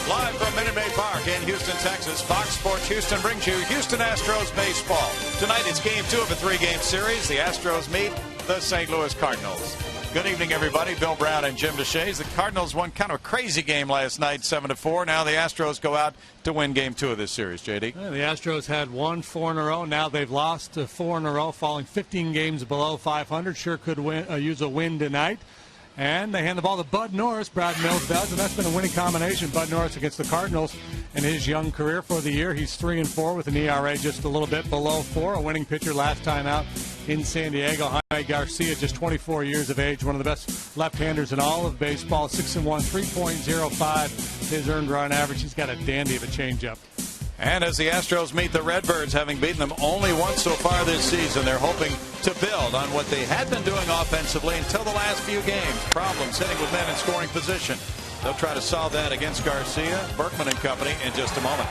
Live from Minute Maid Park in Houston, Texas, Fox Sports Houston brings you Houston Astros baseball. Tonight it's Game 2 of a 3-game series. The Astros meet the St. Louis Cardinals. Good evening, everybody. Bill Brown and Jim Deshaies. The Cardinals won kind of a crazy game last night, 7-4. Now the Astros go out to win Game 2 of this series, JD. Yeah, the Astros had won 4 in a row. Now they've lost 4 in a row, falling 15 games below 500. Sure could use a win tonight. And they hand the ball to Bud Norris. Brad Mills does, and that's been a winning combination. Bud Norris against the Cardinals in his young career for the year. He's 3-4 with an ERA just a little bit below 4. A winning pitcher last time out in San Diego. Jaime Garcia, just 24 years of age, one of the best left-handers in all of baseball. 6-1, 3.05 his earned run average. He's got a dandy of a changeup. And as the Astros meet the Redbirds, having beaten them only once so far this season, they're hoping to build on what they had been doing offensively until the last few games. Problems hitting with men in scoring position. They'll try to solve that against Garcia, Berkman and company in just a moment.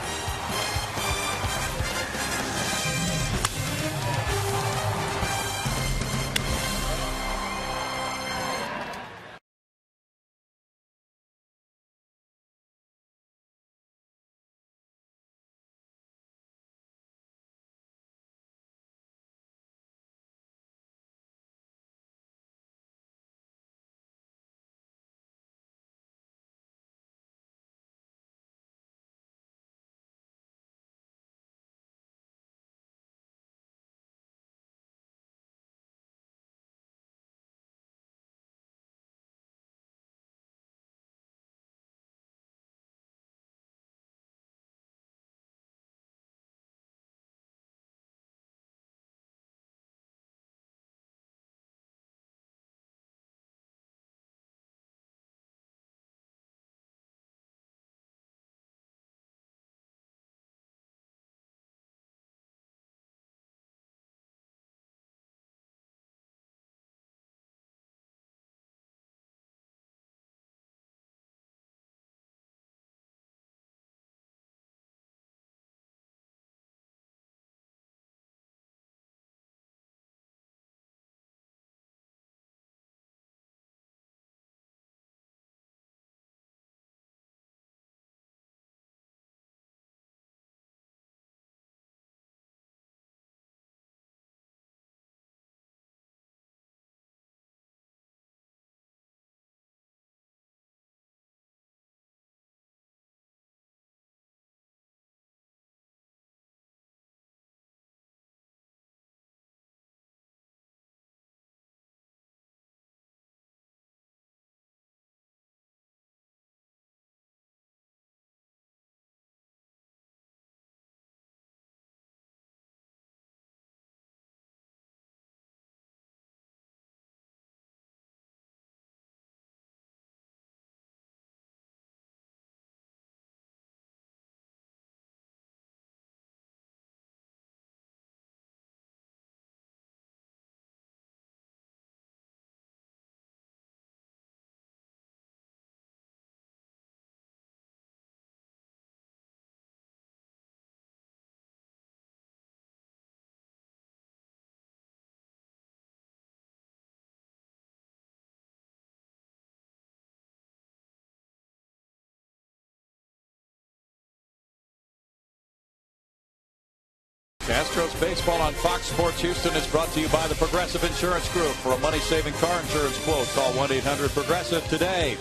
Astros baseball on Fox Sports Houston is brought to you by the Progressive Insurance Group. For a money-saving car insurance quote, call 1-800-PROGRESSIVE today.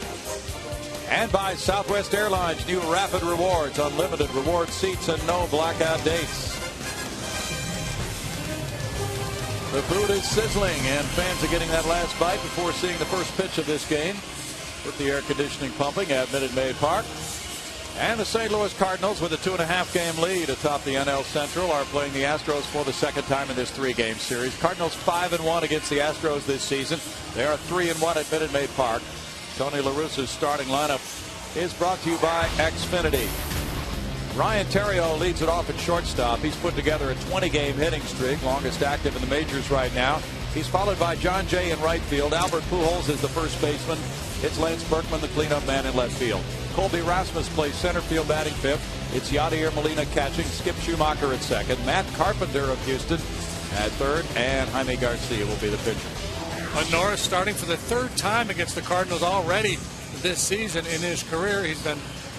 And by Southwest Airlines, new Rapid Rewards, unlimited reward seats and no blackout dates. The food is sizzling, and fans are getting that last bite before seeing the first pitch of this game. With the air conditioning pumping at Minute Maid Park. And the St. Louis Cardinals, with a 2.5-game lead atop the NL Central, are playing the Astros for the second time in this 3-game series. Cardinals 5-1 against the Astros this season. They are 3-1 at Minute Maid Park. Tony La Russa's starting lineup is brought to you by Xfinity. Ryan Theriot leads it off at shortstop. He's put together a 20-game hitting streak, longest active in the majors right now. He's followed by John Jay in right field. Albert Pujols is the first baseman. It's Lance Berkman, the cleanup man in left field. Colby Rasmus plays center field, batting fifth. It's Yadier Molina catching. Skip Schumacher at second. Matt Carpenter of Houston at third. And Jaime Garcia will be the pitcher. Norris starting for the third time against the Cardinals already this season in his career. He's been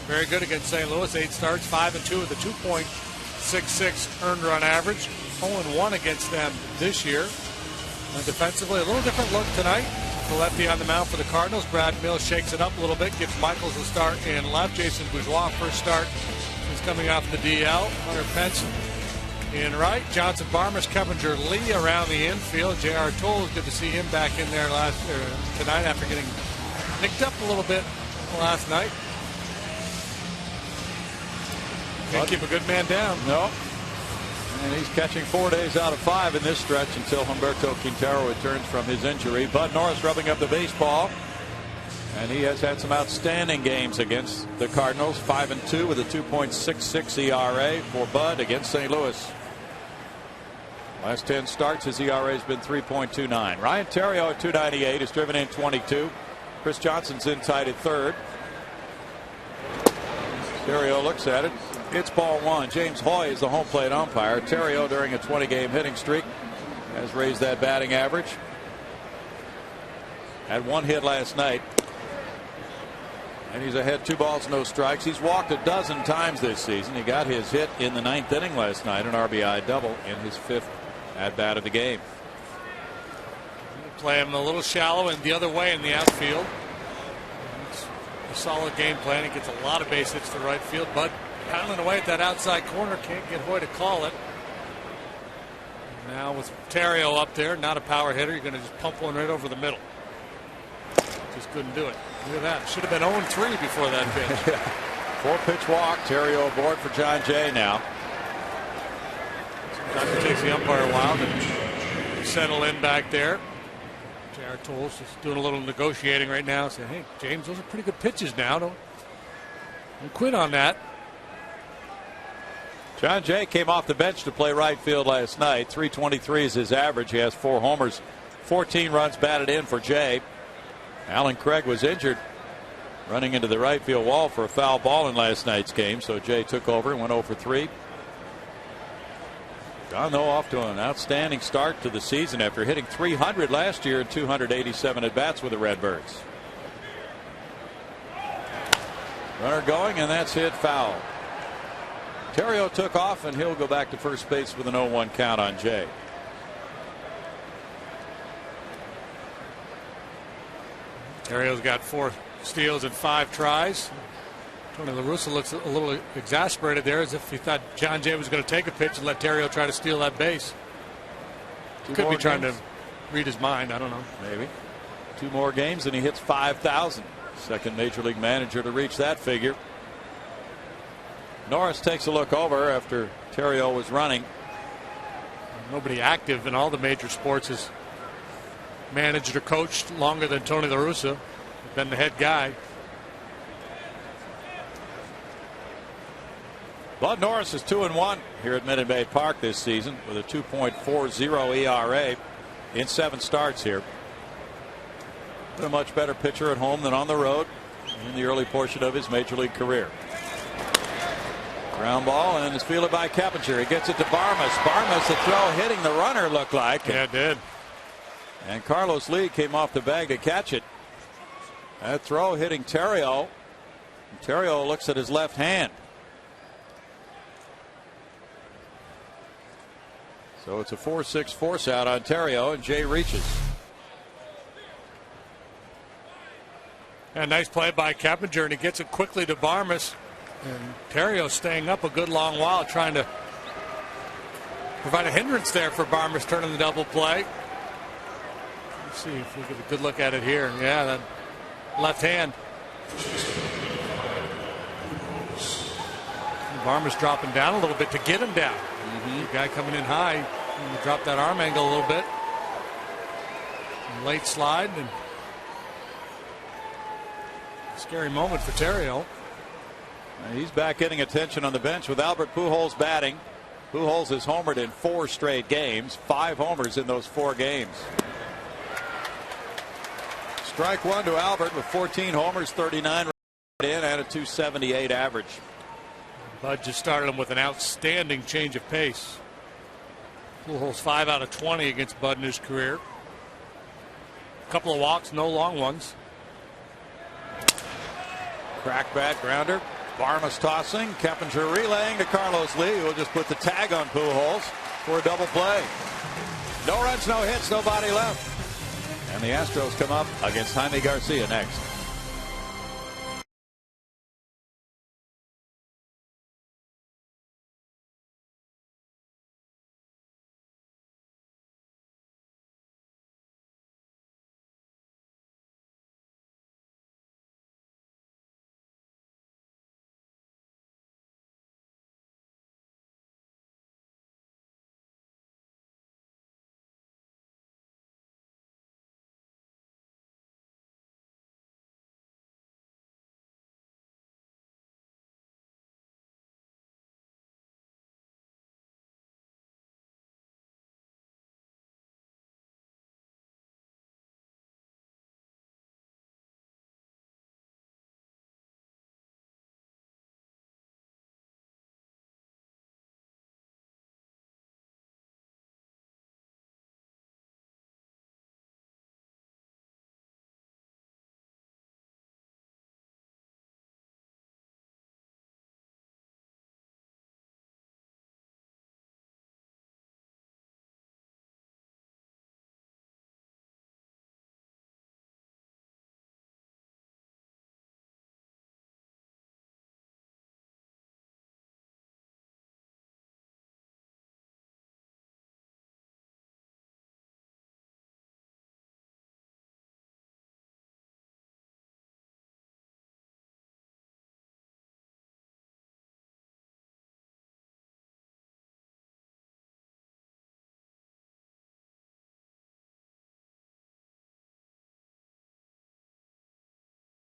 Very good against St. Louis. 8 starts, 5-2 with a 2.66 earned run average. 0-1 against them this year. And defensively, a little different look tonight. The lefty on the mound for the Cardinals. Brad Mills shakes it up a little bit, gives Michaels a start in left. Jason Bourgeois, first start, is coming off the DL. Hunter Pence in right. Johnson, Barmes, Keppinger, Lee around the infield. J.R. Toll, good to see him back in there tonight after getting nicked up a little bit last night. Can't keep a good man down. No. And he's catching 4 days out of 5 in this stretch until Humberto Quintero returns from his injury. Bud Norris rubbing up the baseball. And he has had some outstanding games against the Cardinals. 5-2 with a 2.66 ERA for Bud against St. Louis. Last 10 starts, his ERA has been 3.29. Ryan Theriot at 298 has driven in 22. Chris Johnson's in tight at third. Theriot looks at it. It's ball one. James Hoy is the home plate umpire. Theriot, during a 20-game hitting streak, has raised that batting average. Had 1 hit last night. And he's ahead 2 balls, no strikes. He's walked a dozen times this season. He got his hit in the 9th inning last night, an RBI double in his 5th at-bat of the game. Play him a little shallow and the other way in the outfield. It's a solid game plan. He gets a lot of base hits to right field. Bud pounding away at that outside corner. Can't get Hoy to call it. Now with Theriot up there, not a power hitter, you're going to just pump one right over the middle. Just couldn't do it. Look at that. Should have been 0-3 before that pitch. 4-pitch walk. Theriot aboard for John Jay now. Sometimes it takes the umpire a while to settle in back there. J.R. Toll's just doing a little negotiating right now, saying, hey, James, those are pretty good pitches now. Don't quit on that. John Jay came off the bench to play right field last night. 323 is his average. He has 4 homers, 14 runs batted in for Jay. Alan Craig was injured running into the right field wall for a foul ball in last night's game, so Jay took over and went 0 for 3. John, though, off to an outstanding start to the season after hitting 300 last year and 287 at bats with the Redbirds. Runner going, and that's hit foul. Theriot took off, and he'll go back to first base with an 0-1 count on Jay. Theriot's got 4 steals and 5 tries. Tony La Russa looks a little exasperated there, as if he thought John Jay was going to take a pitch and let Theriot try to steal that base. Could be trying to read his mind. I don't know. Maybe. 2 more games and he hits 5,000. Second major league manager to reach that figure. Norris takes a look over after Theriot was running. Nobody active in all the major sports has managed or coached longer than Tony La Russa. Been the head guy. Bud Norris is 2-1 here at Minute Maid Park this season with a 2.40 ERA in 7 starts here. Been a much better pitcher at home than on the road in the early portion of his major league career. Ground ball, and it's fielded by Keppinger. He gets it to Barmes. Barmes, the throw hitting the runner, looked like. Yeah, it did. And Carlos Lee came off the bag to catch it. That throw hitting Theriot. Theriot looks at his left hand. So it's a 4-6 force out on Theriot, and Jay reaches. And nice play by Keppinger, and he gets it quickly to Barmes. And Theriot staying up a good long while, trying to provide a hindrance there for Barmes turning the double play. Let's see if we get a good look at it here. Yeah, that left hand. And Barmes dropping down a little bit to get him down. The guy coming in high. Drop that arm angle a little bit. Late slide. And scary moment for Theriot. He's back getting attention on the bench with Albert Pujols batting. Pujols has homered in 4 straight games. 5 homers in those 4 games. Strike 1 to Albert with 14 homers, 39 in, and a 278 average. Bud just started him with an outstanding change of pace. Pujols 5 out of 20 against Bud in his career. A couple of walks, no long ones. Crack bat grounder. Barmas tossing. Keppinger relaying to Carlos Lee, who will just put the tag on Pujols for a double play. No runs, no hits, nobody left. And the Astros come up against Jaime Garcia next.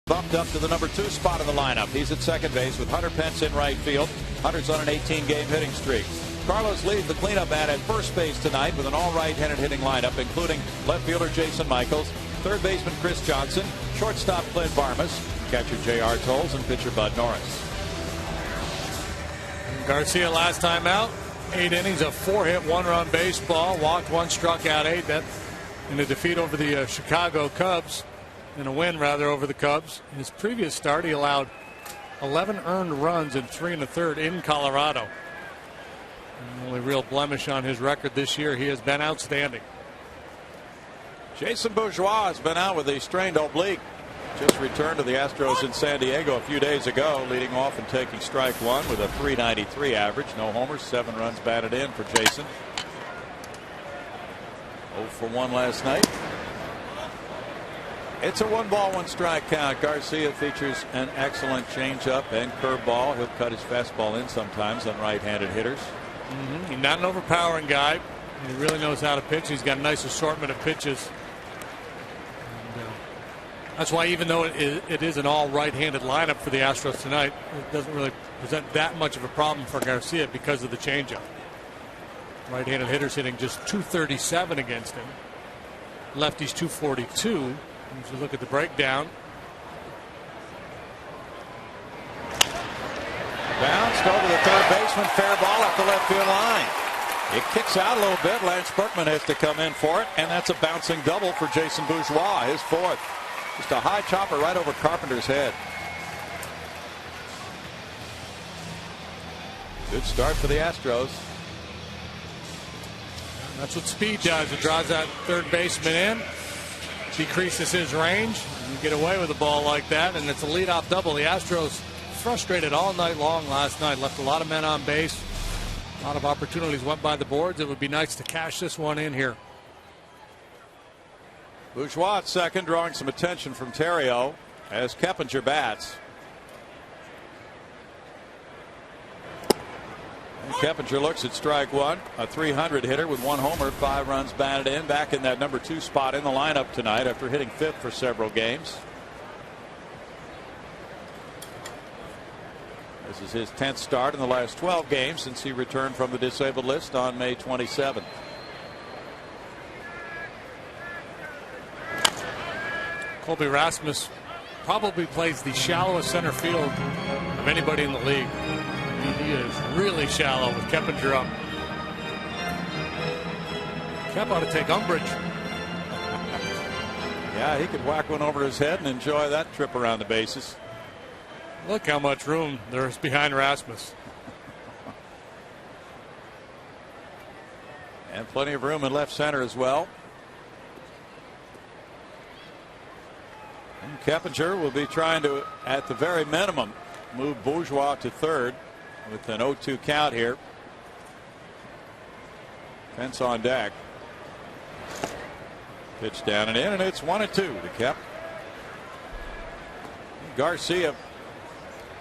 Bumped up to the number 2 spot in the lineup. He's at second base with Hunter Pence in right field. Hunter's on an 18-game hitting streak. Carlos leads the cleanup man at first base tonight with an all right-handed hitting lineup, including left fielder Jason Michaels, third baseman Chris Johnson, shortstop Clint Barmas, catcher J.R. Tolles, and pitcher Bud Norris. Garcia last time out, 8 innings of 4-hit, 1-run baseball, walked 1, struck out 8. That in a defeat over the Chicago Cubs. In a win, rather, over the Cubs. In his previous start, he allowed 11 earned runs in 3 1/3 in Colorado. And the only real blemish on his record this year, he has been outstanding. Jason Bourgeois has been out with a strained oblique. Just returned to the Astros in San Diego a few days ago, leading off and taking strike 1 with a .393 average. No homers, 7 runs batted in for Jason. 0 for 1 last night. It's a 1-ball, 1-strike count. Garcia features an excellent changeup and curveball. He'll cut his fastball in sometimes on right-handed hitters. He's not an overpowering guy. He really knows how to pitch. He's got a nice assortment of pitches. And, that's why, even though it is an all right-handed lineup for the Astros tonight, it doesn't really present that much of a problem for Garcia because of the changeup. Right-handed hitters hitting just .237 against him. Lefties .242. As you look at the breakdown. Bounced over the third baseman, fair ball up the left field line. It kicks out a little bit. Lance Berkman has to come in for it, and that's a bouncing double for Jason Bourgeois, his 4th. Just a high chopper right over Carpenter's head. Good start for the Astros. That's what speed does. It draws that third baseman in. Decreases his range. You get away with a ball like that, and it's a leadoff double. The Astros frustrated all night long last night. Left a lot of men on base. A lot of opportunities went by the boards. It would be nice to cash this one in here. Bourgeois at second, drawing some attention from Terrio as Keppinger bats. And Keppinger looks at strike 1, a .300 hitter with 1 homer, 5 runs batted in, back in that number 2 spot in the lineup tonight after hitting 5th for several games. This is his 10th start in the last 12 games since he returned from the disabled list on May 27th. Colby Rasmus probably plays the shallowest center field of anybody in the league. He is really shallow with Keppinger up. Kep ought to take umbrage. Yeah, he could whack one over his head and enjoy that trip around the bases. Look how much room there's behind Rasmus. And plenty of room in left center as well. And Keppinger will be trying to, at the very minimum, move Bourgeois to third with an 0-2 count here. Pence on deck. Pitch down and in, and it's 1-2 to Kep. Garcia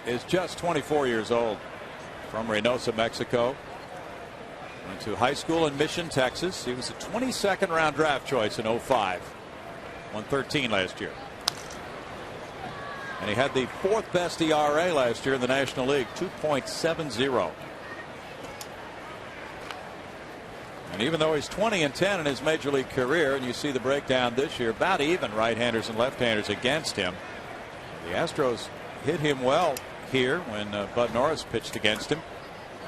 is just 24 years old, from Reynosa, Mexico. Went to high school in Mission, Texas. He was a 22nd round draft choice in 05. Won 13 last year. And he had the fourth best ERA last year in the National League, 2.70. And even though he's 20-10 in his major league career, and you see the breakdown this year, about even right-handers and left-handers against him. The Astros hit him well here when Bud Norris pitched against him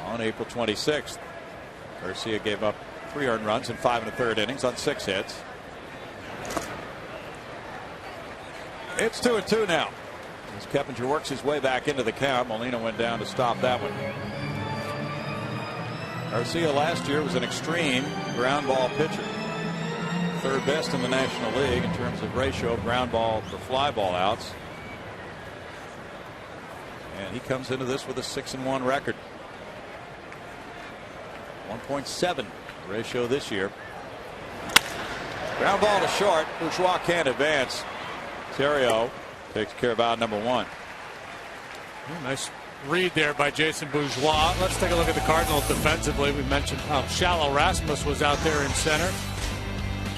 on April 26th. Garcia gave up 3 earned runs in 5 1/3 innings on 6 hits. It's 2-2 now. As Keppinger works his way back into the count, Molina went down to stop that one. Garcia last year was an extreme ground ball pitcher. 3rd best in the National League in terms of ratio of ground ball for fly ball outs. And he comes into this with a 6-1 record. 1.7 ratio this year. Ground ball to short. Bourgeois can't advance. Theriot takes care of out number 1. Nice read there by Jason Bourgeois. Let's take a look at the Cardinals defensively. We mentioned how shallow Rasmus was out there in center.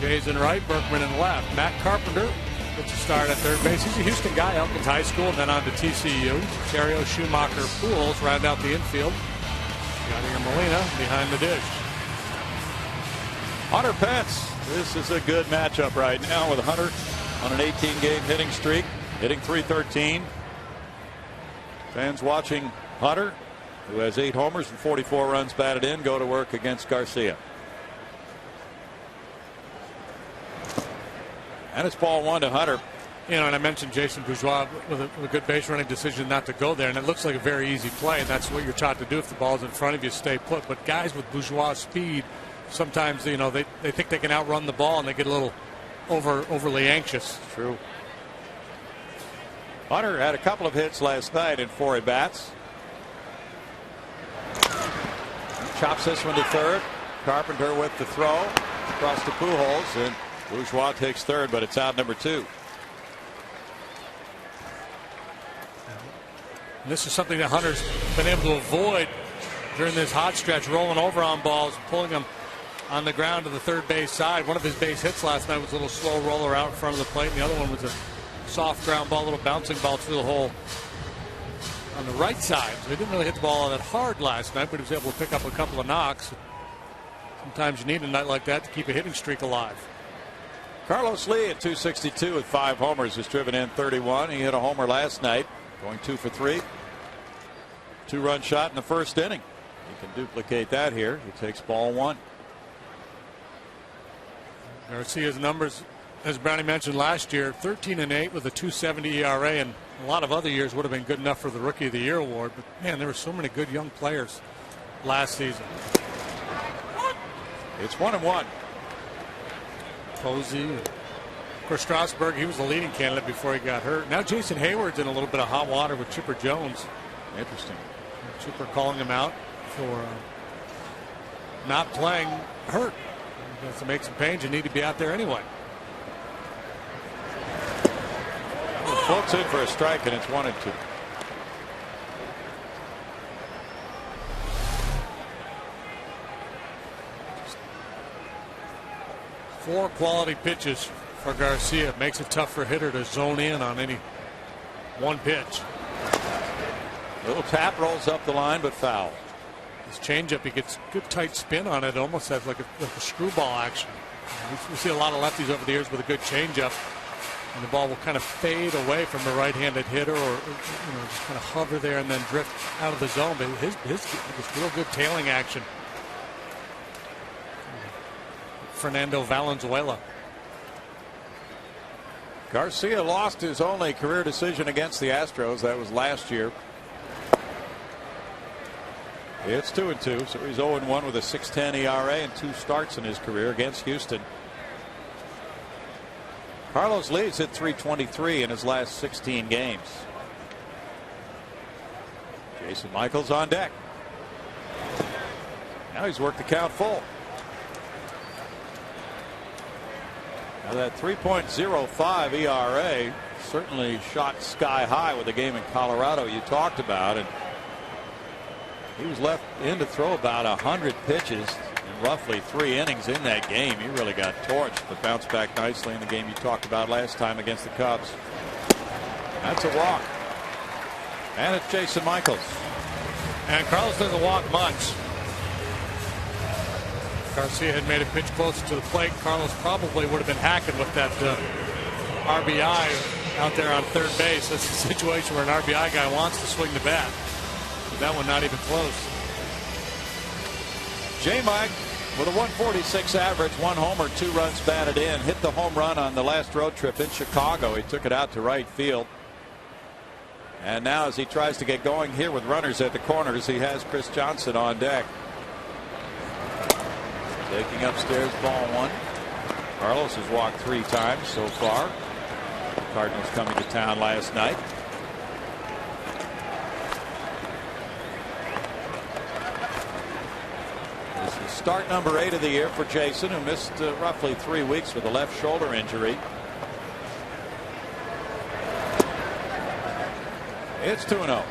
Jays in right, Berkman in left. Matt Carpenter gets a start at third base. He's a Houston guy, Elkins High School, and then on to TCU. Theriot, Schumacher, Pools round out the infield. Yadier Molina behind the dish. Hunter Pence. This is a good matchup right now with Hunter on an 18-game hitting streak, hitting .313. Fans watching Hunter, who has 8 homers and 44 runs batted in, go to work against Garcia. And it's ball 1 to Hunter. You know, and I mentioned Jason Bourgeois with a good base running decision not to go there, and it looks like a very easy play, and that's what you're taught to do if the ball's in front of you, stay put. But guys with Bourgeois' speed, sometimes they think they can outrun the ball and they get a little overly anxious. True. Hunter had a couple of hits last night in 4 at-bats. Chops this one to third. Carpenter with the throw across to Pujols, and Bourgeois takes third, but it's out number 2. And this is something that Hunter's been able to avoid during this hot stretch, rolling over on balls, pulling them on the ground to the third base side. One of his base hits last night was a little slow roller out in front of the plate, and the other one was a soft ground ball, a little bouncing ball through the hole on the right side. So he didn't really hit the ball all that hard last night, but he was able to pick up a couple of knocks. Sometimes you need a night like that to keep a hitting streak alive. Carlos Lee at .262 with 5 homers has driven in 31. He hit a homer last night, going 2 for 3. 2-run shot in the first inning. He can duplicate that here. He takes ball 1. Garcia's numbers, as Brownie mentioned last year, 13-8 with a .270 ERA, and a lot of other years would have been good enough for the Rookie of the Year award. But man, there were so many good young players last season. It's 1-1. Posey, of course, Strasburg, he was the leading candidate before he got hurt. Now Jason Hayward's in a little bit of hot water with Chipper Jones. Interesting. Chipper calling him out for not playing hurt. He has to make some change and need to be out there anyway. Floats in for a strike, and it's 1-2. Four quality pitches for Garcia. Makes it tough for a hitter to zone in on any one pitch. Little tap rolls up the line, but foul. His changeup, he gets good tight spin on it. Almost has like a screwball action. We see a lot of lefties over the years with a good changeup, and the ball will kind of fade away from the right-handed hitter, or just kind of hover there and then drift out of the zone. But his real good tailing action. Fernando Valenzuela. Garcia lost his only career decision against the Astros. That was last year. It's 2-2, so he's 0-1 with a 6.10 ERA and 2 starts in his career against Houston. Carlos Lee's hit .323 in his last 16 games. Jason Michaels on deck. Now he's worked the count full. Now that 3.05 ERA certainly shot sky high with the game in Colorado you talked about, and he was left in to throw about 100 pitches in roughly 3 innings in that game. He really got torched, but bounced back nicely in the game you talked about last time against the Cubs. That's a walk. And it's Jason Michaels. And Carlos doesn't walk much. Garcia had made a pitch closer to the plate. Carlos probably would have been hacking with that RBI out there on third base. That's a situation where an RBI guy wants to swing the bat. That one not even close. J-Mike with a 146 average, 1 homer, 2 runs batted in. Hit the home run on the last road trip in Chicago. He took it out to right field. And now as he tries to get going here with runners at the corners, he has Chris Johnson on deck. Taking upstairs, ball 1. Carlos has walked 3 times so far. Cardinals coming to town last night. Start number 8 of the year for Jason, who missed roughly 3 weeks with a left shoulder injury. It's 2-0.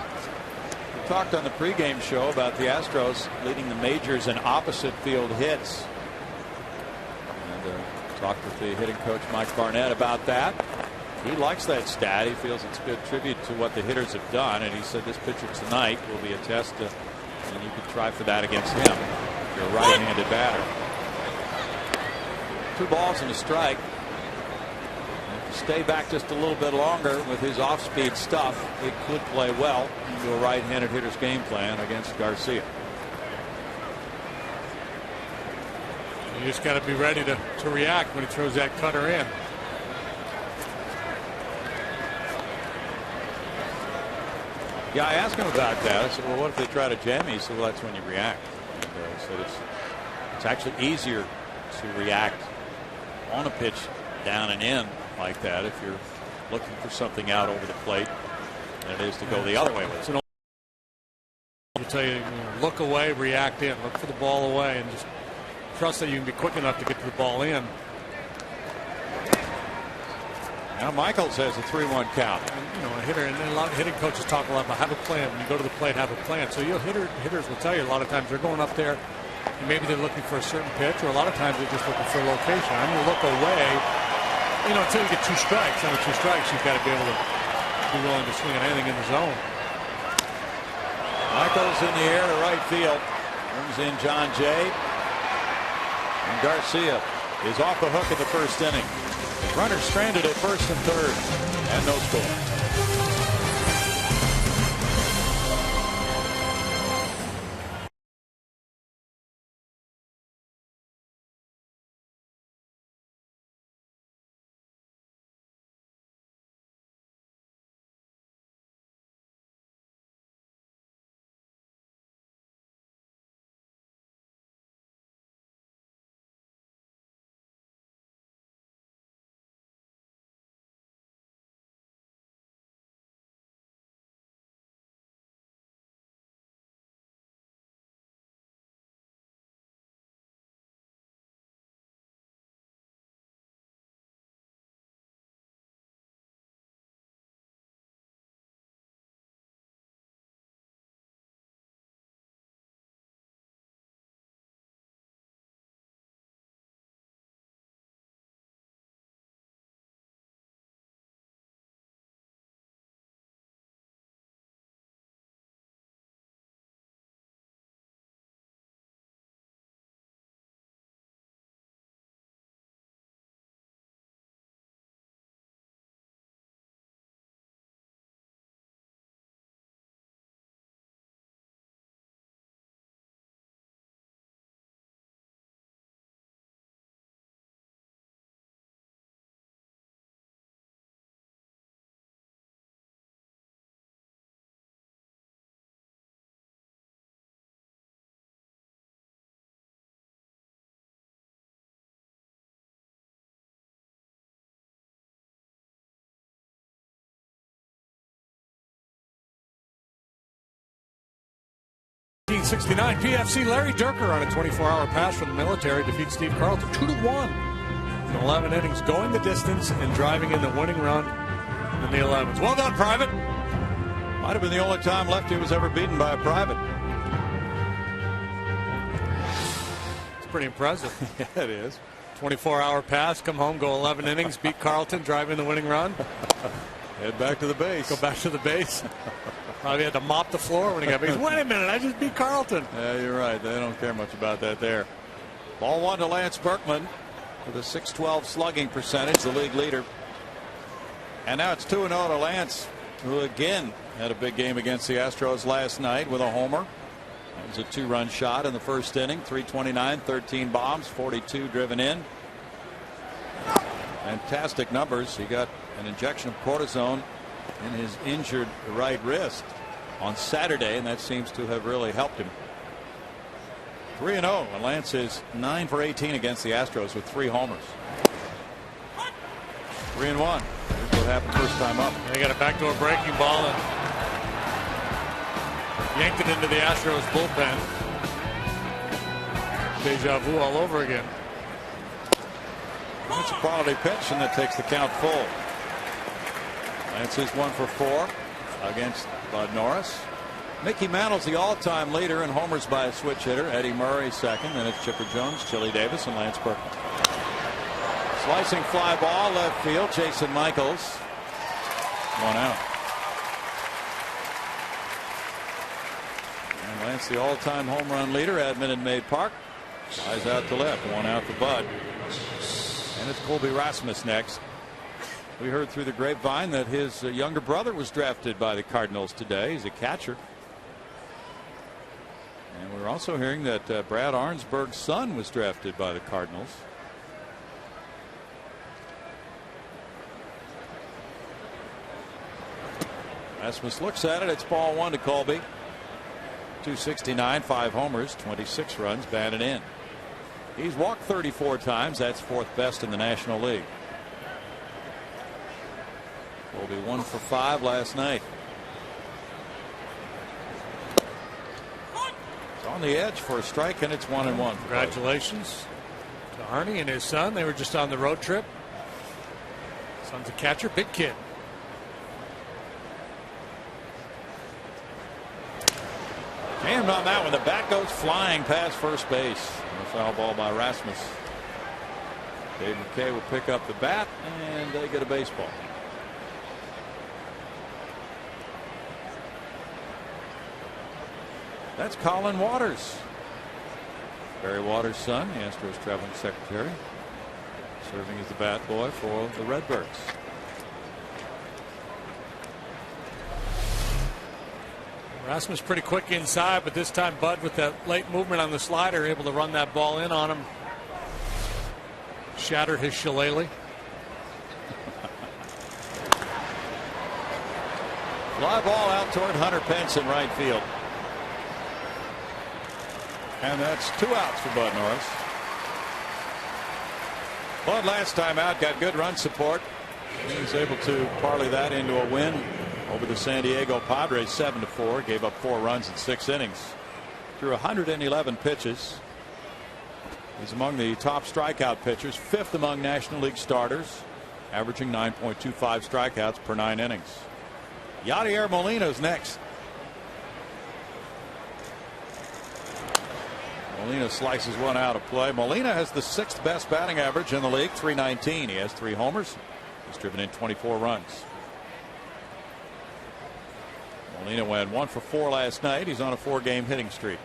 We talked on the pregame show about the Astros leading the majors in opposite field hits. And talked with the hitting coach Mike Barnett about that. He likes that stat. He feels it's a good tribute to what the hitters have done. And he said this pitcher tonight will be a test, and you could try for that against him. You're a right-handed batter. 2 balls and a strike. If you stay back just a little bit longer with his off-speed stuff, it could play well into a right-handed hitter's game plan against Garcia. You just got to be ready to react when he throws that cutter in. Yeah, I asked him about that. I said, well, what if they try to jam me? He said, well, that's when you react. And he said it's actually easier to react on a pitch down and in like that if you're looking for something out over the plate than it is to go the other way with it. I tell you, look away, react in, look for the ball away, and just trust that you can be quick enough to get to the ball in. Now Michaels has a 3-1 count. And, a hitter, and a lot of hitting coaches talk a lot about have a plan. When you go to the plate, have a plan. So hitters will tell you a lot of times they're going up there and maybe they're looking for a certain pitch, or a lot of times they're just looking for a location. I'm going to look away, until you get 2 strikes. On the 2 strikes, you've got to be able to be willing to swing at anything in the zone. Michaels in the air to right field. Brings in John Jay. And Garcia is off the hook in the first inning. Runner stranded at first and third, and no score. 1969 PFC, Larry Durker on a 24-hour pass from the military defeats Steve Carlton 2-1 in 11 innings, going the distance and driving in the winning run in the 11th. Well done, Private. Might have been the only time Lefty was ever beaten by a private. It's pretty impressive. Yeah, it is. 24-hour pass, come home, go 11 innings, beat Carlton, drive in the winning run. Head back to the base. Go back to the base. Probably had to mop the floor when he got base. Wait a minute, I just beat Carlton. Yeah, you're right. They don't care much about that there. Ball one to Lance Berkman with a .612 slugging percentage, the league leader. And now it's 2-0 to Lance, who again had a big game against the Astros last night with a homer. It was a 2-run shot in the first inning. 329, 13 bombs, 42 driven in. Fantastic numbers. He got an injection of cortisone in his injured right wrist on Saturday, and that seems to have really helped him. 3-0, and Lance is 9 for 18 against the Astros with 3 homers. 3-1. Here's what happened first time up. They got a backdoor breaking ball and yanked it into the Astros bullpen. Deja vu all over again. That's a quality pitch, and that takes the count full. Lance is 1 for 4 against Bud Norris. Mickey Mantle's the all-time leader in homers by a switch hitter. Eddie Murray second. Then it's Chipper Jones, Chili Davis, and Lance Berkman. Slicing fly ball left field. Jason Michaels. 1 out. And Lance, the all-time home run leader at Minute Maid Park. Flies out to left. 1 out to Bud. And it's Colby Rasmus next. We heard through the grapevine that his younger brother was drafted by the Cardinals today. He's a catcher. And we're also hearing that Brad Arnsberg's son was drafted by the Cardinals. Rasmus looks at it. It's ball 1 to Colby. 269, 5 homers, 26 runs batted in. He's walked 34 times. That's 4th best in the National League. Colby 1 for 5 last night. It's on the edge for a strike, and it's 1-1. Congratulations to Arnie and his son. They were just on the road trip. Son's a catcher, big kid. Jammed on that one. The bat goes flying past first base. And a foul ball by Rasmus. Dave McKay will pick up the bat, and they get a baseball. That's Colin Waters. Barry Waters' son, the Astros traveling secretary, serving as the bat boy for the Redbirds. Rasmus pretty quick inside, but this time Bud, with that late movement on the slider, able to run that ball in on him. Shatter his shillelagh. Fly ball out toward Hunter Pence in right field. And that's 2 outs for Bud Norris. Bud last time out got good run support. He was able to parlay that into a win over the San Diego Padres 7-4. Gave up 4 runs in 6 innings. Threw 111 pitches. He's among the top strikeout pitchers, 5th among National League starters, averaging 9.25 strikeouts per 9 innings. Yadier Molina's next. Molina slices one out of play. Molina has the 6th best batting average in the league, 319. He has 3 homers. He's driven in 24 runs. Molina went 1 for 4 last night. He's on a 4-game hitting streak.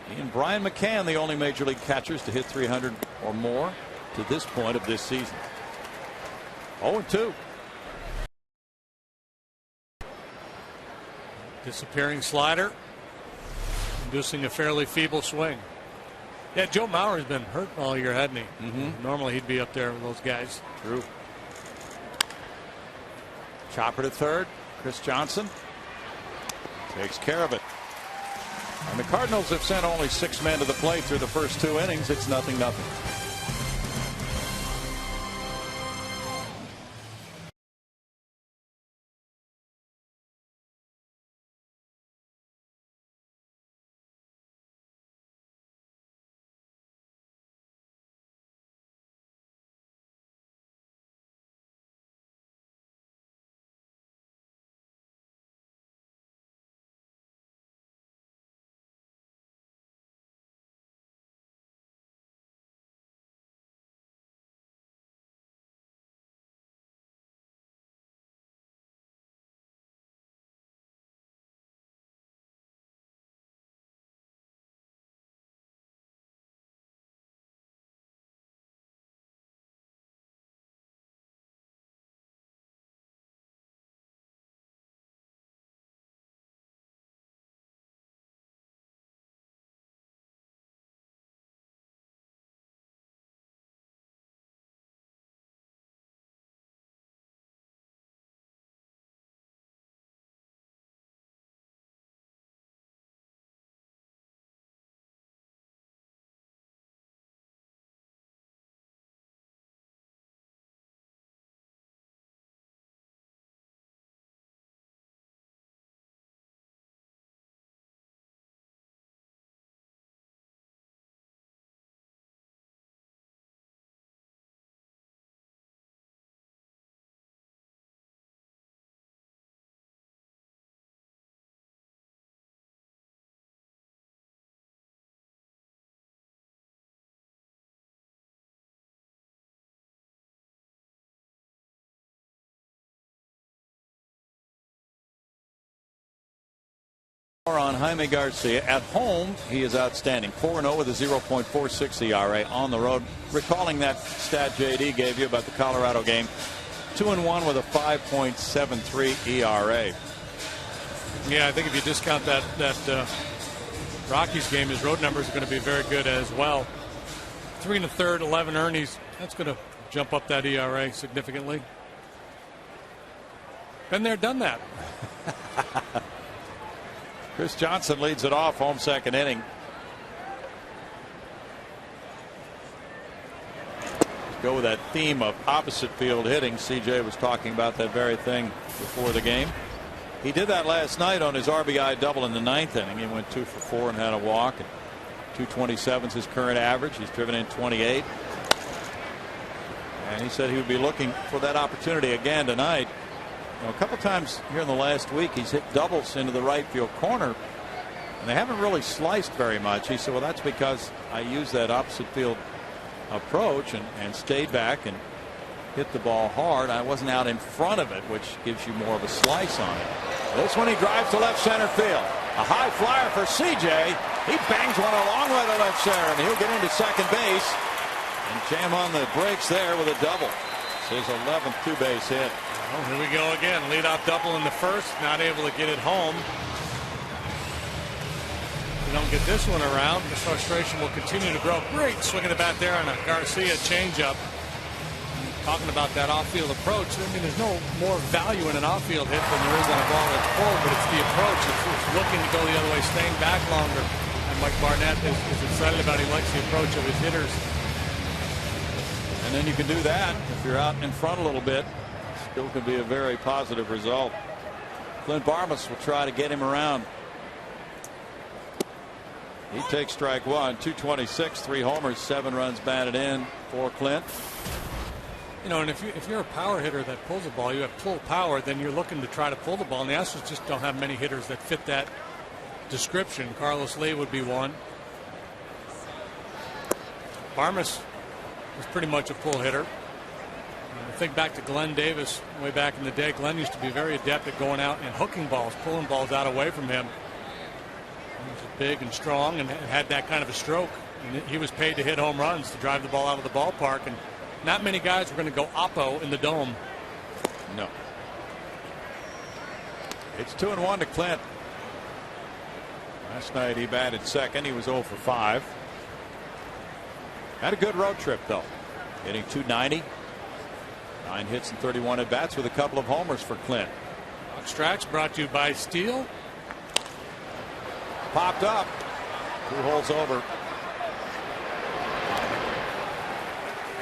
He and Brian McCann, the only major league catchers to hit 300 or more to this point of this season. 0-2. Disappearing slider, inducing a fairly feeble swing. Yeah, Joe Mauer's been hurt all year, hasn't he? Normally he'd be up there with those guys. True. Chopper to third. Chris Johnson takes care of it. And the Cardinals have sent only 6 men to the plate through the first 2 innings. It's 0-0. On Jaime Garcia. At home, he is outstanding. 4-0 with a 0.46 ERA. On the road, recalling that stat JD gave you about the Colorado game, 2-1 with a 5.73 ERA. Yeah, I think if you discount that Rockies game, his road numbers are going to be very good as well. 3 1/3, 11 earnings. That's going to jump up that ERA significantly. Been there, done that. Chris Johnson leads it off, home second inning. Let's go with that theme of opposite field hitting. CJ was talking about that very thing before the game. He did that last night on his RBI double in the 9th inning. He went 2 for 4 and had a walk. And 227 is his current average. He's driven in 28. And he said he would be looking for that opportunity again tonight. A couple times here in the last week, he's hit doubles into the right field corner, and they haven't really sliced very much. He said, well, that's because I used that opposite field approach and stayed back and hit the ball hard. I wasn't out in front of it, which gives you more of a slice on it. This one he drives to left center field. A high flyer for CJ. He bangs one a long way to left center, and he'll get into second base and jam on the brakes there with a double. It's his 11th two-base hit. Well, here we go again. Leadoff double in the first. Not able to get it home. If we don't get this one around, the frustration will continue to grow. Great swing of the bat there on a Garcia changeup. Talking about that off-field approach. I mean, there's no more value in an off-field hit than there is on a ball that's forward, but it's the approach. It's looking to go the other way, staying back longer. And Mike Barnett is excited about it. He likes the approach of his hitters. And then you can do that if you're out in front a little bit. Still could be a very positive result. Clint Barmas will try to get him around. He takes strike one. 226, 3 homers, 7 runs batted in for Clint. You know, and if you're a power hitter that pulls the ball, you have pull power, then you're looking to try to pull the ball. And the Astros just don't have many hitters that fit that description. Carlos Lee would be one. Barmas was pretty much a pull hitter. Think back to Glenn Davis way back in the day. Glenn used to be very adept at going out and hooking balls, pulling balls out away from him. He was big and strong and had that kind of a stroke. And he was paid to hit home runs, to drive the ball out of the ballpark. And not many guys were going to go oppo in the dome. No. It's 2-1 to Clint. Last night he batted second. He was 0 for 5. Had a good road trip, though. Hitting .290. 9 hits and 31 at bats with a couple of homers for Clint. Stretch brought to you by Steele. Popped up. 2 holes over.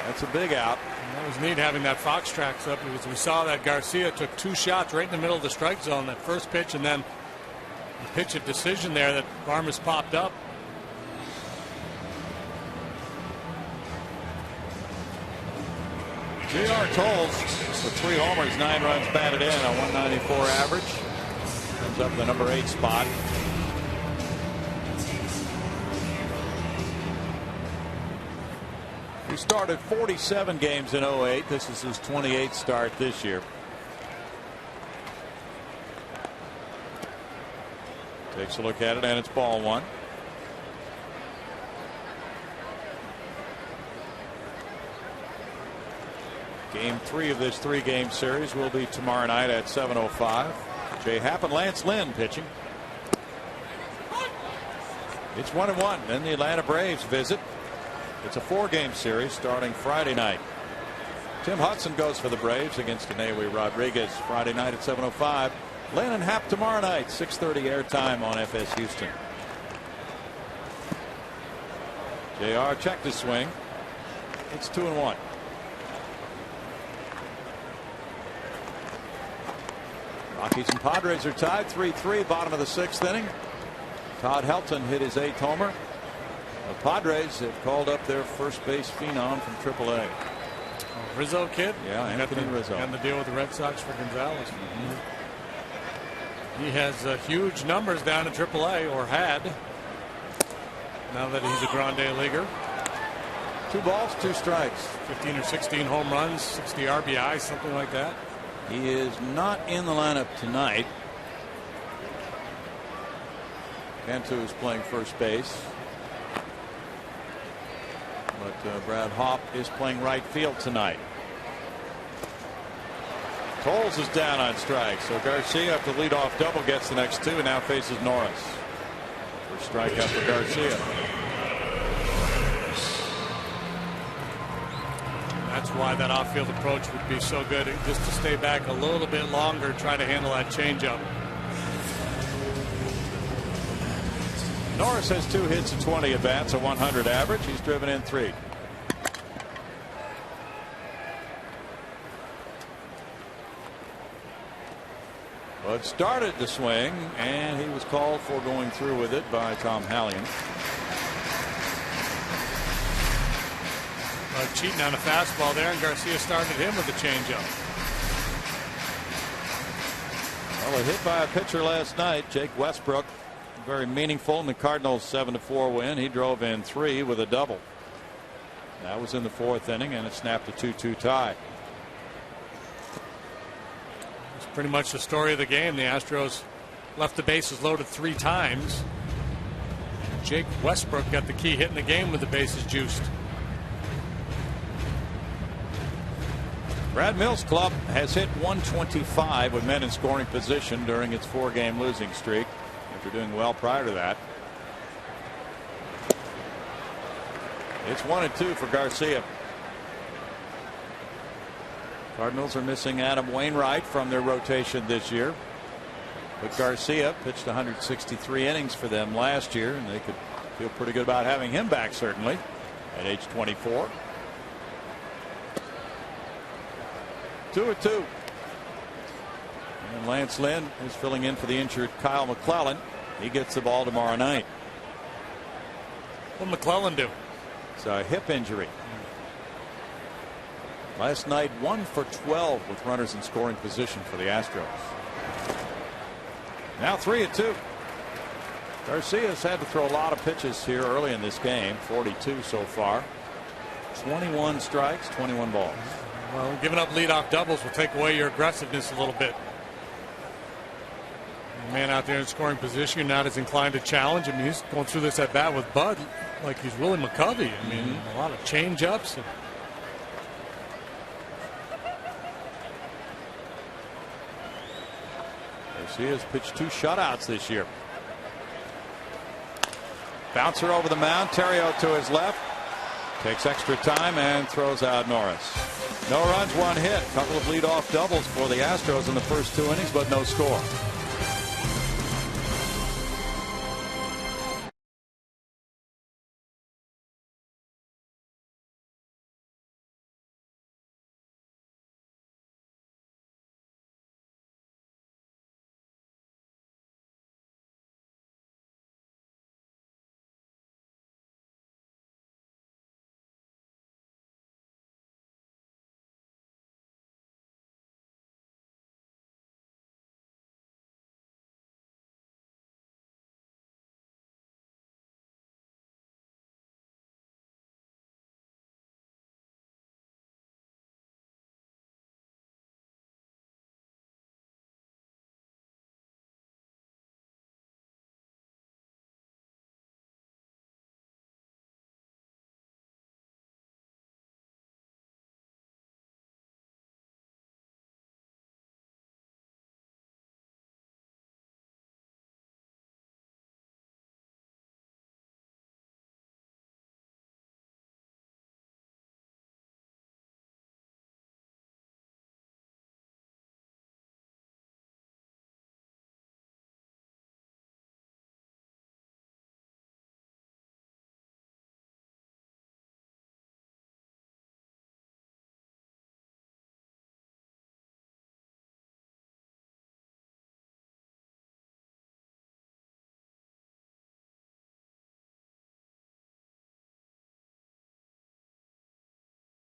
That's a big out. And that was neat having that Fox tracks up, because we saw that Garcia took 2 shots right in the middle of the strike zone, that first pitch, and then the pitch of decision there that Barmas popped up. J.R. Tolles with 3 homers, 9 runs batted in, a 194 average. Comes up the number 8 spot. He started 47 games in 08. This is his 28th start this year. Takes a look at it, and it's ball 1. Game 3 of this 3-game series will be tomorrow night at 7:05. Jay Happ and Lance Lynn pitching. It's 1-1. Then the Atlanta Braves visit. It's a 4-game series starting Friday night. Tim Hudson goes for the Braves against Anewy Rodriguez Friday night at 7:05. Lynn and Happ tomorrow night, 6:30 airtime on FS Houston. JR checked his swing. It's 2-1. Rockies and Padres are tied 3-3, bottom of the 6th inning. Todd Helton hit his 8th homer. The Padres have called up their first base phenom from AAA. Rizzo kid? Yeah, Anthony Rizzo. And the deal with the Red Sox for Gonzalez. He has huge numbers down in AAA, or had, now that he's a Grande Leaguer. 2 balls, 2 strikes. 15 or 16 home runs, 60 RBI, something like that. He is not in the lineup tonight. Cantu is playing first base. But Brad Hopp is playing right field tonight. Toles is down on strike, so Garcia, after the leadoff double, gets the next two and now faces Norris. First strikeout for Garcia. That's why that off-field approach would be so good, just to stay back a little bit longer, try to handle that changeup. Norris has 2 hits and 20 at bats, a 100 average. He's driven in 3. But started the swing, and he was called for going through with it by Tom Hallion. Cheating on a fastball there, and Garcia started him with the changeup. Well, a hit by a pitcher last night, Jake Westbrook, very meaningful in the Cardinals' 7-4 win. He drove in 3 with a double. That was in the 4th inning, and it snapped a 2-2 tie. It's pretty much the story of the game. The Astros left the bases loaded 3 times. Jake Westbrook got the key hit in the game with the bases juiced. Brad Mills' club has hit 125 with men in scoring position during its 4-game losing streak, after doing well prior to that. It's 1-2 for Garcia. Cardinals are missing Adam Wainwright from their rotation this year, but Garcia pitched 163 innings for them last year, and they could feel pretty good about having him back, certainly, at age 24. 2-2. And Lance Lynn is filling in for the injured Kyle McClellan. He gets the ball tomorrow night. What'd McClellan do? It's a hip injury. Last night, 1 for 12 with runners in scoring position for the Astros. Now 3-2. Garcia's had to throw a lot of pitches here early in this game. 42 so far. 21 strikes, 21 balls. Well, giving up leadoff doubles will take away your aggressiveness a little bit. The man out there in scoring position, you're not as inclined to challenge. I mean, he's going through this at bat with Bud like he's Willie McCovey. I mean, a lot of change-ups. Garcia's pitched 2 shutouts this year. Bouncer over the mound. Theriot to his left. Takes extra time and throws out Norris. No runs, 1 hit. A couple of leadoff doubles for the Astros in the first 2 innings, but no score.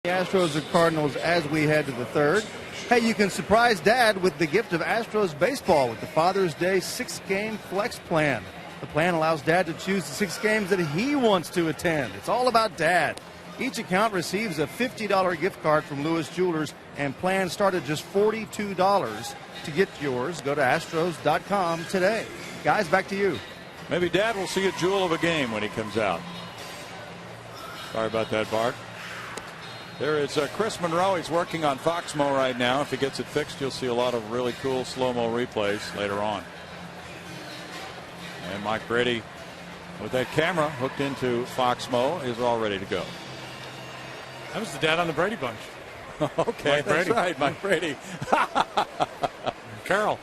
The Astros or Cardinals as we head to the 3rd. Hey, you can surprise Dad with the gift of Astros baseball with the Father's Day 6-game flex plan. The plan allows Dad to choose the 6 games that he wants to attend. It's all about Dad. Each account receives a $50 gift card from Lewis Jewelers, and plans start at just $42. To get yours, go to Astros.com today. Guys, back to you. Maybe Dad will see a jewel of a game when he comes out. Sorry about that, Bart. There is Chris Monroe. He's working on Foxmo right now. If he gets it fixed, you'll see a lot of really cool slow-mo replays later on. And Mike Brady, with that camera hooked into Foxmo, is all ready to go. That was the dad on the Brady Bunch. Okay, Mike that's Brady. right, Mike Brady. Carroll.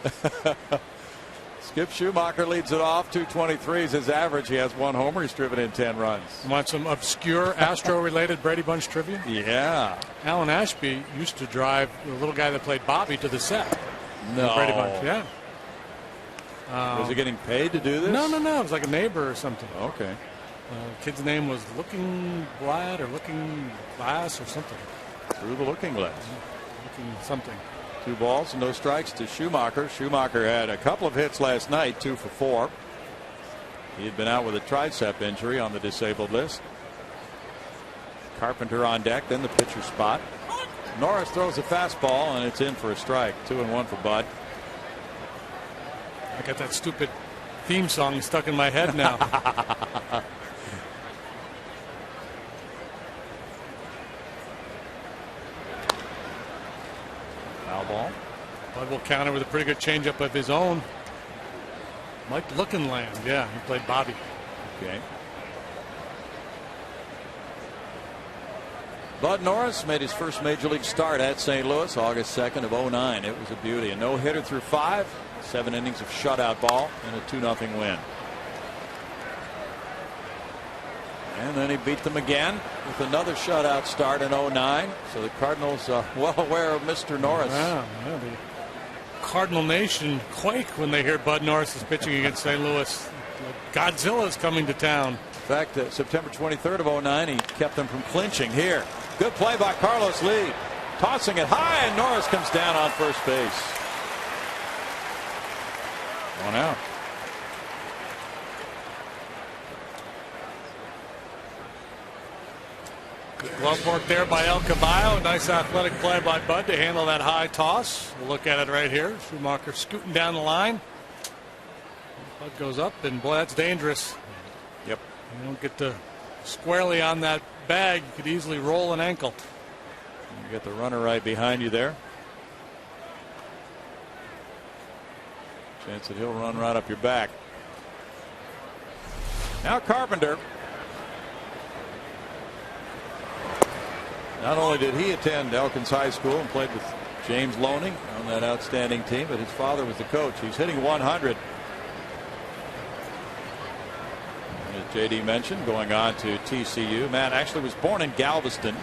Skip Schumacher leads it off. 223 is his average. He has 1 homer. He's driven in 10 runs. Want some obscure Astro-related Brady Bunch trivia? Yeah. Alan Ashby used to drive the little guy that played Bobby to the set. No. Brady Bunch, yeah. Was he getting paid to do this? No. It was like a neighbor or something. Okay. Kid's name was Looking Glad or Looking Glass or something. Through the looking glass. Looking something. 2 balls and no strikes to Schumacher. Schumacher had a couple of hits last night, 2 for 4. He had been out with a tricep injury on the disabled list. Carpenter on deck, then the pitcher spot. Norris throws a fastball and it's in for a strike. 2-1 for Bud. I got that stupid theme song stuck in my head now. Foul ball. Bud will counter with a pretty good changeup of his own. Mike Lookinland, yeah, he played Bobby. Okay. Bud Norris made his first major league start at St. Louis August 2nd of 09. It was a beauty. A no-hitter through 5, 7 innings of shutout ball, and a 2-0 win. And then he beat them again with another shutout start in 09. So the Cardinals are well aware of Mr. Norris. Wow, yeah, the Cardinal Nation quake when they hear Bud Norris is pitching against St. Louis. Godzilla's coming to town. In fact, September 23rd of 09, he kept them from clinching here. Good play by Carlos Lee. Tossing it high, and Norris comes down on first base. 1 out. Good glove work there by El Caballo. Nice athletic play by Bud to handle that high toss. We'll look at it right here. Schumacher scooting down the line. Bud goes up, and boy, that's dangerous. Yep. You don't get to squarely on that bag. You could easily roll an ankle. You get the runner right behind you there. Chance that he'll run right up your back. Now Carpenter. Not only did he attend Elkins High School and played with James Loney on that outstanding team, but his father was the coach. He's hitting 100. And as JD mentioned, going on to TCU. Matt actually was born in Galveston.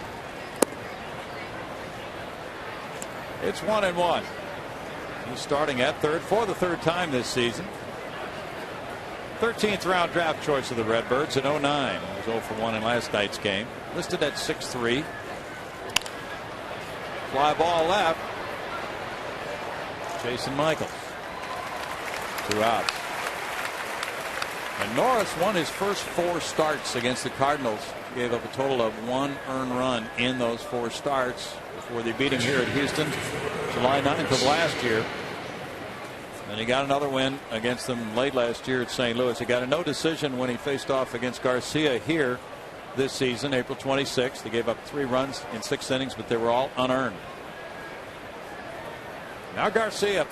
It's 1-1. He's starting at third for the 3rd time this season. 13th round draft choice of the Redbirds in 09. He was 0 for 1 in last night's game. Listed at 6'3". Fly ball left. Jason Michaels. 2 outs. And Norris won his first 4 starts against the Cardinals. Gave up a total of 1 earned run in those 4 starts before they beat him here at Houston July 9th of last year. And he got another win against them late last year at St. Louis. He got a no decision when he faced off against Garcia here this season, April 26th. They gave up 3 runs in 6 innings, but they were all unearned. Now Garcia.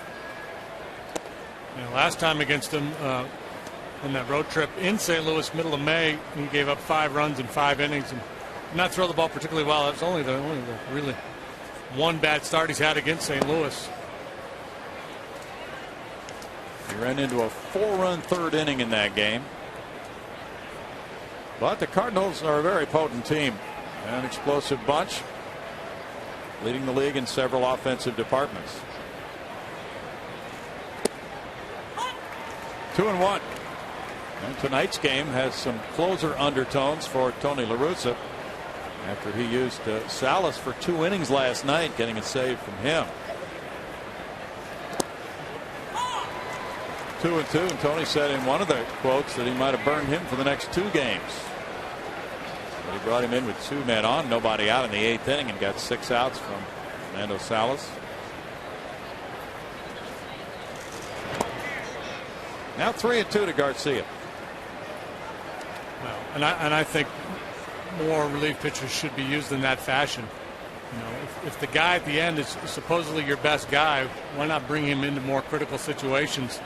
Yeah, last time against him in that road trip in St. Louis, middle of May, he gave up 5 runs in 5 innings and did not throw the ball particularly well. That's only the really one bad start he's had against St. Louis. He ran into a 4-run 3rd inning in that game. But the Cardinals are a very potent team. An explosive bunch, leading the league in several offensive departments. 2-1. And tonight's game has some closer undertones for Tony La Russa after he used Salas for 2 innings last night, getting a save from him. 2-2, and Tony said in one of the quotes that he might have burned him for the next 2 games. But he brought him in with 2 men on, nobody out in the 8th inning, and got 6 outs from Fernando Salas. Now 3-2 to Garcia. Well, and I think more relief pitchers should be used in that fashion. You know, if the guy at the end is supposedly your best guy, why not bring him into more critical situations?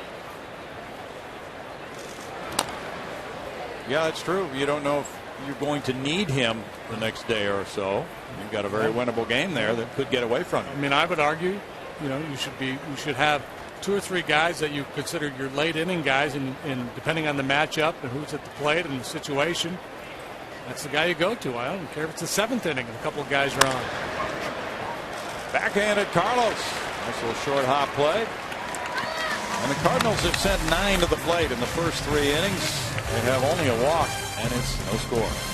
Yeah, it's true. You don't know if you're going to need him the next day or so. You've got a very winnable game there that could get away from you. I mean, I would argue, you know, you should have 2 or 3 guys that you consider your late inning guys, and depending on the matchup and who's at the plate and the situation, that's the guy you go to. I don't care if it's the 7th inning and a couple of guys are on. Backhanded Carlos. Nice little short hop play. And the Cardinals have sent 9 to the plate in the first 3 innings. They have only a walk, and it's no score.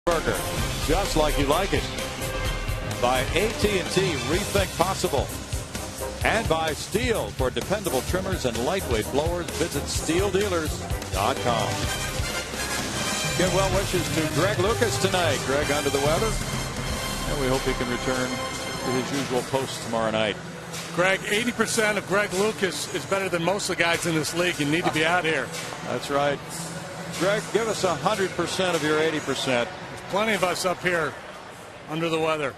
Burger, just like you like it. By AT&T, rethink possible. And by Steel, for dependable trimmers and lightweight blowers, visit steeldealers.com. Give well wishes to Greg Lucas tonight. Greg under the weather, and we hope he can return to his usual post tomorrow night. Greg, 80% of Greg Lucas is better than most of the guys in this league. You need to be out here. That's right. Greg, give us 100% of your 80%. Plenty of us up here under the weather.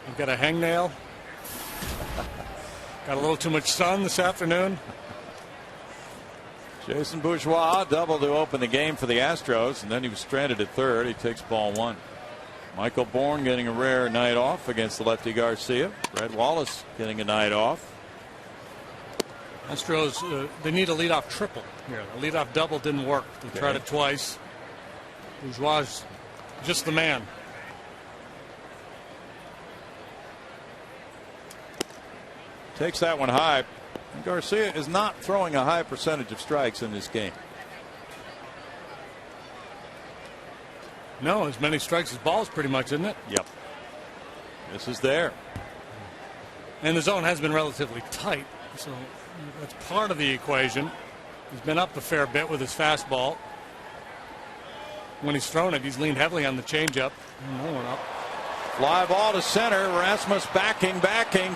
We've got a hangnail. Got a little too much sun this afternoon. Jason Bourgeois double to open the game for the Astros, and then he was stranded at third. He takes ball 1. Michael Bourne getting a rare night off against the lefty Garcia. Red Wallace getting a night off. Astros, they need a leadoff triple here. A leadoff double didn't work. They tried it twice. Bourgeois is just the man. Takes that one high. Garcia is not throwing a high percentage of strikes in this game. No, as many strikes as balls, pretty much, isn't it? Yep. This is there. And the zone has been relatively tight, so that's part of the equation. He's been up a fair bit with his fastball. When he's thrown it, he's leaned heavily on the changeup. No one up. Fly ball to center. Rasmus backing,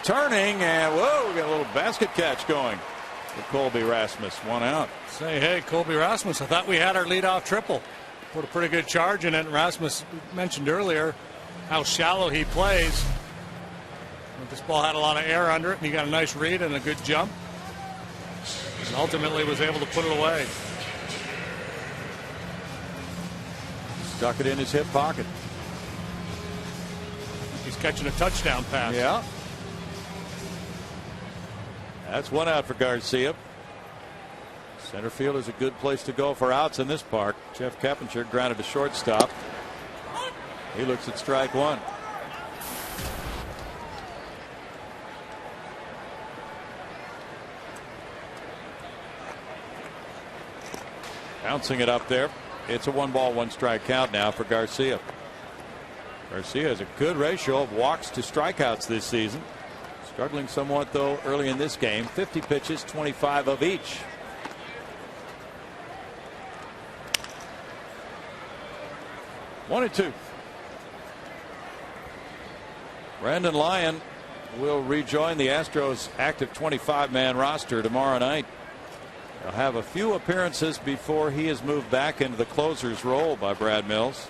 turning, and whoa, we got a little basket catch going for Colby Rasmus. 1 out. Say, hey, Colby Rasmus, I thought we had our leadoff triple. Put a pretty good charge in it. And Rasmus mentioned earlier how shallow he plays. But this ball had a lot of air under it, and he got a nice read and a good jump. And ultimately was able to put it away. Stuck it in his hip pocket. He's catching a touchdown pass. Yeah. That's 1 out for Garcia. Center field is a good place to go for outs in this park. Jeff Keppinger grounded to shortstop. He looks at strike 1. Bouncing it up there. It's a 1-ball, 1-strike count now for Garcia. Garcia has a good ratio of walks to strikeouts this season. Struggling somewhat, though, early in this game. 50 pitches, 25 of each. One and two. Brandon Lyon will rejoin the Astros active 25-man roster tomorrow night. He'll have a few appearances before he is moved back into the closer's role by Brad Mills.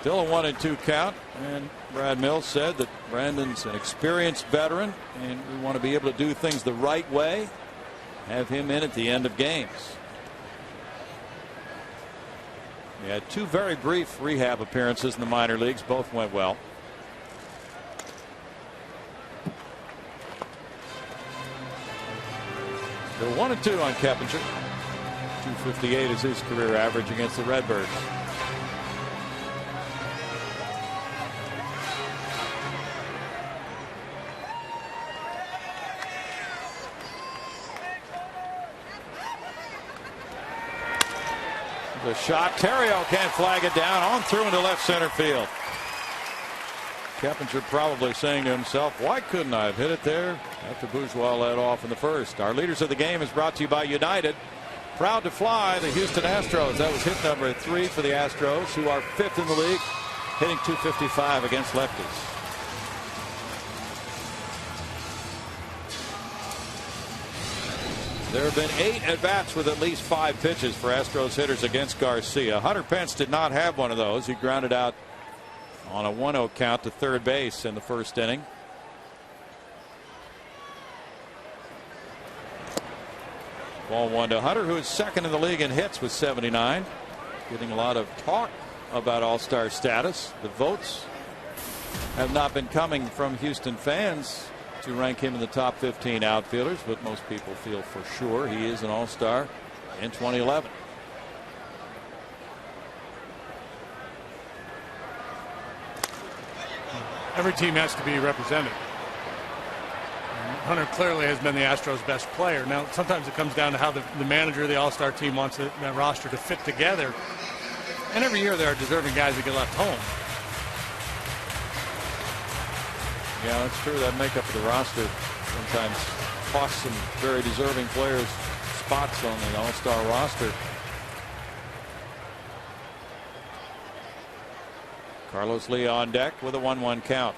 Still a 1-2 count, and Brad Mills said that Brandon's an experienced veteran and we want to be able to do things the right way. Have him in at the end of games. He had two very brief rehab appearances in the minor leagues. Both went well. Still 1-2 on Keppinger. 258 is his career average against the Redbirds. The shot. Terrio can't flag it down. On through into left center field. Keppinger probably saying to himself, why couldn't I have hit it there? After Bourgeois led off in the first. Our leaders of the game is brought to you by United. Proud to fly the Houston Astros. That was hit number 3 for the Astros, who are 5th in the league, hitting .255 against lefties. There have been 8 at-bats with at least 5 pitches for Astros hitters against Garcia. Hunter Pence did not have one of those. He grounded out on a 1-0 count to third base in the first inning. Ball 1 to Hunter, who is second in the league in hits with 79. Getting a lot of talk about all-star status. The votes have not been coming from Houston fans to rank him in the top 15 outfielders, but most people feel for sure he is an all-star in 2011. Every team has to be represented. Hunter clearly has been the Astros' best player. Now, sometimes it comes down to how the manager of the all-star team wants that roster to fit together. And every year there are deserving guys that get left home. Yeah, that's true. That makeup of the roster sometimes costs some very deserving players spots on the all-star roster. Carlos Lee on deck with a 1-1 count.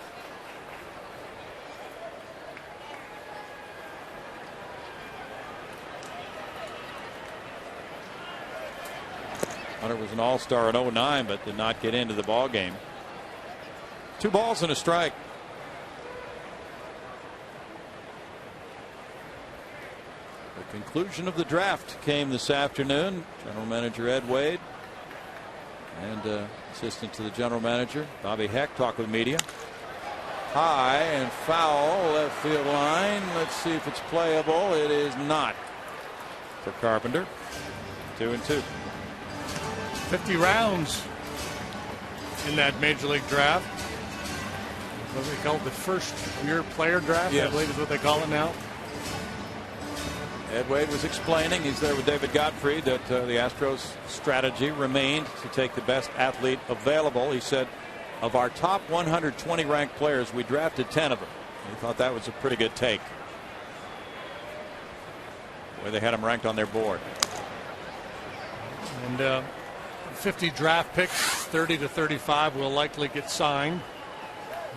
Hunter was an all-star in 2009, but did not get into the ball game. 2 balls and a strike. The conclusion of the draft came this afternoon. General Manager Ed Wade and assistant to the general manager Bobby Heck talked with media. High and foul left field line. Let's see if it's playable. It is not for Carpenter. 2-2. 50 rounds in that major league draft. What they call the first year player draft, yes. I believe is what they call it now. Ed Wade was explaining, he's there with David Gottfried, that the Astros strategy remained to take the best athlete available. He said, of our top 120 ranked players, we drafted 10 of them. He thought that was a pretty good take, where they had them ranked on their board. And 50 draft picks, 30 to 35 will likely get signed.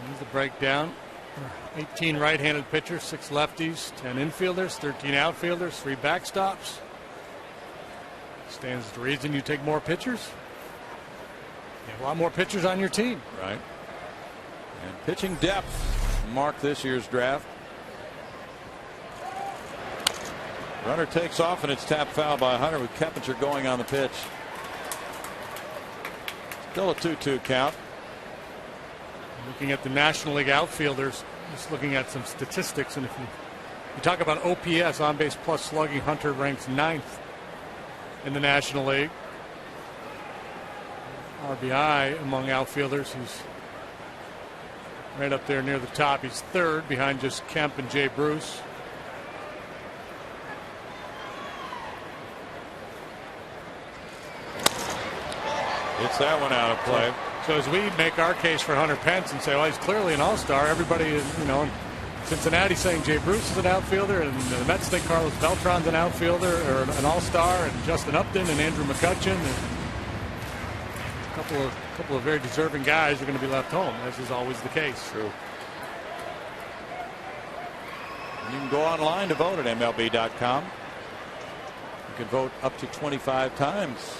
Here's the breakdown. 18 right-handed pitchers, 6 lefties, 10 infielders, 13 outfielders, 3 backstops. Stands to reason you take more pitchers. You have a lot more pitchers on your team. Right. And pitching depth marked this year's draft. Runner takes off and it's tapped foul by Hunter with Keppinger going on the pitch. Still a 2-2 count. Looking at the National League outfielders, just looking at some statistics, and if you talk about OPS, on base plus slugging, Hunter ranks 9th in the National League. RBI among outfielders, he's right up there near the top. He's 3rd behind just Kemp and Jay Bruce. It's that one out of play. So as we make our case for Hunter Pence and say, well, he's clearly an all-star, everybody is, Cincinnati saying Jay Bruce is an outfielder, and the Mets think Carlos Beltran's an outfielder or an all-star, and Justin Upton and Andrew McCutchen. And a couple of very deserving guys are going to be left home, as is always the case. True. You can go online to vote at MLB.com. You can vote up to 25 times.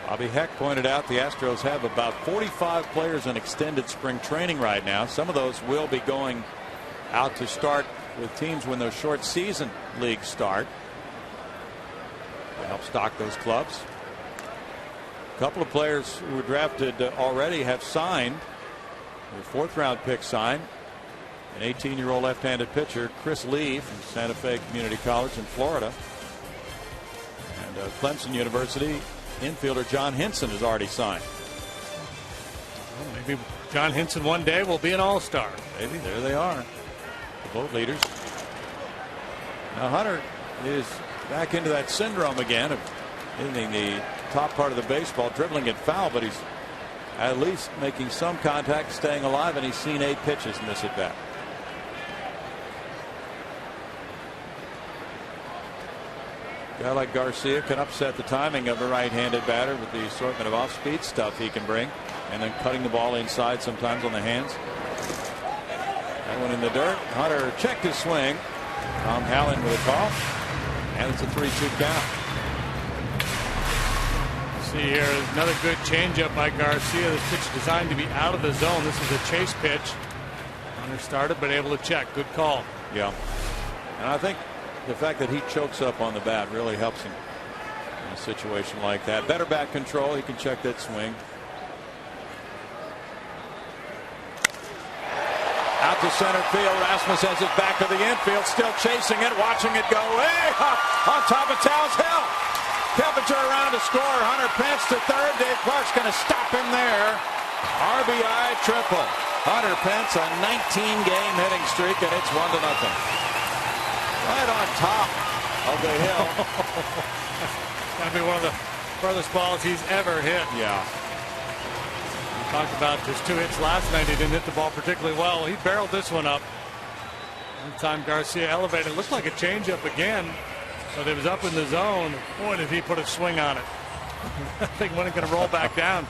Bobby Heck pointed out the Astros have about 45 players in extended spring training right now. Some of those will be going out to start with teams when those short season leagues start to help stock those clubs. A couple of players who were drafted already have signed. Their fourth-round pick signed. An 18-year-old left-handed pitcher, Chris Lee from Santa Fe Community College in Florida. And Clemson University infielder John Henson has already signed. Well, maybe John Henson one day will be an all-star. Maybe. There they are. The vote leaders. Now Hunter is back into that syndrome again of hitting the top part of the baseball, dribbling it foul, but he's at least making some contact, staying alive, and he's seen 8 pitches in this at bat. A guy like Garcia can upset the timing of a right-handed batter with the assortment of off-speed stuff he can bring, and then cutting the ball inside sometimes on the hands. That one in the dirt. Hunter checked his swing. Tom Hallen with a call, and it's a 3-2 count. See here, another good changeup by Garcia. This pitch designed to be out of the zone. This is a chase pitch. Hunter started, but able to check. Good call. Yeah, and I think the fact that he chokes up on the bat really helps him in a situation like that. Better bat control. He can check that swing. Out to center field. Rasmus has it back to the infield. Still chasing it. Watching it go way on top of Towns Hill. Keppinger around to score. Hunter Pence to third. Dave Clark's going to stop him there. RBI triple. Hunter Pence a 19-game hitting streak, and it's 1-0. Right on top of the hill. It's got to be one of the furthest balls he's ever hit. Yeah. We talked about his 2 hits last night. He didn't hit the ball particularly well. He barreled this one up. One time Garcia elevated. It looked like a changeup again, but it was up in the zone. Boy, did he put a swing on it. I think when it going to roll back down.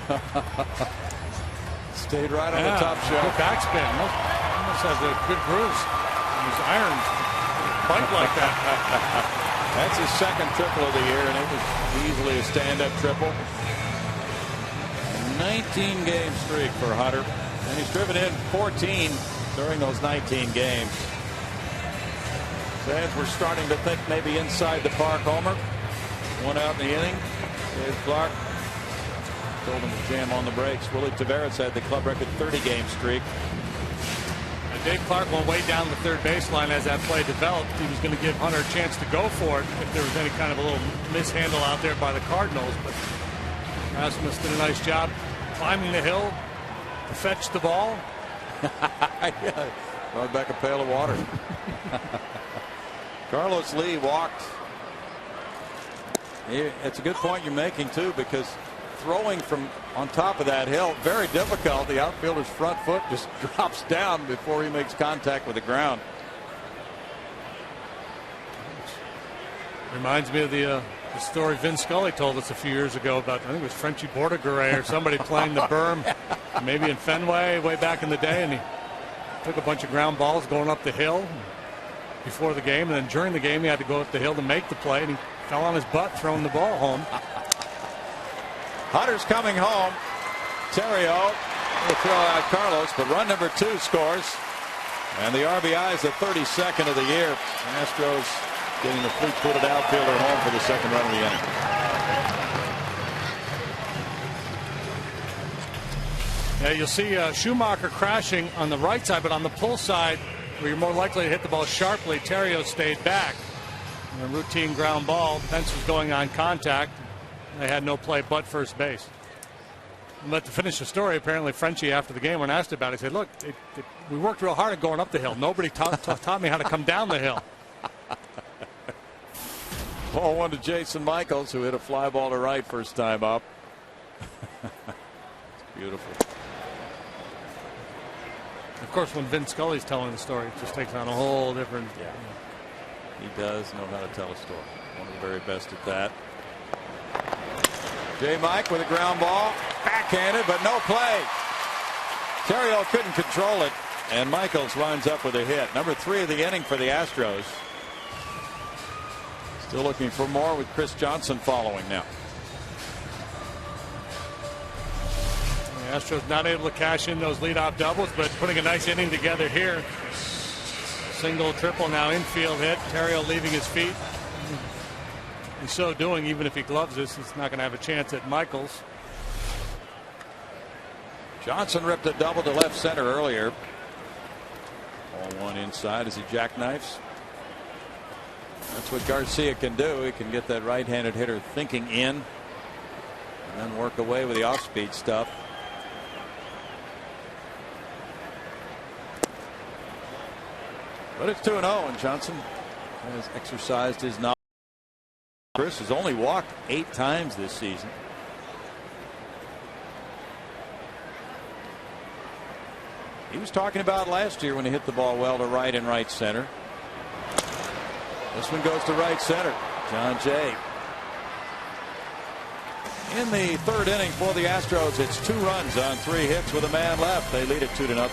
Stayed right on the top shelf. Good backspin. Almost has a good bruise. His irons fight like that. That's his second triple of the year, and it was easily a stand-up triple. 19-game streak for Hunter, and he's driven in 14 during those 19 games. Fans were starting to think maybe inside the park homer. One out in the inning. Dave Clark told him to jam on the brakes. Willie Taveras had the club record 30-game streak. Dave Clark went way down the third baseline as that play developed. He was going to give Hunter a chance to go for it if there was any kind of a little mishandle out there by the Cardinals. But Rasmus did a nice job climbing the hill to fetch the ball. Yeah, brought back a pail of water. Carlos Lee walked. It's a good point you're making, too, because throwing from on top of that hill, very difficult. The outfielder's front foot just drops down before he makes contact with the ground. Reminds me of the story Vin Scully told us a few years ago about, I think it was Frenchie Bordegaray or somebody playing the berm, maybe in Fenway way back in the day, and he took a bunch of ground balls going up the hill before the game, and then during the game he had to go up the hill to make the play, and he fell on his butt throwing the ball home. Hunter's coming home. Terrio will throw out Carlos, but run number 2 scores. And the RBI is the 32nd of the year. Astros getting the fleet-footed outfielder home for the second run of the inning. Yeah, you'll see Schumacher crashing on the right side, but on the pull side, where you're more likely to hit the ball sharply, Terrio stayed back. And a routine ground ball. Pence was going on contact. They had no play but first base. But to finish the story, apparently Frenchie, after the game, when asked about it, he said, look, we worked real hard at going up the hill. Nobody taught me how to come down the hill. Ball one to Jason Michaels, who hit a fly ball to right first time up. It's beautiful. Of course, when Vin Scully's telling the story, it just takes on a whole different. Yeah. He does know how to tell a story. One of the very best at that. J. Mike with a ground ball. Backhanded, but no play. Terrio couldn't control it, and Michaels winds up with a hit. Number 3 of the inning for the Astros. Still looking for more with Chris Johnson following now. The Astros not able to cash in those leadoff doubles, but putting a nice inning together here. Single, triple, now infield hit. Terrio leaving his feet. In so doing, even if he gloves this, he's not going to have a chance at Michaels. Johnson ripped a double to left center earlier. Ball one inside as he jackknifes. That's what Garcia can do. He can get that right-handed hitter thinking in and then work away with the off-speed stuff. But it's 2-0, and Johnson has exercised his knowledge. Chris has only walked 8 times this season. He was talking about last year when he hit the ball well to right and right center. This one goes to right center. John Jay. In the 3rd inning for the Astros, it's 2 runs on 3 hits with a man left. They lead it 2-0.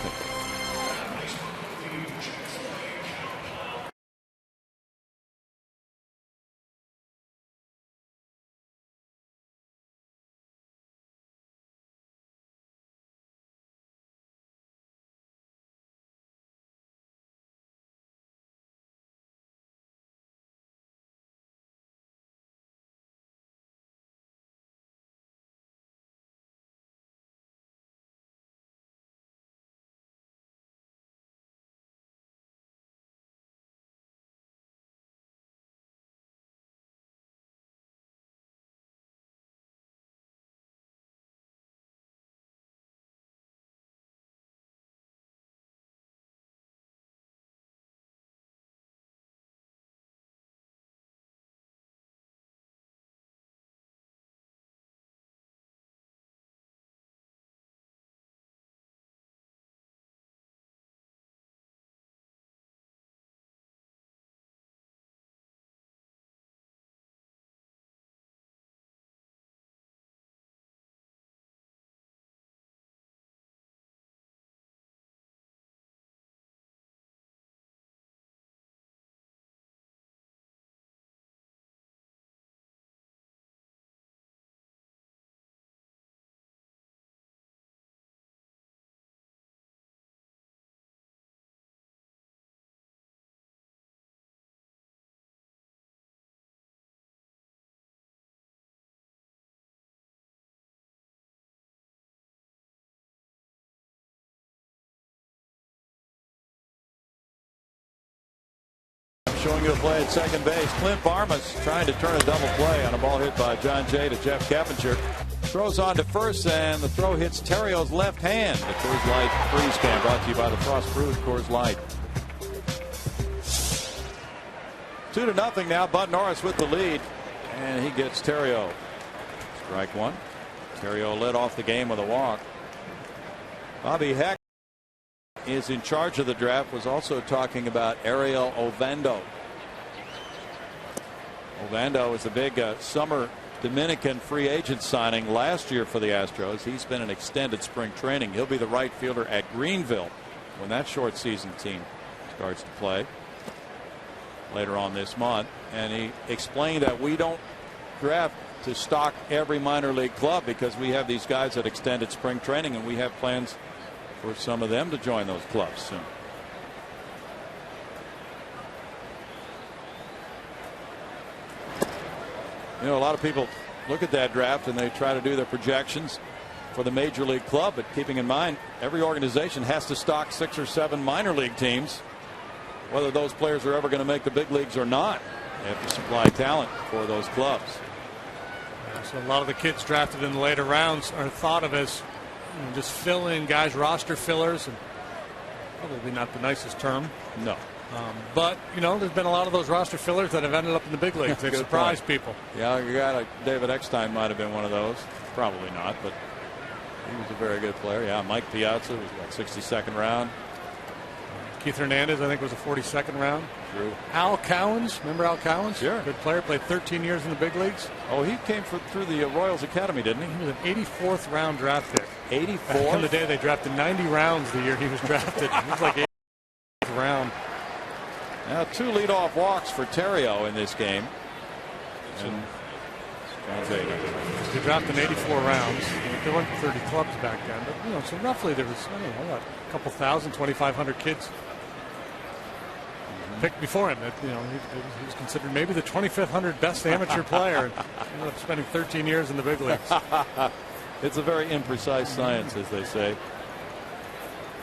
Showing you a play at second base. Clint Barmas trying to turn a double play on a ball hit by John Jay to Jeff Keppinger. Throws on to first, and the throw hits Terrio's left hand. The Coors Light freeze can brought to you by the Frost Brewed Coors Light. 2-0 now. Bud Norris with the lead, and he gets Terrio. Strike one. Terrio led off the game with a walk. Bobby Heck is in charge of the draft, was also talking about Ariel Ovando. Ovando is the big summer Dominican free agent signing last year for the Astros. He's been in extended spring training. He'll be the right fielder at Greenville when that short season team starts to play later on this month. And he explained that we don't draft to stock every minor league club because we have these guys at extended spring training, and we have plans for some of them to join those clubs soon. You know, a lot of people look at that draft and they try to do their projections for the major league club, but keeping in mind every organization has to stock 6 or 7 minor league teams, whether those players are ever going to make the big leagues or not. They have to supply talent for those clubs. So a lot of the kids drafted in the later rounds are thought of as just fill-in guys, roster fillers, and probably not the nicest term. No. But, you know, there's been a lot of those roster fillers that have ended up in the big leagues. They've surprised people. Yeah, a guy like David Eckstein might have been one of those. Probably not, but he was a very good player. Yeah, Mike Piazza was like 62nd round. Keith Hernandez, I think, was a 42nd round. True. Al Cowens, remember Al Cowens? Sure. Good player, played 13 years in the big leagues. Oh, he came through the Royals Academy, didn't he? He was an 84th round draft pick. 84? Back in the day, they drafted 90 rounds the year he was drafted. He was like 84th round. Now 2 leadoff walks for Terrio in this game. And they drafted 84 rounds. There weren't 30 clubs back then, but you know, so roughly there was what, a couple thousand, 2,500 kids picked before him. You know, he was considered maybe the 2,500 best amateur player. And ended up spending 13 years in the big leagues. It's a very imprecise science, as they say.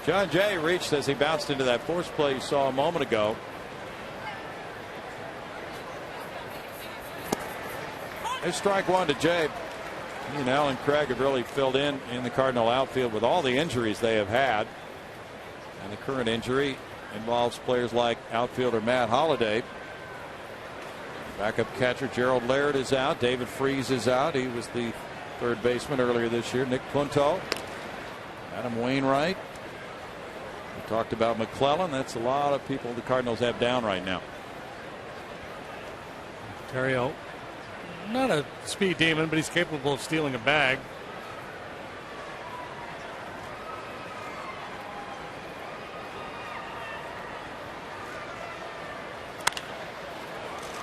John Jay reached as he bounced into that force play you saw a moment ago. There's strike one to Jay. He and Alan Craig have really filled in the Cardinal outfield with all the injuries they have had. And the current injury involves players like outfielder Matt Holliday. Backup catcher Gerald Laird is out. David Freese is out. He was the third baseman earlier this year. Nick Punto. Adam Wainwright. We talked about McClellan. That's a lot of people the Cardinals have down right now. Terrio, not a speed demon, but he's capable of stealing a bag.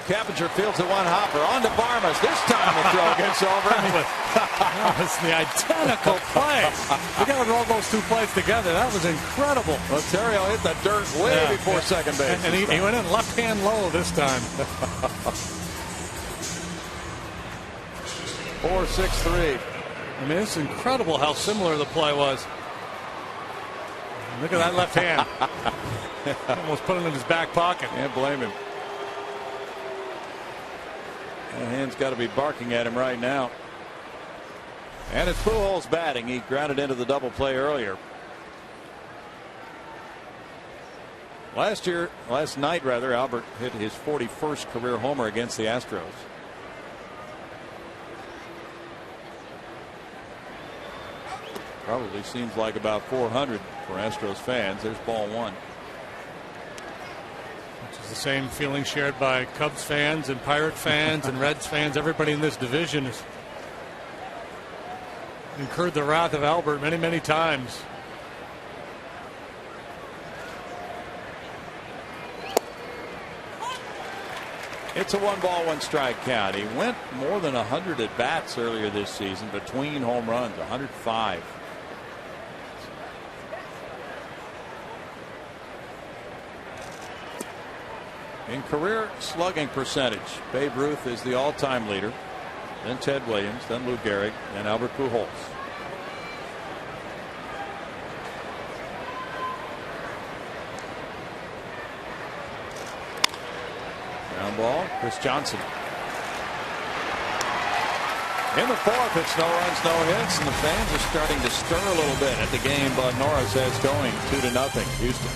Capinger fields the one hopper on to Barmas. This time the throw gets over. That was the identical play. We got to roll those 2 plays together. That was incredible. Terrio hit the dirt way before second base. And he went in left hand low this time. 4-6-3. I mean, it's incredible how similar the play was. Look at that left hand. Almost put it in his back pocket. Can't blame him. That hand's got to be barking at him right now. And it's Pujols batting. He grounded into the double play earlier. Last night, Albert hit his 41st career homer against the Astros. Probably seems like about 400 for Astros fans. There's ball one. Which is the same feeling shared by Cubs fans and Pirate fans and Reds fans. Everybody in this division has incurred the wrath of Albert many, many times. It's a 1-ball, 1-strike count. He went more than 100 at bats earlier this season between home runs, 105. In career slugging percentage, Babe Ruth is the all-time leader, then Ted Williams, then Lou Gehrig, then Albert Pujols. Ground ball, Chris Johnson. In the 4th, it's no runs, no hits, and the fans are starting to stir a little bit at the game Bud Norris has going 2-0 Houston.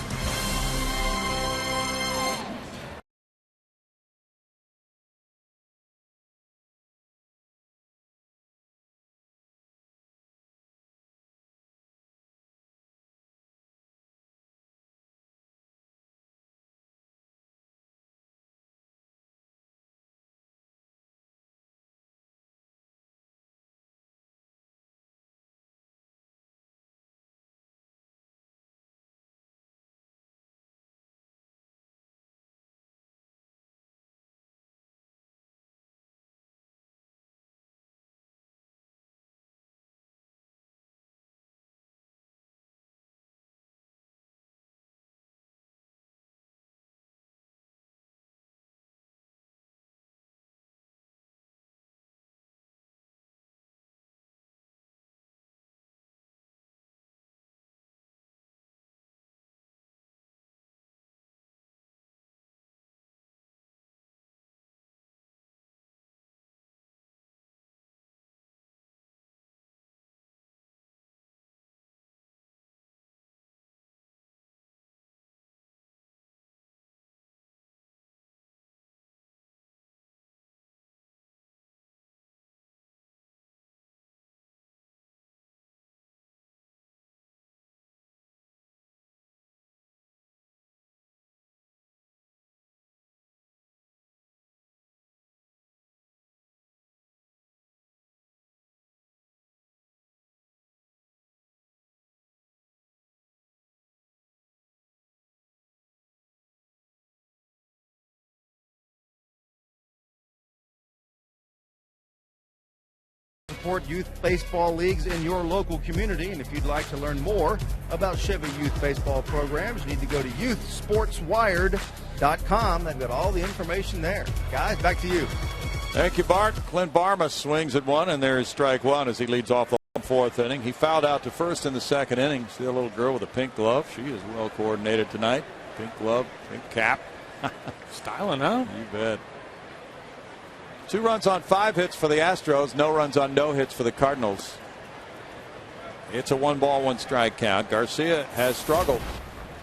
support youth baseball leagues in your local community. And if you'd like to learn more about Chevy youth baseball programs, you need to go to youthsportswired.com. They've got all the information there. Guys, back to you. Thank you, Bart. Clint Barma swings at one, and there's strike one as he leads off the fourth inning. He fouled out to first in the second inning. See a little girl with a pink glove? She is well coordinated tonight. Pink glove, pink cap. Styling, huh? You bet. 2 runs on 5 hits for the Astros. No runs on no hits for the Cardinals. It's a 1-ball, 1-strike count. Garcia has struggled,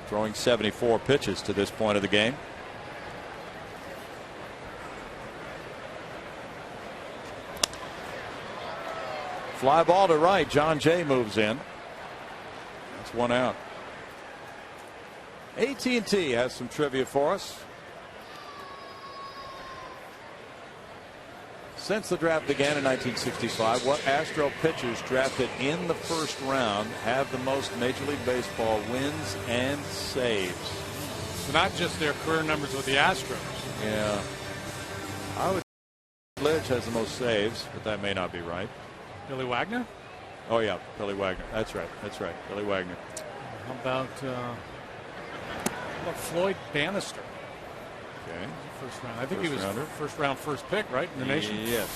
throwing 74 pitches to this point of the game. Fly ball to right. John Jay moves in. That's 1 out. AT&T has some trivia for us. Since the draft began in 1965, what Astro pitchers drafted in the first round have the most Major League Baseball wins and saves? So not just their career numbers with the Astros. Yeah. I would say Lidge has the most saves, but that may not be right. Billy Wagner? Oh, yeah, Billy Wagner. That's right. Billy Wagner. How about Floyd Bannister? Okay. First round. I think he was first round, first pick, right, in the nation? Yes.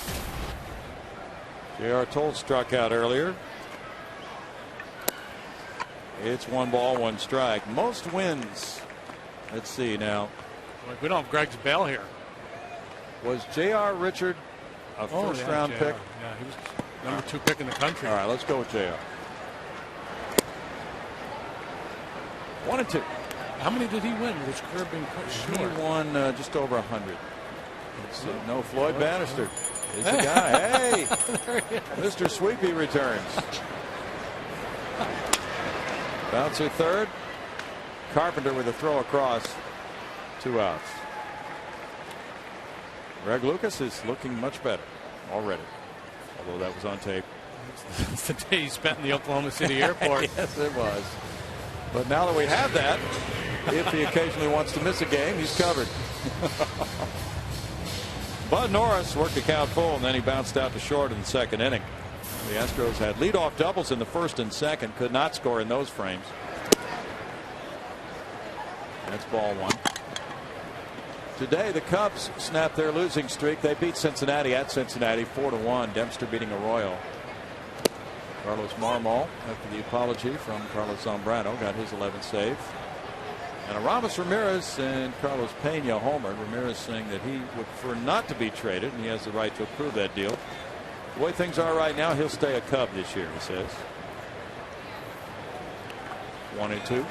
J.R. Toll struck out earlier. It's 1-ball, 1-strike. Most wins. Let's see now. We don't have Greg's Bell here. Was J.R. Richard a first-round pick? Yeah, he was number 2 pick in the country. All right, let's go with J.R. 1 and 2. How many did he win with his career being cut short? He won just over 100. No, Floyd Bannister is the guy. Hey, Mr. Sweepy returns. Bouncer third. Carpenter with a throw across. 2 outs. Greg Lucas is looking much better already, although that was on tape. It's the day he spent in the Oklahoma City airport. Yes, it was. But now that we have that, if he occasionally wants to miss a game, he's covered. Bud Norris worked the count full, and then he bounced out to short in the second inning. The Astros had leadoff doubles in the first and second, could not score in those frames. That's ball 1. Today, the Cubs snapped their losing streak. They beat Cincinnati at Cincinnati 4-1. Dempster beating Arroyo. Carlos Marmol, after the apology from Carlos Zambrano, got his 11th save. And Aramis Ramirez and Carlos Pena homered. Ramirez saying that he would prefer not to be traded, and he has the right to approve that deal. The way things are right now, he'll stay a Cub this year, he says. 1 and 2.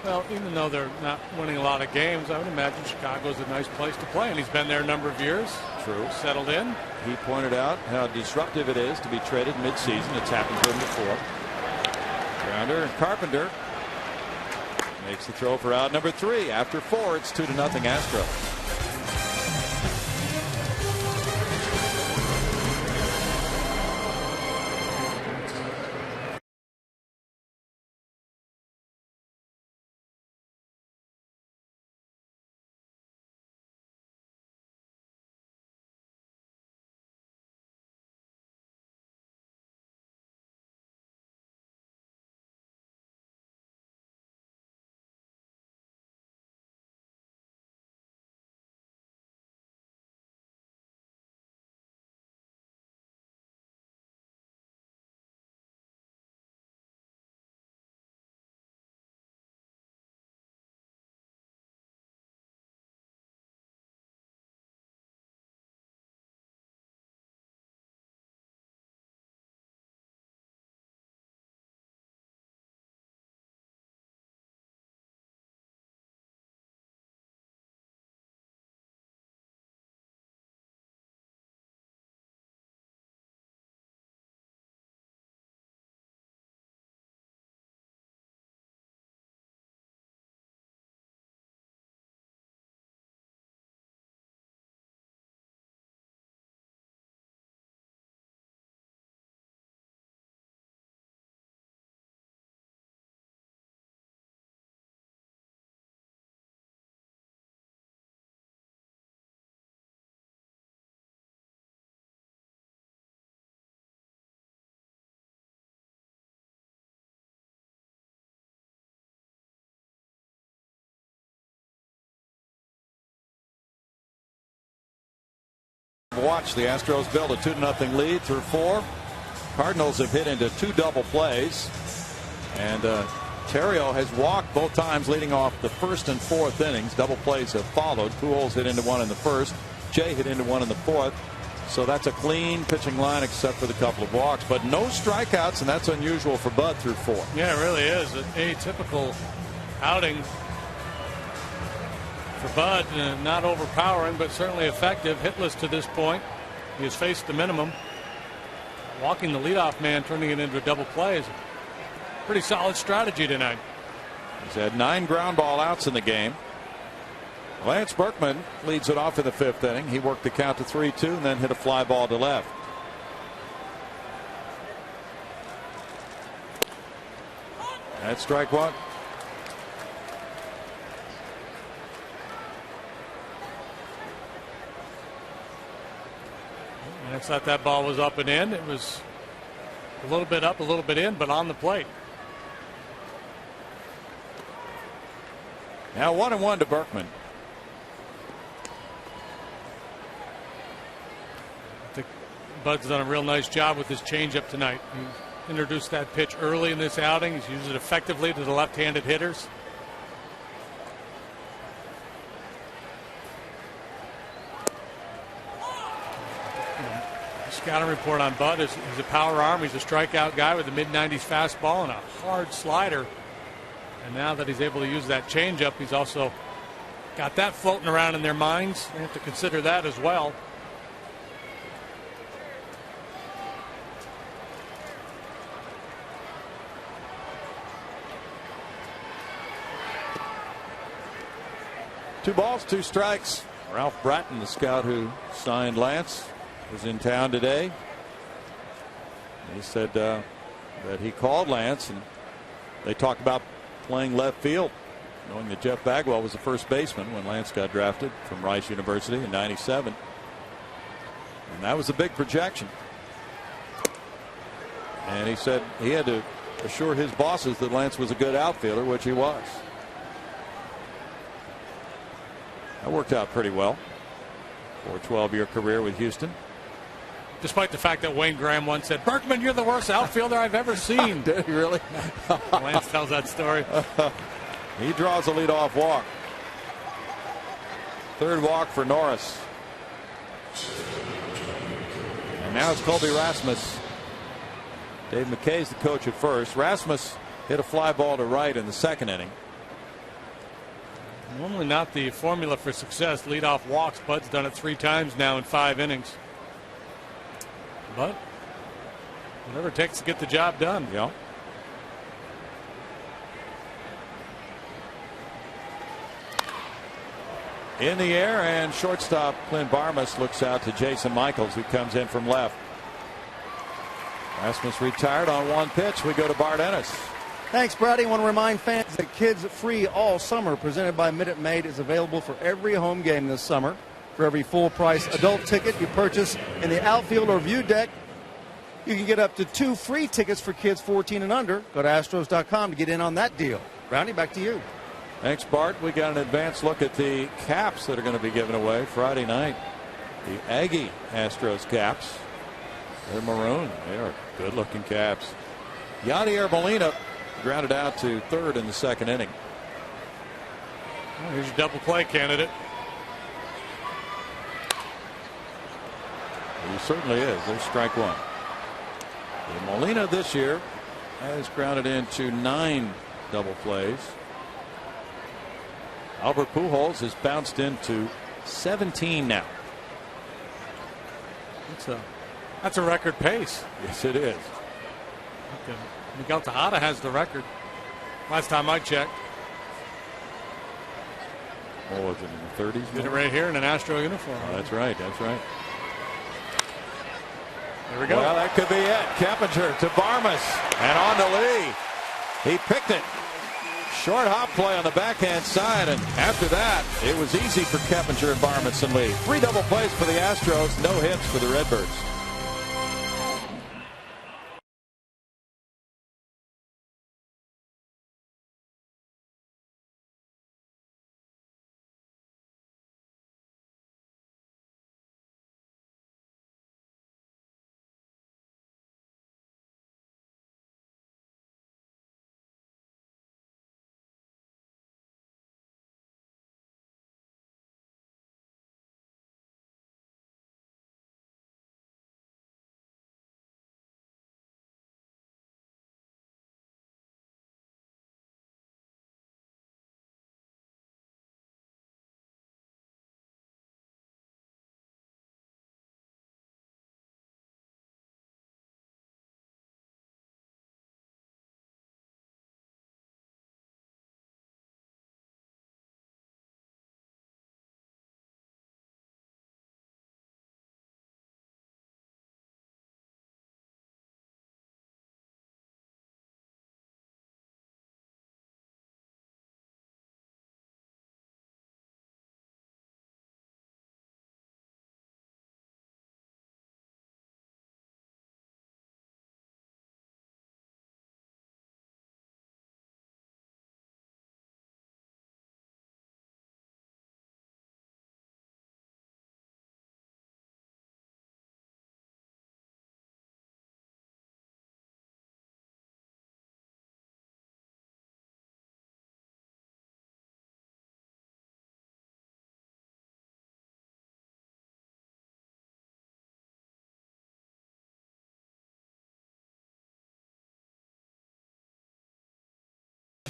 Well, even though they're not winning a lot of games, I would imagine Chicago's a nice place to play, and he's been there a number of years. True. Settled in. He pointed out how disruptive it is to be traded midseason. It's happened to him before. Grounder, and Carpenter makes the throw for out number 3. After 4, it's 2-0 Astros. Watch the Astros build a 2-0 lead through 4. Cardinals have hit into 2 double plays. And Terrio has walked both times leading off the first and fourth innings. Double plays have followed. Pujols hit into 1 in the first. Jay hit into 1 in the fourth. So that's a clean pitching line except for the couple of walks. But no strikeouts, and that's unusual for Bud through 4. Yeah, it really is. An atypical outing for Bud. Not overpowering, but certainly effective. Hitless to this point. He has faced the minimum. Walking the leadoff man, turning it into a double play is a pretty solid strategy tonight. He's had 9 ground ball outs in the game. Lance Berkman leads it off in the 5th inning. He worked the count to 3-2 and then hit a fly ball to left. That's strike 1. And it's not that ball was up and in. It was a little bit up, a little bit in, but on the plate. Now 1-1 to Berkman. I think Bud's done a real nice job with his changeup tonight. He introduced that pitch early in this outing. He's used it effectively to the left-handed hitters. Scouting report on Bud is he's a power arm. He's a strikeout guy with a mid-90s fastball and a hard slider. And now that he's able to use that changeup, he's also got that floating around in their minds. They have to consider that as well. Two balls, 2 strikes. Ralph Bratton, the scout who signed Lance, was in town today. He said that he called Lance and they talked about playing left field, knowing that Jeff Bagwell was the first baseman when Lance got drafted from Rice University in '97. And that was a big projection. And he said he had to assure his bosses that Lance was a good outfielder, which he was. That worked out pretty well for a 12-year career with Houston. Despite the fact that Wayne Graham once said, "Berkman, you're the worst outfielder I've ever seen." Did he really? Lance tells that story. He draws a leadoff walk. 3rd walk for Norris. And now it's Colby Rasmus. Dave McKay's the coach at first. Rasmus hit a fly ball to right in the 2nd inning. Normally not the formula for success. Leadoff walks. Bud's done it 3 times now in 5 innings. But whatever it takes to get the job done. Yeah. In the air, and shortstop Clint Barmas looks out to Jason Michaels, who comes in from left. Rasmus retired on 1 pitch. We go to Bart Ennis. Thanks, Brady. I want to remind fans that Kids Free All Summer, presented by Minute Maid, is available for every home game this summer. For every full-price adult ticket you purchase in the outfield or view deck, you can get up to 2 free tickets for kids 14 and under. Go to Astros.com to get in on that deal. Brownie, back to you. Thanks, Bart. We got an advanced look at the caps that are going to be given away Friday night. The Aggie Astros caps. They're maroon. They are good-looking caps. Yadier Molina grounded out to 3rd in the 2nd inning. Well, here's your double play candidate. He certainly is. There's strike 1. And Molina this year has grounded into 9 double plays. Albert Pujols has bounced into 17 now. That's a record pace. Yes, it is. Miguel Tejada has the record. Last time I checked. What was it, in the 30s? Did it right here in an Astro uniform. Oh, that's right. That's right. There we go. Well, that could be it. Keppinger to Barmas. And on to Lee. He picked it. Short hop play on the backhand side. And after that, it was easy for Keppinger and Barmas and Lee. 3 double plays for the Astros. No hits for the Redbirds.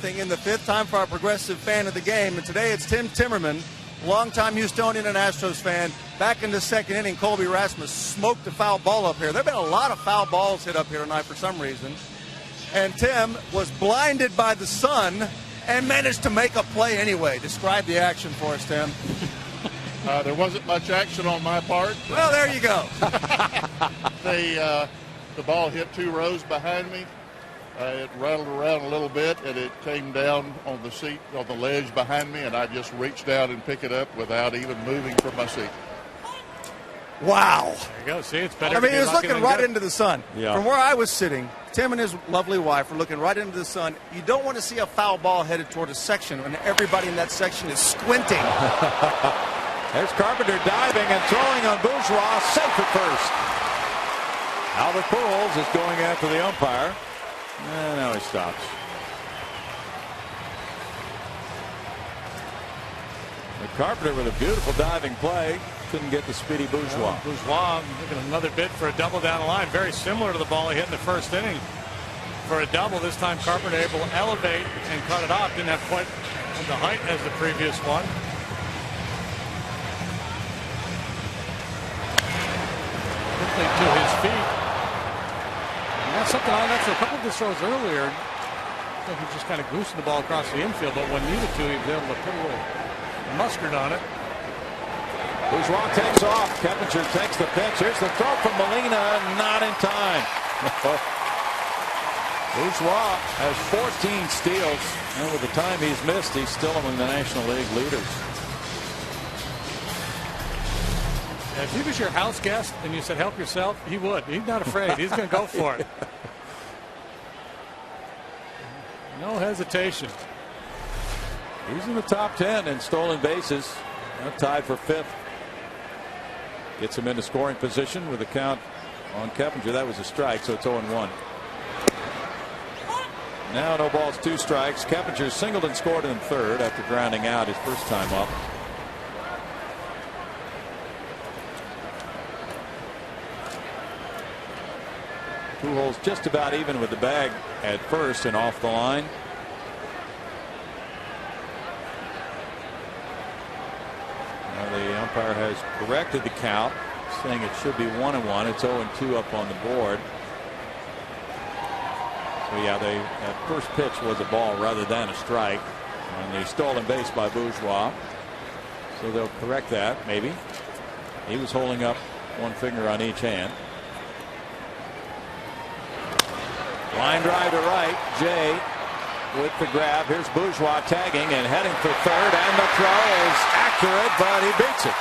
In the fifth, time for our progressive fan of the game, and today it's Tim Timmerman, longtime Houstonian and Astros fan. Back in the second inning, Colby Rasmus smoked a foul ball up here. There have been a lot of foul balls hit up here tonight for some reason, and Tim was blinded by the sun and managed to make a play anyway. Describe the action for us, Tim. There wasn't much action on my part. Well, there you go. The ball hit 2 rows behind me. It rattled around a little bit, and it came down on the seat, on the ledge behind me, and I just reached down and picked it up without even moving from my seat. Wow. There you go. See, it's better. I mean, he was looking right into the sun. Yeah. From where I was sitting, Tim and his lovely wife were looking right into the sun. You don't want to see a foul ball headed toward a section when everybody in that section is squinting. There's Carpenter diving and throwing on Bourgeois, safe at first. Albert Pujols is going after the umpire. And now he stops. The Carpenter with a beautiful diving play. Couldn't get the speedy Bourgeois. Bourgeois looking another bit for a double down the line. Very similar to the ball he hit in the first inning. For a double, this time Carpenter able to elevate and cut it off. Didn't have quite the height as the previous one. Quickly to his feet. And that's something I that's a couple of the throws earlier. I think he was just kind of goosing the ball across the infield, but when needed to, he was able to put a little mustard on it. Bourgeois takes off. Keppinger takes the pitch. Here's the throw from Molina. Not in time. Bourgeois has 14 steals. And with the time he's missed, he's still among the National League leaders. If he was your house guest and you said help yourself, he would. He's not afraid. He's going to go for it. No hesitation. He's in the top 10 in stolen bases. Tied for 5th. Gets him into scoring position with a count on Keppinger. That was a strike, so it's 0-1. Now no balls, 2 strikes. Keppinger singled and scored in third after grounding out his first time up. Pujols just about even with the bag at first and off the line. Now the umpire has corrected the count, saying it should be 1-1. It's 0-2 up on the board. So yeah, that first pitch was a ball rather than a strike, and the stolen base by Bourgeois. So they'll correct that maybe. He was holding up one finger on each hand. Line drive to right. Jay with the grab. Here's Bourgeois tagging and heading for third, and the throw is accurate, but he beats it.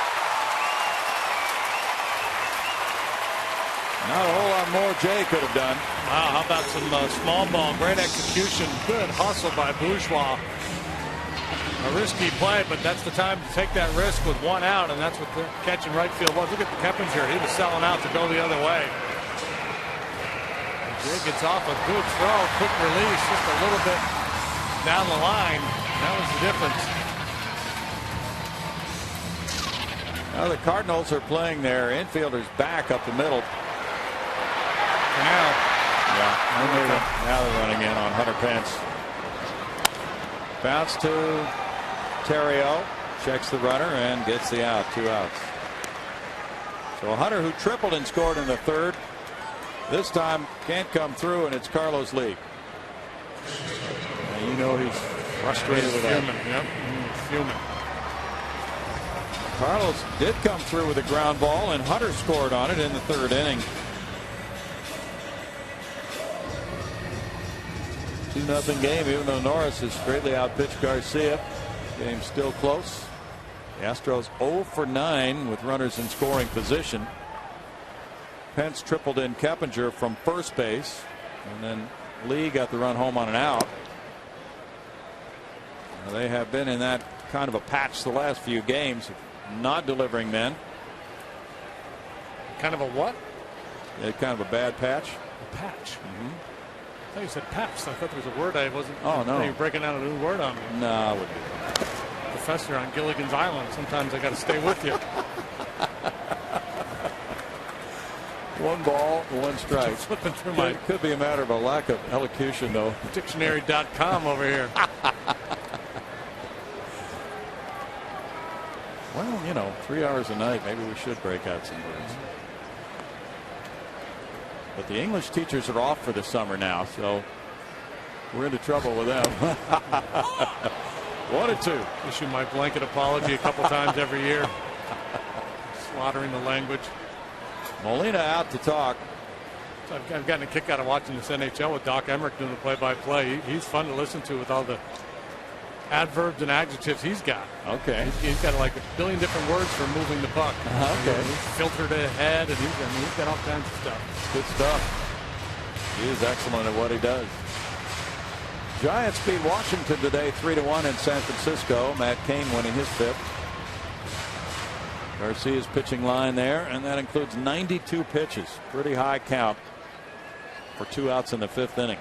Not a whole lot more Jay could have done. Wow, how about some small ball? Great execution. Good hustle by Bourgeois. A risky play, but that's the time to take that risk with 1 out, and that's what the catch in right field was. Look at the Keppinger. He was selling out to go the other way. Jay gets off a good throw, quick release, just a little bit down the line. That was the difference. Now the Cardinals are playing their infielders back up the middle. For now. Yeah, now they're running in on Hunter Pence. Bounce to Terrio, checks the runner and gets the out. 2 outs. So Hunter, who tripled and scored in the third, this time can't come through, and it's Carlos Lee. And you know he's frustrated with that. Yep. Fuming. Carlos did come through with a ground ball, and Hunter scored on it in the third inning. 2-0 game, even though Norris has greatly outpitched Garcia. Game still close. The Astros 0 for 9 with runners in scoring position. Pence tripled in Keppinger from first base, and then Lee got the run home on an out. Now they have been in that kind of a patch the last few games, not delivering men. Kind of a what? Yeah, kind of a bad patch. A patch. I thought you said paps. I thought there was a word I wasn't. Oh no! You're breaking out a new word on me. No, I wouldn't do that. Professor on Gilligan's Island. Sometimes I got to stay with you. 1 ball, 1 strike. Flipping through my Could be a matter of a lack of elocution, though. dictionary.com over here. Well, you know, 3 hours a night. Maybe we should break out some words. But the English teachers are off for the summer now, so we're into trouble with them. 1-2. Issue my blanket apology a couple times every year. Slaughtering the language. Molina out to talk. I've gotten a kick out of watching this NHL with Doc Emmerich doing the play-by-play. He's fun to listen to with all the adverbs and adjectives he's got. Okay. He's got like a billion different words for moving the puck. Okay. He's filtered ahead, and he's got all kinds of stuff. Good stuff. He is excellent at what he does. Giants beat Washington today 3-1 in San Francisco. Matt Cain winning his 5th. Garcia's pitching line there, and that includes 92 pitches. Pretty high count for 2 outs in the 5th inning.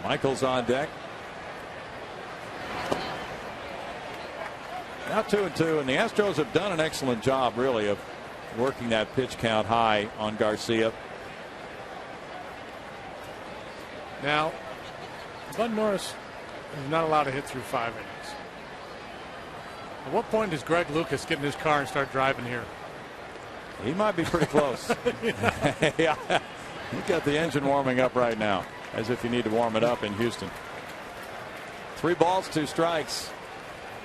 Michael's on deck. Now 2-2, and the Astros have done an excellent job, really, of working that pitch count high on Garcia. Now, Bud Norris is not allowed to hit through 5 innings. At what point does Greg Lucas get in his car and start driving here? He might be pretty close. Yeah. He's got the engine warming up right now, as if you need to warm it up in Houston. 3 balls, 2 strikes.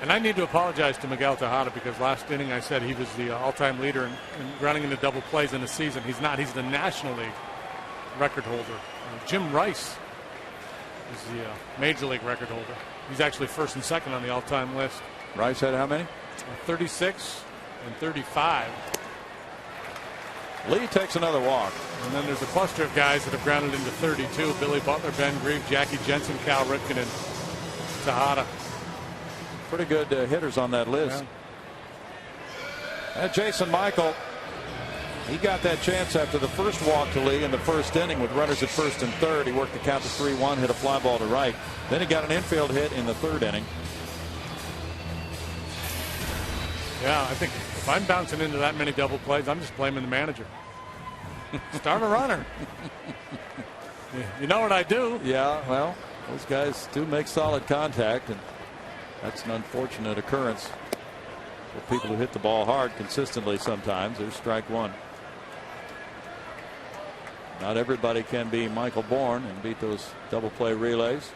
And I need to apologize to Miguel Tejada, because last inning I said he was the all-time leader in running into double plays in the season. He's not. He's the National League record holder. Jim Rice is the Major League record holder. He's actually 1st and 2nd on the all-time list. Rice had how many? 36 and 35. Lee takes another walk. And then there's a cluster of guys that have grounded into 32. Billy Butler, Ben Grieve, Jackie Jensen, Cal Ripken, and Tejada. Pretty good hitters on that list. Yeah. And Jason Michael, he got that chance after the first walk to Lee in the 1st inning with runners at 1st and 3rd. He worked the count to 3-1, hit a fly ball to right. Then he got an infield hit in the 3rd inning. Yeah, I think if I'm bouncing into that many double plays, I'm just blaming the manager. Start a runner. You know what I do? Yeah, well, those guys do make solid contact, and that's an unfortunate occurrence for people who hit the ball hard consistently sometimes. There's strike 1. Not everybody can be Michael Bourne and beat those double play relays.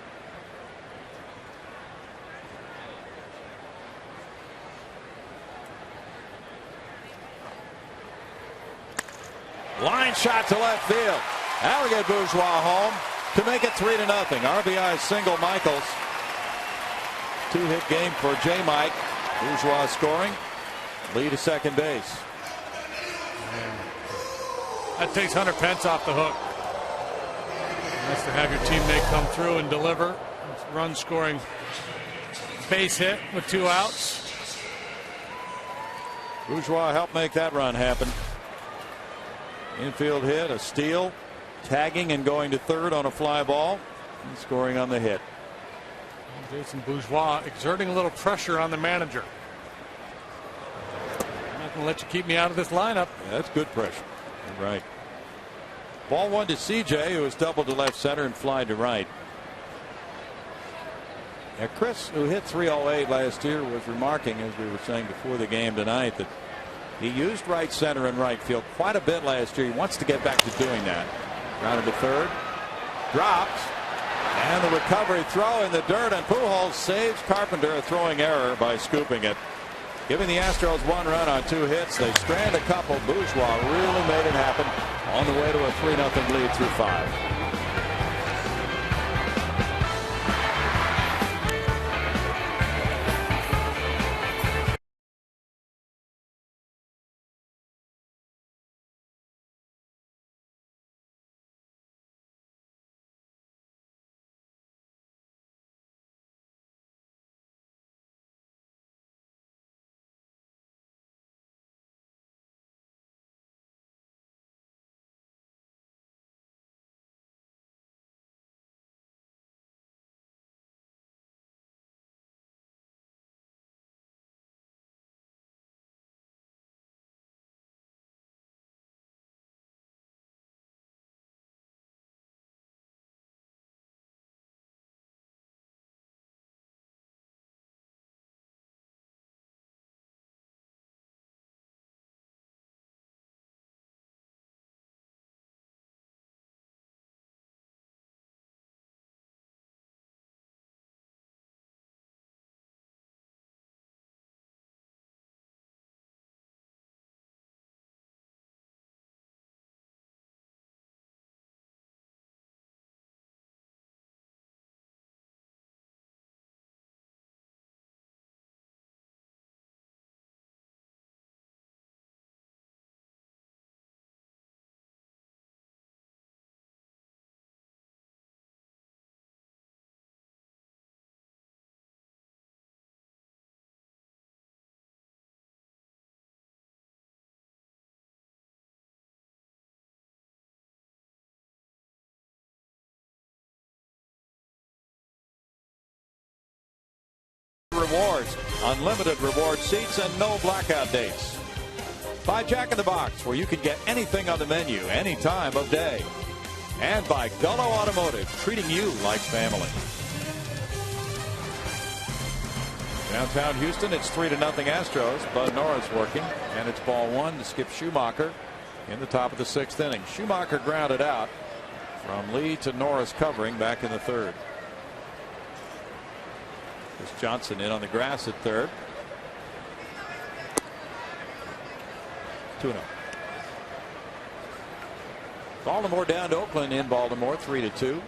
Line shot to left field. Now we get Bourgeois home to make it 3-0. RBI single Michaels. 2-hit game for J. Mike. Bourgeois scoring. Lead to second base. That takes Hunter Pence off the hook. Nice to have your teammate come through and deliver. Run scoring base hit with 2 outs. Bourgeois helped make that run happen. Infield hit, a steal, tagging and going to 3rd on a fly ball, and scoring on the hit. Jason Bourgeois exerting a little pressure on the manager. I'm not going to let you keep me out of this lineup. Yeah, that's good pressure. You're right. Ball 1 to CJ, who was doubled to left center and fly to right. Yeah, Chris, who hit .308 last year, was remarking, as we were saying before the game tonight, that he used right center and right field quite a bit last year. He wants to get back to doing that. Grounded to 3rd. Drops. And the recovery throw in the dirt, and Pujols saves Carpenter, a throwing error by scooping it. Giving the Astros 1 run on 2 hits. They strand a couple. Bourgeois really made it happen on the way to a 3-0 lead through 5. rewards, unlimited reward seats, and no blackout dates. By Jack in the Box, where you can get anything on the menu any time of day. And by Gullo Automotive, treating you like family. Downtown Houston, it's 3-0 Astros. Bud Norris working, and it's ball one to Skip Schumacher in the top of the 6th inning. Schumacher grounded out from Lee to Norris covering back in the 3rd. There's Johnson in on the grass at 3rd. 2-0. Baltimore down to Oakland in Baltimore 3-2.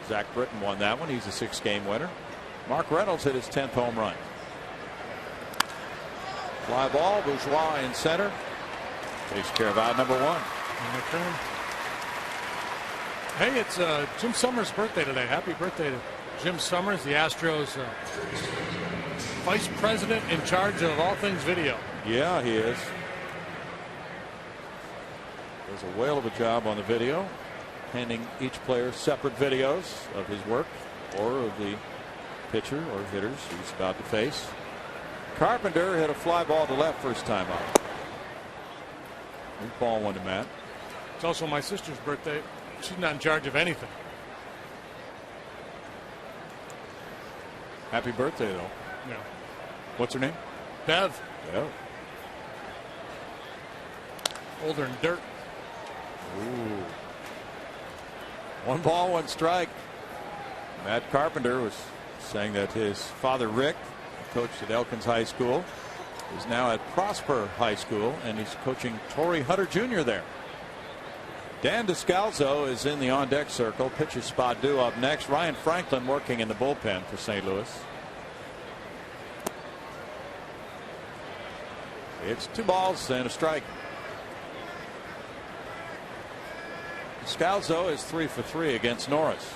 Zach Britton won that one. He's a 6-game winner. Mark Reynolds hit his 10th home run. Fly ball, Bourgeois in center. Takes care of out number 1. Hey, it's Jim Summers' birthday today. Happy birthday to Jim Summers, the Astros vice president in charge of all things video. Yeah, he is. Does a whale of a job on the video, handing each player separate videos of his work or of the pitcher or hitters he's about to face. Carpenter hit a fly ball to left first time up. Ball one to Matt. It's also my sister's birthday. She's not in charge of anything. Happy birthday, though. Yeah. What's her name? Bev. Yeah. Older than dirt. Ooh. 1 ball, 1 strike. Matt Carpenter was saying that his father, Rick, coached at Elkins High School, is now at Prosper High School, and he's coaching Torrey Hunter Jr. there. Dan Descalzo is in the on-deck circle. Pitcher spot due up next. Ryan Franklin working in the bullpen for St. Louis. It's 2 balls and a strike. Descalzo is 3 for 3 against Norris.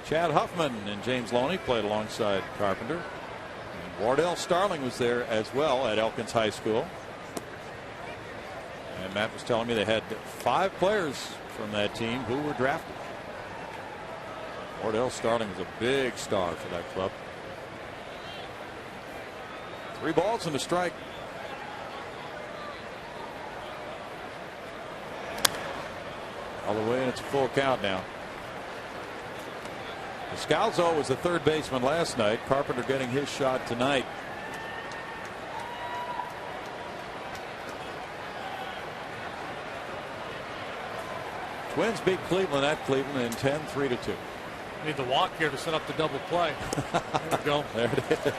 Chad Huffman and James Loney played alongside Carpenter. And Wardell Starling was there as well at Elkins High School. And Matt was telling me they had 5 players from that team who were drafted. Wardell Starling was a big star for that club. 3 balls and a strike. All the way, and it's a full count now. Descalzo was the 3rd baseman last night. Carpenter getting his shot tonight. Twins beat Cleveland at Cleveland in 10, 3-2. Need the walk here to set up the double play. There we go. There it is.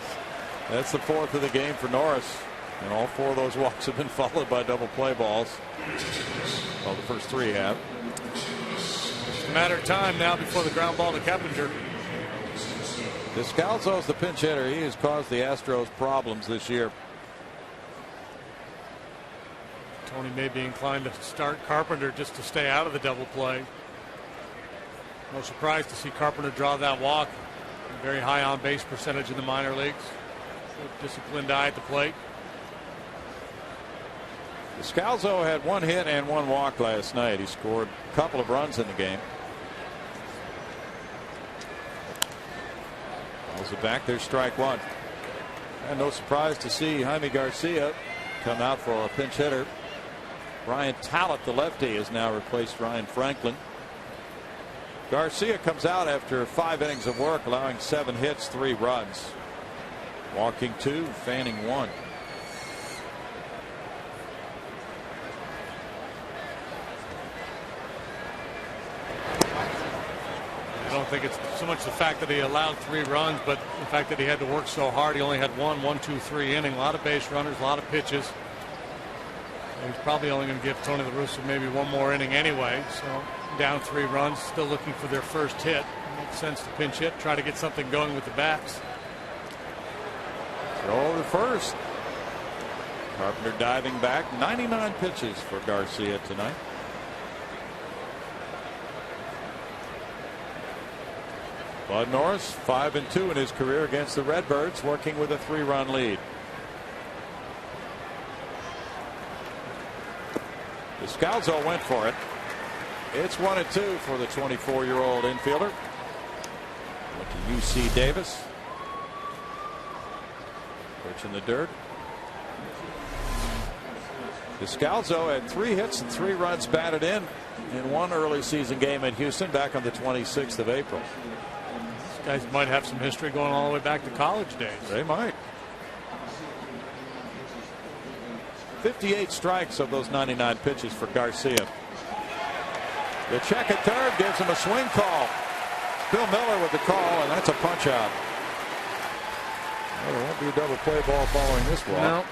That's the 4th of the game for Norris. And all 4 of those walks have been followed by double play balls. Well, the first 3 have. It's a matter of time now before the ground ball to Keppinger. Descalzo is the pinch hitter. He has caused the Astros problems this year. Tony may be inclined to start Carpenter just to stay out of the double play. No surprise to see Carpenter draw that walk. Very high on base percentage in the minor leagues. Good disciplined eye at the plate. Descalzo had 1 hit and 1 walk last night. He scored a couple of runs in the game. Balls it back. There's strike 1. And no surprise to see Jaime Garcia come out for a pinch hitter. Brian Talent, the lefty, has now replaced Ryan Franklin. Garcia comes out after 5 innings of work, allowing 7 hits, 3 runs. Walking 2, fanning 1. I don't think it's so much the fact that he allowed 3 runs, but the fact that he had to work so hard. He only had 1, 2, 3 inning. A lot of base runners, a lot of pitches. He's probably only going to give Tony La Russa maybe 1 more inning anyway. So down 3 runs, still looking for their first hit. It makes sense to pinch hit, try to get something going with the bats. Throw over first. Carpenter diving back. 99 pitches for Garcia tonight. Bud Norris 5-2 in his career against the Redbirds, working with a 3-run lead. Descalzo went for it. It's 1-2 for the 24-year-old infielder. Went to UC Davis. Pitch in the dirt. Descalzo had 3 hits and 3 runs batted in one early season game at Houston back on the 26th of April. These guys might have some history going all the way back to college days. They might. 58 strikes of those 99 pitches for Garcia. The check at third gives him a swing call. Bill Miller with the call, and that's a punch out. Well, there won't be a double play ball following this walk. No.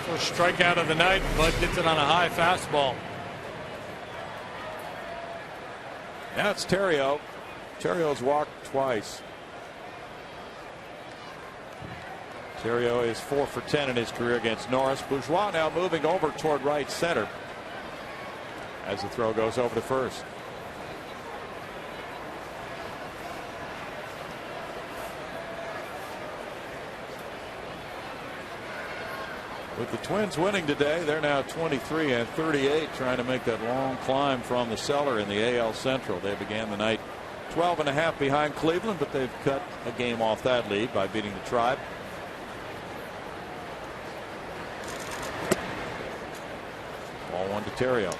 First strikeout of the night. Bud gets it on a high fastball. Now it's Terrio. Terrio's walked twice. Terrio is 4 for 10 in his career against Norris. Bourgeois now moving over toward right center as the throw goes over to first. With the Twins winning today, they're now 23 and 38, trying to make that long climb from the cellar in the AL Central. They began the night 12.5 behind Cleveland, but they've cut a game off that lead by beating the Tribe. Ball 1 to Terrio.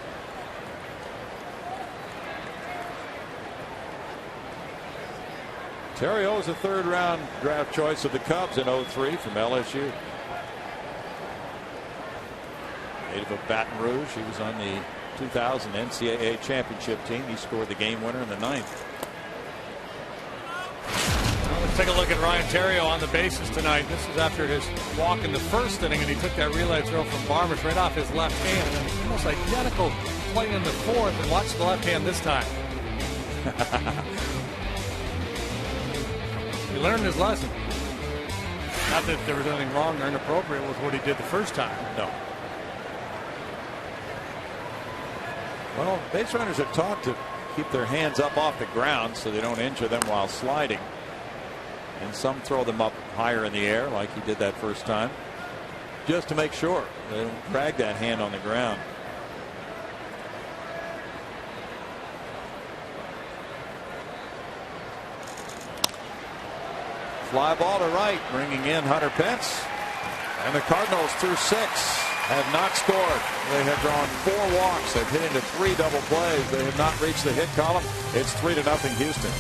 Terrio is a 3rd round draft choice of the Cubs in 03 from LSU. Native of Baton Rouge, he was on the 2000 NCAA championship team. He scored the game winner in the 9th. Well, let's take a look at Ryan Terrio on the bases tonight. This is after his walk in the 1st inning, and he took that relay throw from Barmish right off his left hand. And it's almost identical play in the 4th, and watch the left hand this time. He learned his lesson. Not that there was anything wrong or inappropriate with what he did the first time. No. Well, base runners are taught to keep their hands up off the ground so they don't injure them while sliding. And some throw them up higher in the air like he did that first time, just to make sure they don't drag that hand on the ground. Fly ball to right, bringing in Hunter Pence. And the Cardinals through 6 have not scored. They have drawn 4 walks. They've hit into 3 double plays. They have not reached the hit column. It's 3-0 Houston.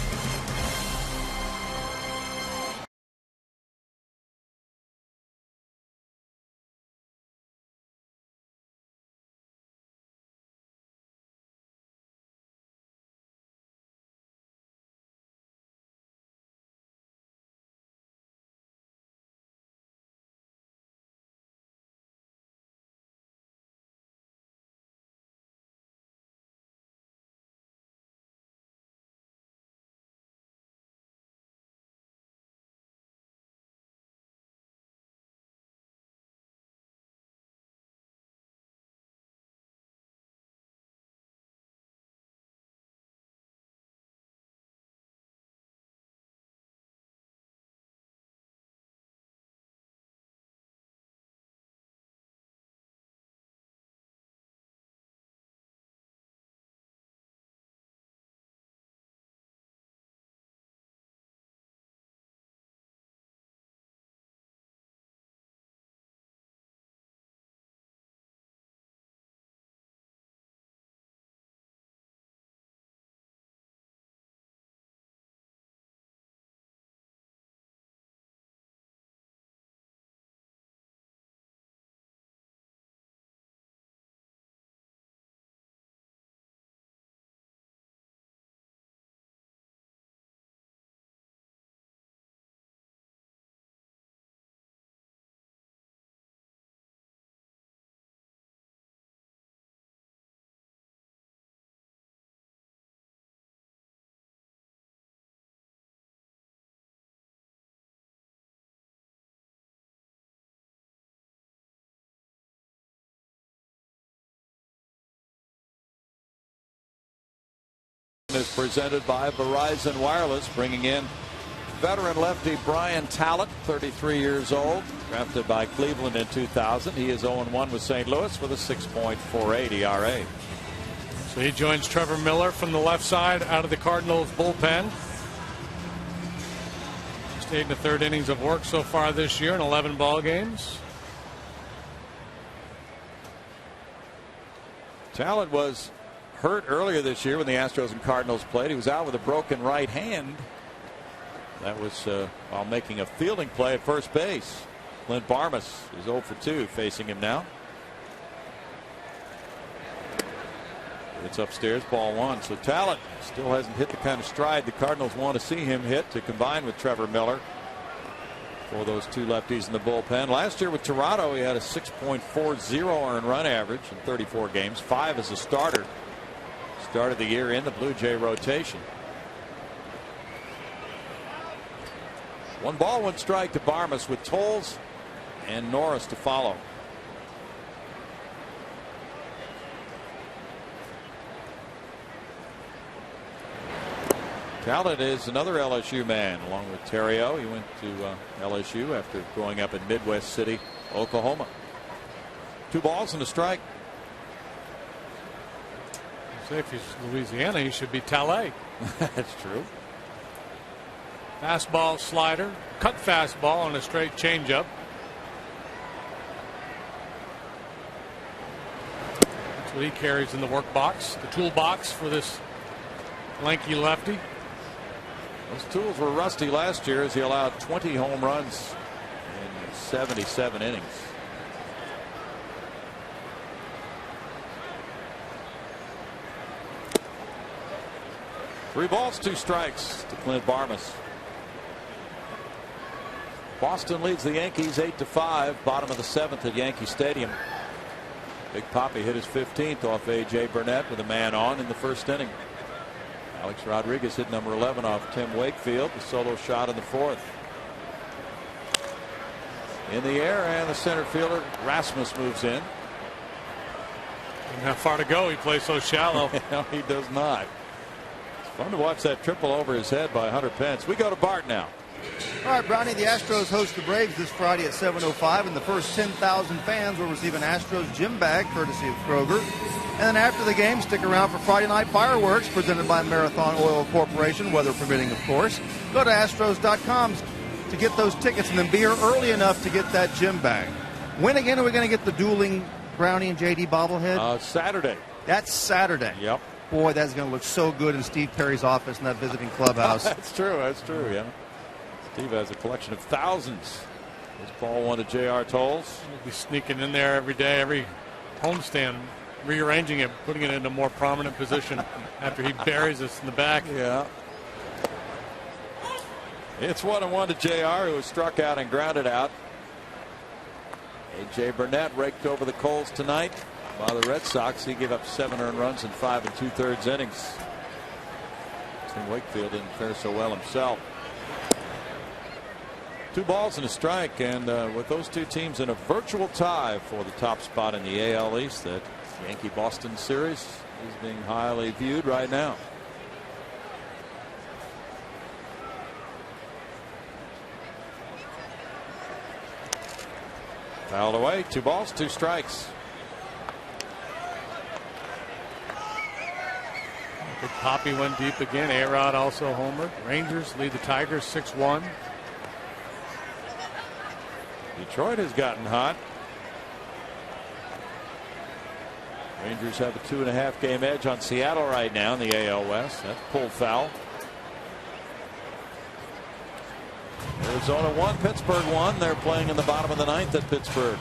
Is presented by Verizon Wireless, bringing in veteran lefty Brian Talent, 33 years old, drafted by Cleveland in 2000. He is 0-1 with St. Louis with a 6.48 ERA. So he joins Trevor Miller from the left side out of the Cardinals bullpen. Stayed in the third innings of work so far this year in 11 ball games. Talent was hurt earlier this year when the Astros and Cardinals played. He was out with a broken right hand. That was while making a fielding play at first base. Clint Barmas is 0 for 2 facing him now. It's upstairs, ball 1. So Talent still hasn't hit the kind of stride the Cardinals want to see him hit to combine with Trevor Miller for those two lefties in the bullpen. Last year with Toronto, he had a 6.40 earned run average in 34 games, 5 as a starter. Started the year in the Blue Jay rotation. 1 ball, 1 strike to Barmas with Tolles and Norris to follow. Talent is another LSU man along with Terrio. He went to LSU after growing up in Midwest City, Oklahoma. 2 balls and a strike. Say if he's Louisiana, he should be Talay. That's true. Fastball, slider, cut fastball, and a straight changeup. That's what he carries in the work box, the toolbox for this lanky lefty. Those tools were rusty last year as he allowed 20 home runs in 77 innings. Three balls, 2 strikes to Clint Barmas. Boston leads the Yankees 8-5, bottom of the 7th at Yankee Stadium. Big Papi hit his 15th off A.J. Burnett with a man on in the first inning. Alex Rodriguez hit number 11 off Tim Wakefield, the solo shot in the 4th. In the air, and the center fielder Rasmus moves in. Didn't have far to go. He plays so shallow. No, he does not. It's fun to watch that triple over his head by Hunter Pence. We go to Bart now. All right, Brownie, the Astros host the Braves this Friday at 7:05, and the first 10,000 fans will receive an Astros gym bag courtesy of Kroger. And then after the game, stick around for Friday night fireworks presented by Marathon Oil Corporation, weather permitting, of course. Go to Astros.com to get those tickets and then be here early enough to get that gym bag. When again are we going to get the dueling Brownie and JD bobblehead? Saturday. That's Saturday. Yep. Boy, that's going to look so good in Steve Perry's office in that visiting clubhouse. That's true. That's true. Yeah. Steve has a collection of thousands. This ball 1 to J.R. Tolles. He'll be sneaking in there every day, every homestand, rearranging it, putting it in a more prominent position after he buries us in the back. Yeah. It's 1-1 to J.R., who was struck out and grounded out. A.J. Burnett raked over the coals tonight. While the Red Sox, he gave up 7 earned runs in 5 2/3 innings. Tim Wakefield didn't fare so well himself. 2 balls and a strike, and with those two teams in a virtual tie for the top spot in the AL East, that Yankee-Boston series is being highly viewed right now. Fouled away. 2 balls, 2 strikes. Big Papi went deep again. A-Rod also homered. Rangers lead the Tigers 6-1. Detroit has gotten hot. Rangers have a 2.5 game edge on Seattle right now in the AL West. That's pulled foul. Arizona 1, Pittsburgh 1. They're playing in the bottom of the 9th at Pittsburgh.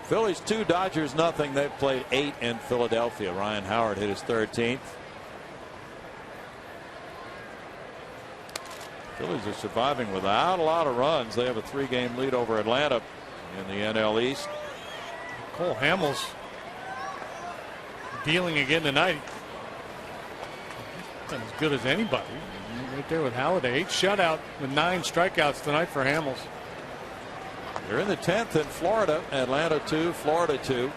Phillies 2, Dodgers nothing. They've played 8 in Philadelphia. Ryan Howard hit his 13th. Phillies are surviving without a lot of runs. They have a 3-game lead over Atlanta in the NL East. Cole Hamels dealing again tonight. He's as good as anybody. Right there with Halladay. 8 shutout with 9 strikeouts tonight for Hamels. They're in the 10th in Florida. Atlanta 2, Florida 2.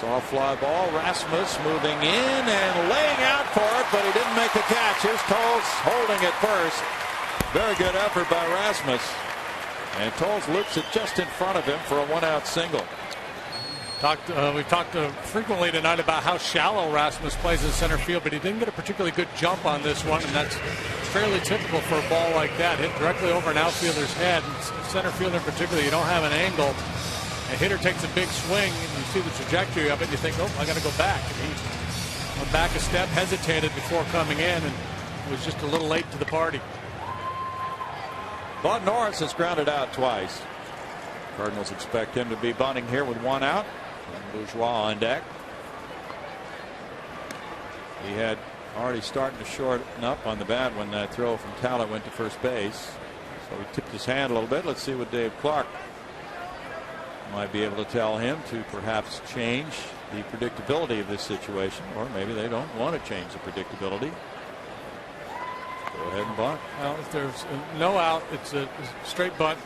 Saw a fly ball. Rasmus moving in and laying out for it, but he didn't make the catch. Here's Tolles holding it first. Very good effort by Rasmus. And Tolles loops it just in front of him for a 1-out single. We've talked frequently tonight about how shallow Rasmus plays in center field, but he didn't get a particularly good jump on this one, and that's fairly typical for a ball like that. Hit directly over an outfielder's head. And center field in particular, you don't have an angle. A hitter takes a big swing, and you see the trajectory of it, and you think, oh, I got to go back. And he went back a step, hesitated before coming in, and was just a little late to the party. Bud Norris has grounded out twice. Cardinals expect him to be bunting here with 1 out. And Bourgeois on deck. He had already starting to shorten up on the bat when that throw from Talent went to first base. So he tipped his hand a little bit. Let's see what Dave Clark might be able to tell him to perhaps change the predictability of this situation, or maybe they don't want to change the predictability. Go ahead and bunt. Well, if there's no out, it's a straight bunt,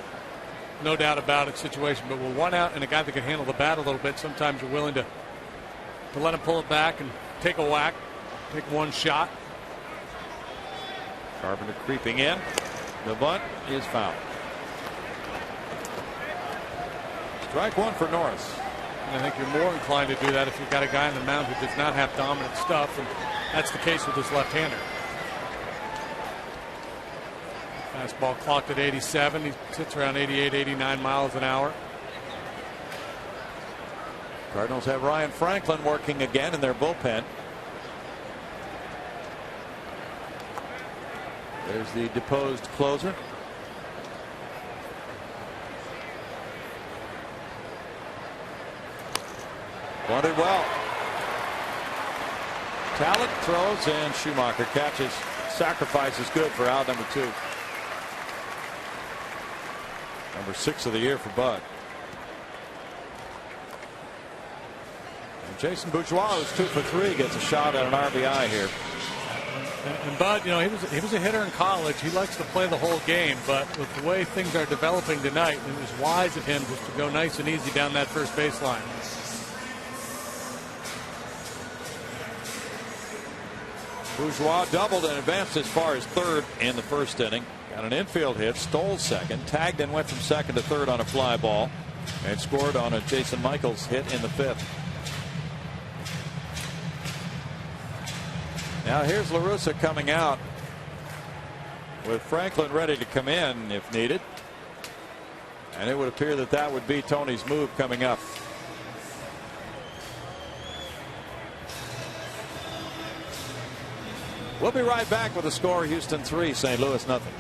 no doubt about it situation. But with 1 out and a guy that can handle the bat a little bit, sometimes you're willing to let him pull it back and take a whack, take one shot. Carpenter creeping in. The bunt is foul. Strike 1 for Norris. And I think you're more inclined to do that if you've got a guy on the mound who does not have dominant stuff, and that's the case with this left-hander. Fastball clocked at 87. He sits around 88, 89 miles an hour. Cardinals have Ryan Franklin working again in their bullpen. There's the deposed closer. Bunted well. Talent throws and Schumacher catches. Sacrifice is good for out number 2. Number 6 of the year for Bud. And Jason Bourgeois, who's 2 for 3, gets a shot at an RBI here. And Bud, you know, he was a hitter in college. He likes to play the whole game, but with the way things are developing tonight, it was wise of him just to go nice and easy down that first baseline. Bourgeois doubled and advanced as far as third in the first inning. Got an infield hit, stole second, tagged and went from second to third on a fly ball, and scored on a Jason Michaels hit in the 5th. Now here's La Russa coming out with Franklin ready to come in if needed. And it would appear that that would be Tony's move coming up. We'll be right back with the score. Houston 3, St. Louis nothing.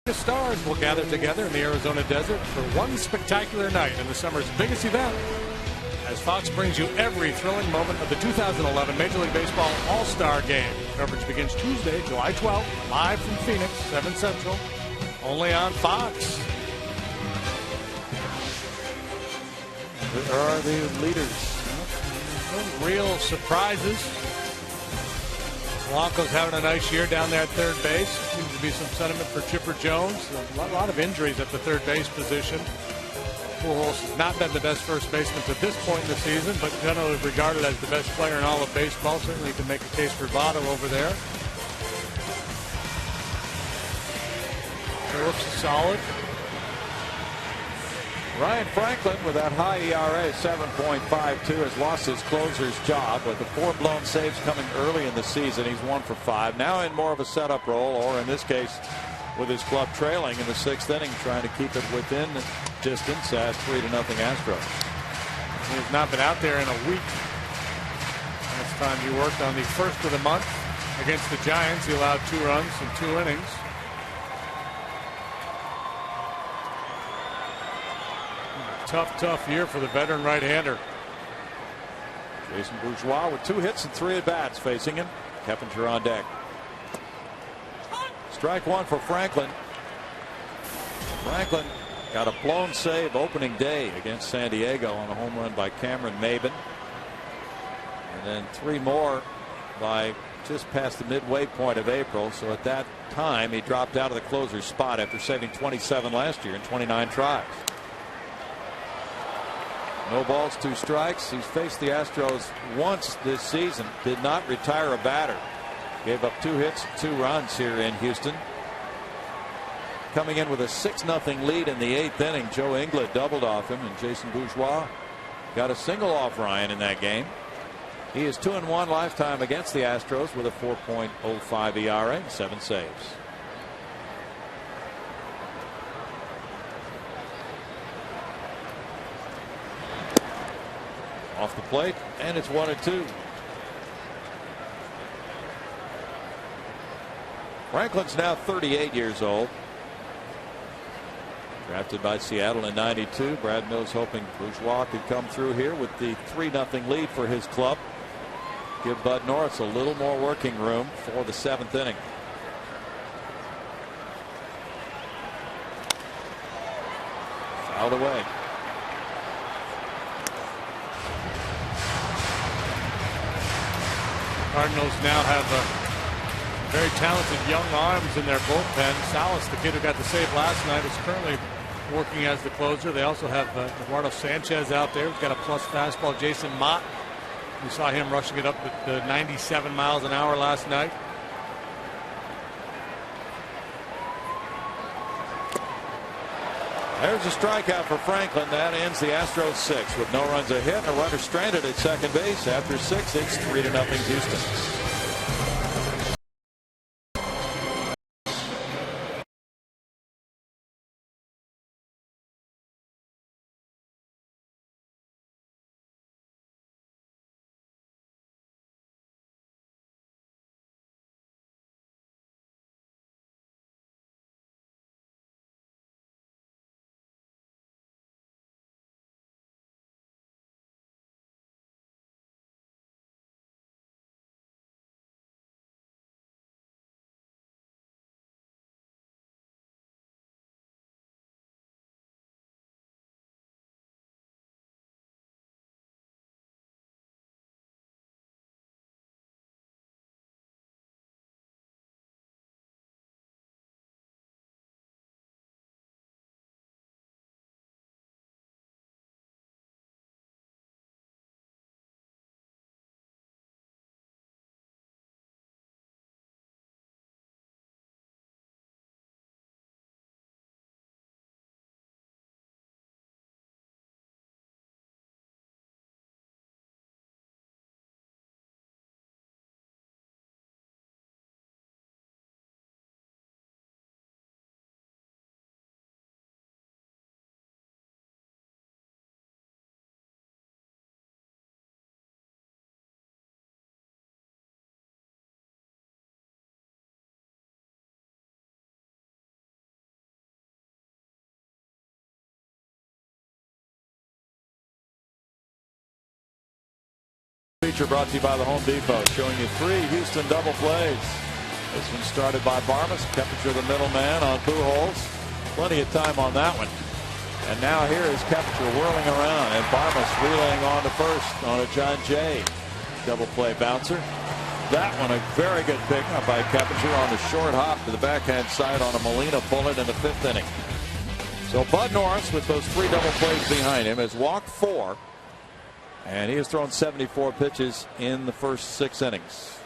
The stars will gather together in the Arizona desert for one spectacular night in the summer's biggest event, as Fox brings you every thrilling moment of the 2011 Major League Baseball All-Star Game. Coverage begins Tuesday, July 12th, live from Phoenix, 7 Central, only on Fox. are the leaders. No real surprises. Blanco's having a nice year down there at third base. Seems to be some sentiment for Chipper Jones. A lot of injuries at the third base position. Pujols has not been the best first baseman to this point in the season, but generally regarded as the best player in all of baseball. Certainly you can make a case for Votto over there. Phillips is solid. Ryan Franklin, with that high ERA, 7.52, has lost his closer's job with the 4 blown saves coming early in the season. He's 1 for 5. Now in more of a setup role, or in this case, with his club trailing in the 6th inning, trying to keep it within distance at 3-0 Astros. He has not been out there in a week. Last time he worked on the 1st of the month against the Giants, he allowed 2 runs in 2 innings. Tough year for the veteran right-hander. Jason Bourgeois with 2 hits and 3 at-bats facing him. Keppinger on deck. Strike 1 for Franklin. Franklin got a blown save opening day against San Diego on a home run by Cameron Maben. And then 3 more by just past the midway point of April. So at that time, he dropped out of the closer's spot after saving 27 last year in 29 tries. No balls, 2 strikes. He's faced the Astros once this season. Did not retire a batter. Gave up 2 hits, 2 runs here in Houston. Coming in with a 6-0 lead in the 8th inning. Joe Ingles doubled off him, and Jason Bourgeois got a single off Ryan in that game. He is 2-1 lifetime against the Astros with a 4.05 ERA, 7 saves. Off the plate, and it's 1-2. Franklin's now 38 years old. Drafted by Seattle in '92. Brad Mills hoping Bourgeois could come through here with the 3-0 lead for his club. Give Bud Norris a little more working room for the 7th inning. Fouled away. Cardinals now have very talented young arms in their bullpen. Salas, the kid who got the save last night, is currently working as the closer. They also have Eduardo Sanchez out there, who's got a plus fastball. Jason Mott, we saw him rushing it up at 97 miles an hour last night. There's a strikeout for Franklin. That ends the Astros 6 with no runs a hit and a runner stranded at second base. After 6, it's 3-0 Houston. Feature brought to you by the Home Depot, showing you 3 Houston double plays. This one started by Barmas, Keppinger the middleman on Pujols. Plenty of time on that one. And now here is Keppinger whirling around, and Barmas relaying on to first on a John Jay double play bouncer. That one a very good pickup by Keppinger on the short hop to the backhand side on a Molina bullet in the 5th inning. So Bud Norris, with those 3 double plays behind him, has walked 4, and he has thrown 74 pitches in the first 6 innings.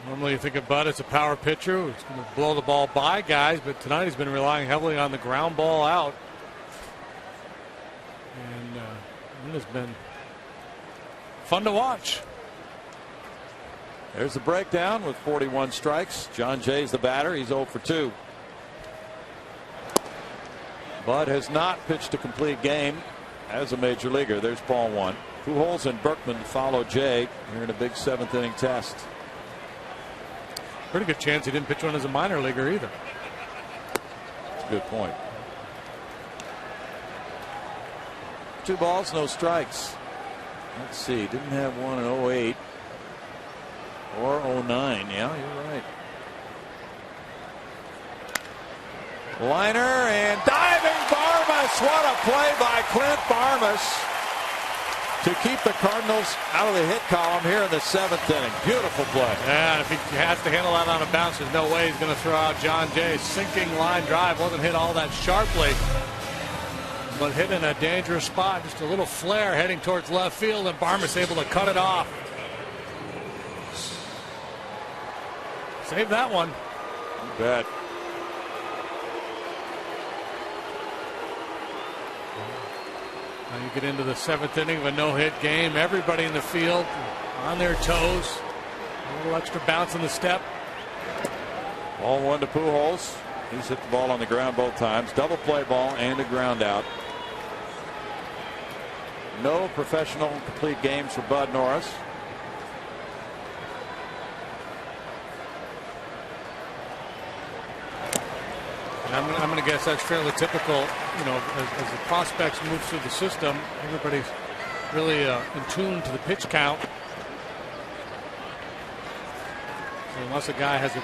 Normally you think of Bud as a power pitcher who's going to blow the ball by guys, but tonight he's been relying heavily on the ground ball out. And it has been fun to watch. There's the breakdown with 41 strikes. John Jay's the batter. He's 0 for 2. Bud has not pitched a complete game as a major leaguer. There's ball 1. Pujols and Berkman follow Jay here in a big 7th inning test. Pretty good chance he didn't pitch one as a minor leaguer either. That's a good point. 2 balls, no strikes. Let's see. Didn't have one in 08 or 09. Yeah, you're right. Liner and diving Barmas. What a play by Clint Barmas to keep the Cardinals out of the hit column here in the 7th inning. Beautiful play. Yeah, and if he has to handle that on a bounce, there's no way he's going to throw out John Jay's sinking line drive. Wasn't hit all that sharply, but hit in a dangerous spot. Just a little flare heading towards left field, and Barmas able to cut it off. Save that one. You bet. Now you get into the 7th inning of a no-hit game. Everybody in the field on their toes. A little extra bounce in the step. Ball 1 to Pujols. He's hit the ball on the ground both times. Double play ball and a ground out. No professional complete games for Bud Norris. I'm going to guess that's fairly typical. You know, as the prospects move through the system, everybody's really in tune to the pitch count. So unless a guy has a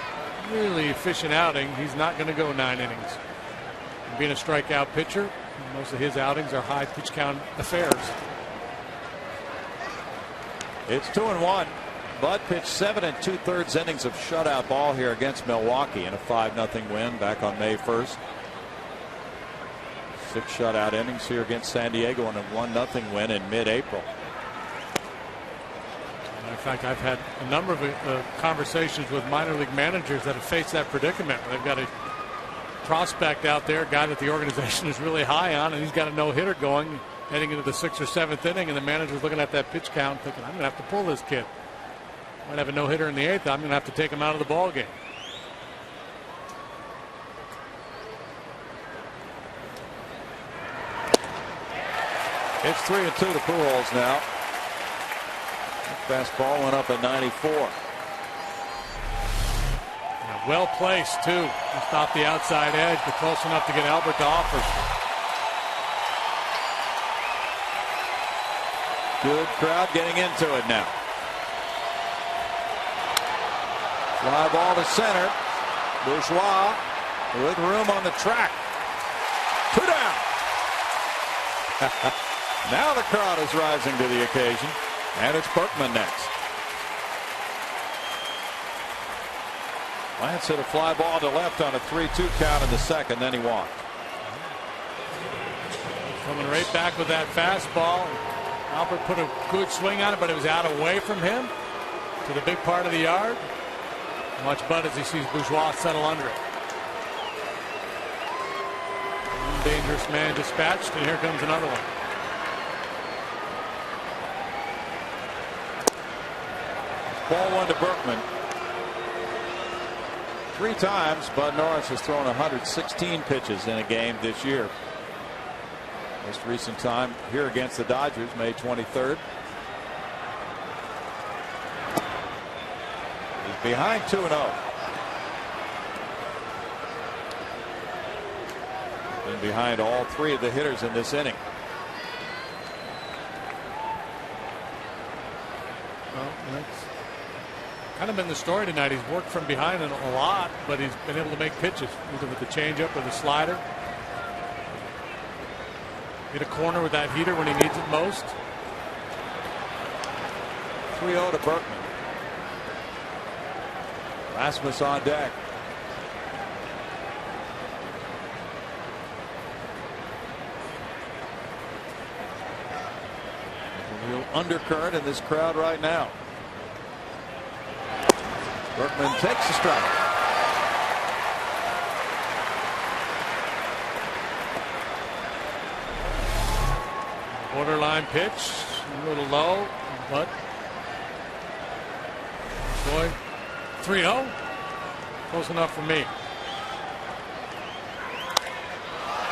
really efficient outing, he's not going to go 9 innings. And being a strikeout pitcher, most of his outings are high pitch count affairs. It's 2-1. Bud pitched 7 2/3 innings of shutout ball here against Milwaukee in a 5-0 win back on May 1st. 6 shutout innings here against San Diego and a 1-0 win in mid-April. In fact, I've had a number of conversations with minor league managers that have faced that predicament. They've got a prospect out there, a guy that the organization is really high on, and he's got a no-hitter going heading into the 6th or 7th inning, and the manager's looking at that pitch count thinking, I'm going to have to pull this kid. Might have a no-hitter in the 8th. I'm going to have to take him out of the ball game. It's 3-2 to Pujols now. That fastball went up at 94. Yeah, well placed too. Just off the outside edge, but close enough to get Albert to offer. Good crowd getting into it now. Fly ball to center. Bourgeois with room on the track. 2 down. Now the crowd is rising to the occasion, and it's Berkman next. Lance hit a fly ball to left on a 3-2 count in the 2nd, then he walked. Coming right back with that fastball. Albert put a good swing on it, but it was out away from him to the big part of the yard. Watch Bud as he sees Bourgeois settle under it. One dangerous man dispatched, and here comes another one. Ball 1 to Berkman. 3 times Bud Norris has thrown 116 pitches in a game this year. Most recent time here against the Dodgers, May 23rd. He's behind 2-0. Been behind all 3 of the hitters in this inning. Well, that's kind of been the story tonight. He's worked from behind a lot, but he's been able to make pitches either with the changeup or the slider. Get a corner with that heater when he needs it most. 3-0 to Berkman. Rasmus on deck. A real undercurrent in this crowd right now. Berkman takes a strike. Borderline pitch, a little low, but going 3-0. Close enough for me.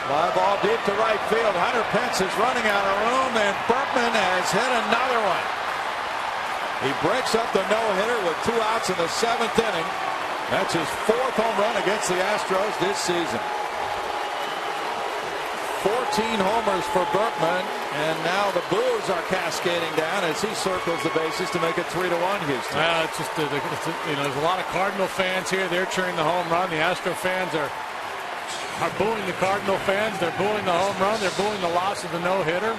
Fly ball deep to right field. Hunter Pence is running out of room, and Berkman has hit another one. He breaks up the no-hitter with 2 outs in the 7th inning. That's his 4th home run against the Astros this season. 14 homers for Berkman, and now the boos are cascading down as he circles the bases to make it 3-1 Houston. Well, it's just there's a lot of Cardinal fans here. They're cheering the home run. The Astro fans are booing the Cardinal fans. They're booing the home run. They're booing the loss of the no-hitter.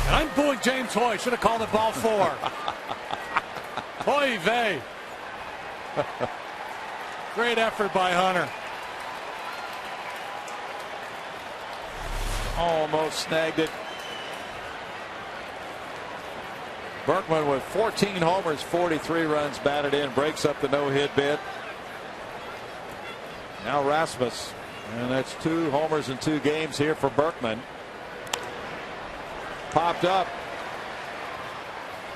And I'm booing James Hoy. Should have called it ball 4. Hoy vey. Great effort by Hunter. Almost snagged it. Berkman with 14 homers, 43 runs batted in, breaks up the no-hit bid. Now Rasmus, and that's 2 homers in 2 games here for Berkman. Popped up.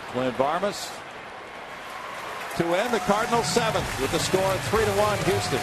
Clint Varmus to end the Cardinals' 7th with the score 3-1 Houston.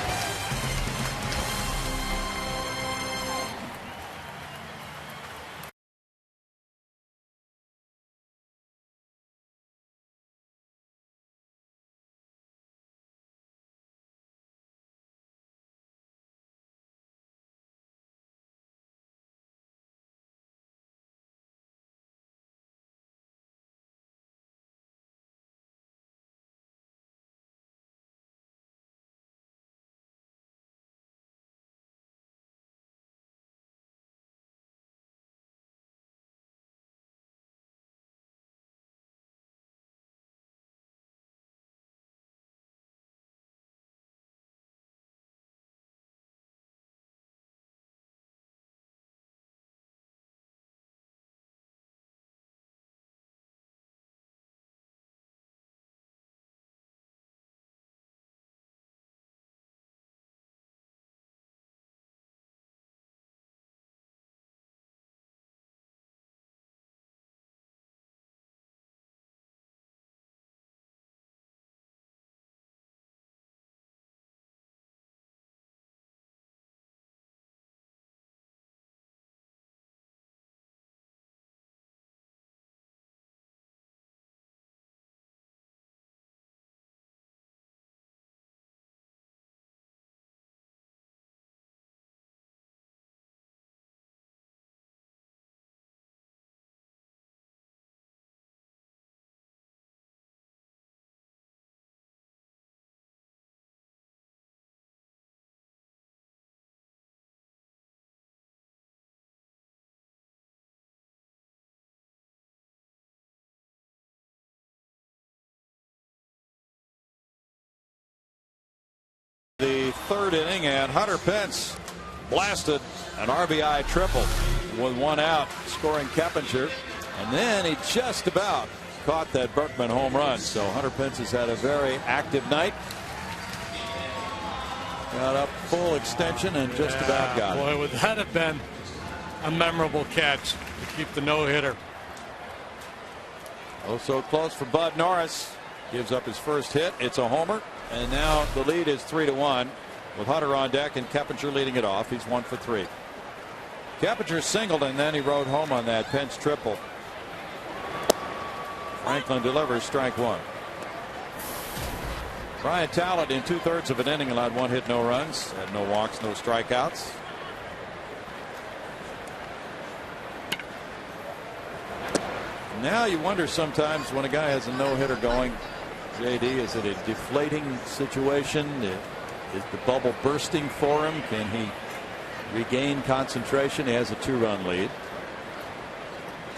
The 3rd inning, and Hunter Pence blasted an RBI triple with 1 out, scoring Keppinger, and then he just about caught that Berkman home run. So Hunter Pence has had a very active night. Got up full extension and just about got it. Boy, would that have been a memorable catch to keep the no-hitter. Oh, so close for Bud Norris. Gives up his first hit. It's a homer. And now the lead is 3-1 with Hunter on deck and Keppinger leading it off. He's 1 for 3. Keppinger singled, and then he rode home on that Pence triple. Franklin delivers strike 1. Brian Talent in 2/3 of an inning allowed 1 hit, no runs, had no walks, no strikeouts. Now you wonder sometimes when a guy has a no-hitter going, JD, is it a deflating situation? Is the bubble bursting for him? Can he regain concentration? He has a 2-run lead.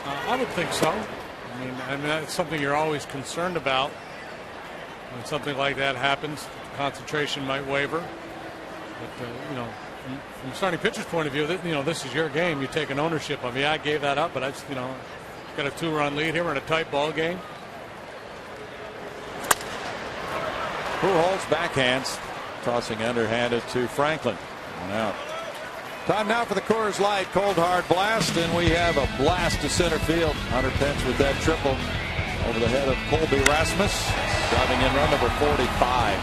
I would think so. I mean that's something you're always concerned about. When something like that happens, concentration might waver. But from a starting pitcher's point of view, this is your game. You're taking ownership of it. Yeah, I gave that up, but I just, got a 2-run lead here. We're in a tight ball game. Pujols backhands, tossing underhanded to Franklin. 1 out. Time now for the Coors Light cold hard blast, and we have a blast to center field. Hunter Pence with that triple over the head of Colby Rasmus, driving in run number 45.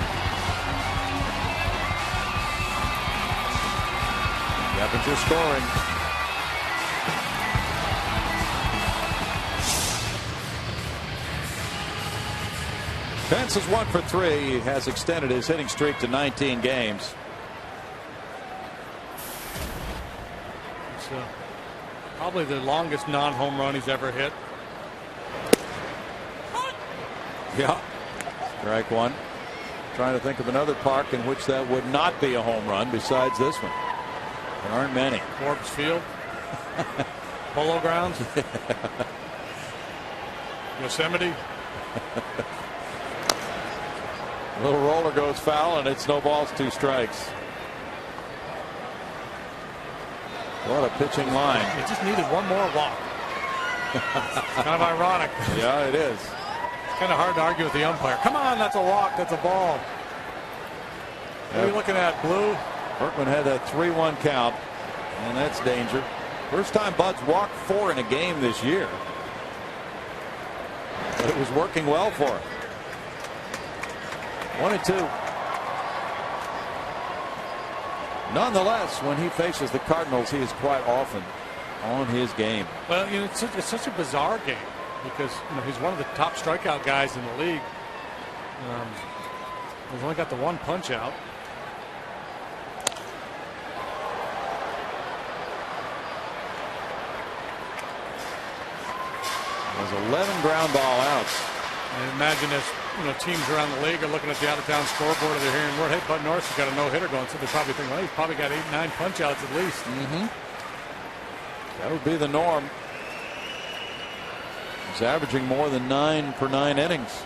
Temperature scoring. Pence is 1 for 3. He has extended his hitting streak to 19 games. It's probably the longest non-home run he's ever hit. Yeah. Strike 1. Trying to think of another park in which that would not be a home run besides this one. There aren't many. Forbes Field. Polo Grounds. Yosemite. Little roller goes foul, and it's no balls, 2 strikes. What a pitching line. It just needed one more walk. Kind of ironic. Yeah, it is. It's kind of hard to argue with the umpire. Come on, that's a walk, that's a ball. What are you looking at, Blue? Berkman had that 3-1 count, and that's danger. First time Bud's walked 4 in a game this year. But it was working well for him. 1-2. Nonetheless, when he faces the Cardinals, he is quite often on his game. Well, it's such a bizarre game because he's one of the top strikeout guys in the league. He's only got the 1 punch out. There's 11 ground ball outs. I imagine as teams around the league are looking at the out-of-town scoreboard, they're hearing word, hey, Bud Norris has got a no-hitter going, so they're probably thinking, well, he's probably got 8-9 punch-outs at least. That would be the norm. He's averaging more than 9 per 9 innings.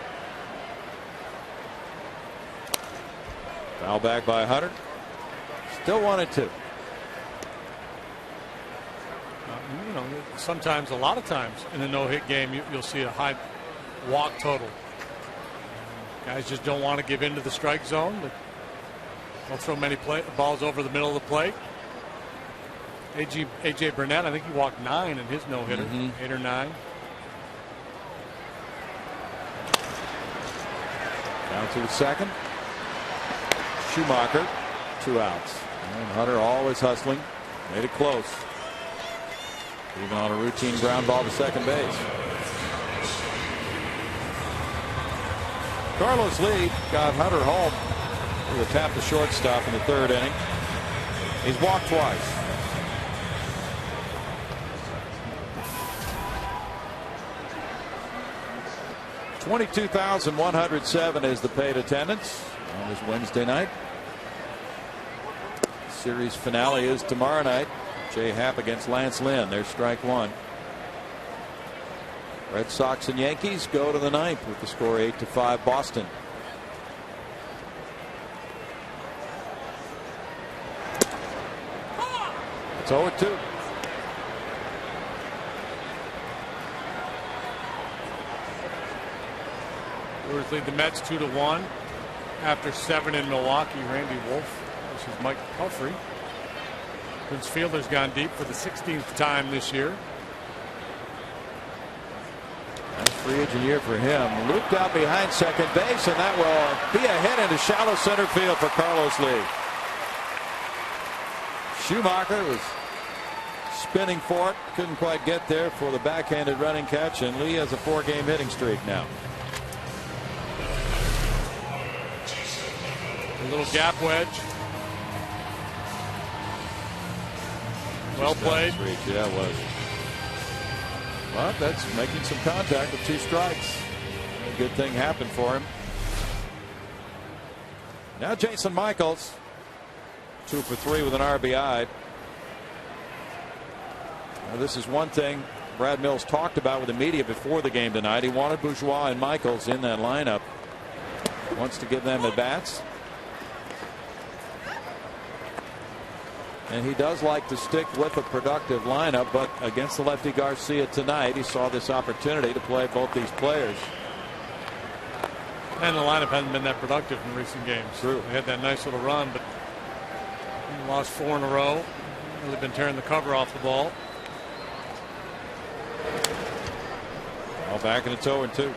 Foul back by Hunter. Still 1-2. Sometimes, a lot of times in a no-hit game, you'll see a high walk total. Guys just don't want to give in to the strike zone. Don't throw many balls over the middle of the plate. A.J. Burnett, I think he walked 9 in his no-hitter, 8 or 9. Down to the second. Schumacher, 2 outs. And Hunter always hustling. Made it close. Even on a routine ground ball to second base. Carlos Lee got Hunter home with a tap to shortstop in the 3rd inning. He's walked twice. $22,107 is the paid attendance on this Wednesday night. Series finale is tomorrow night. Jay Happ against Lance Lynn. There's strike 1. Red Sox and Yankees go to the 9th with the score 8-5 Boston. It's 0-2. Brewers lead the Mets 2-1 after 7 in Milwaukee. Randy Wolf versus Mike Pelfrey. Prince Fielder's gone deep for the 16th time this year. Nice free agent year for him. Looped out behind second base, and that will be a hit into shallow center field for Carlos Lee. Schumacher was spinning for it, couldn't quite get there for the backhanded running catch, and Lee has a 4-game hitting streak now. A little gap wedge. Well played. Yeah, it was. But that's making some contact with 2 strikes. A good thing happened for him. Now Jason Michaels, 2 for 3 with an RBI. Now, this is one thing Brad Mills talked about with the media before the game tonight. He wanted Bourgeois and Michaels in that lineup. Wants to give them at bats. And he does like to stick with a productive lineup, but against the lefty Garcia tonight, he saw this opportunity to play both these players. And the lineup hasn't been that productive in recent games. True. They had that nice little run, but lost 4 in a row. Really been tearing the cover off the ball. All back, and it's 0-2.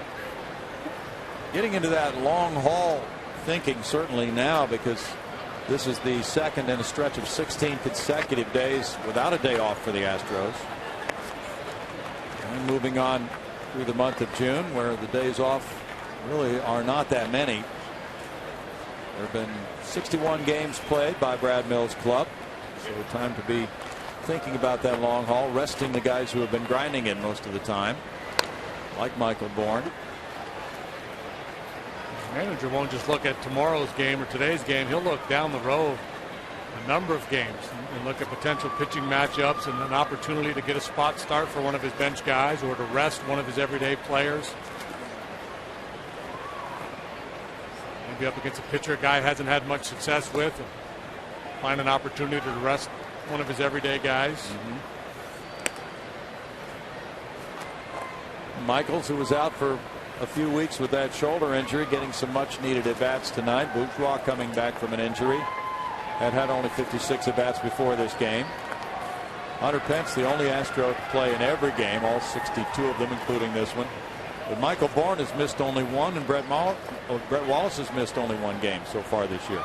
Getting into that long haul thinking certainly now, because this is the second in a stretch of 16 consecutive days without a day off for the Astros. And moving on through the month of June, where the days off really are not that many. There have been 61 games played by Brad Mills' club. So time to be thinking about that long haul, resting the guys who have been grinding it most of the time, like Michael Bourne. The manager won't just look at tomorrow's game or today's game. He'll look down the road a number of games and look at potential pitching matchups and an opportunity to get a spot start for one of his bench guys or to rest one of his everyday players. Maybe up against a pitcher a guy hasn't had much success with, and find an opportunity to rest one of his everyday guys. Michaels, who was out for a few weeks with that shoulder injury, getting some much needed at bats tonight. Bourgeois coming back from an injury. Had only 56 at bats before this game. Hunter Pence, the only Astro to play in every game, all 62 of them, including this one. But Michael Bourne has missed only one, and Brett Wallace has missed only one game so far this year.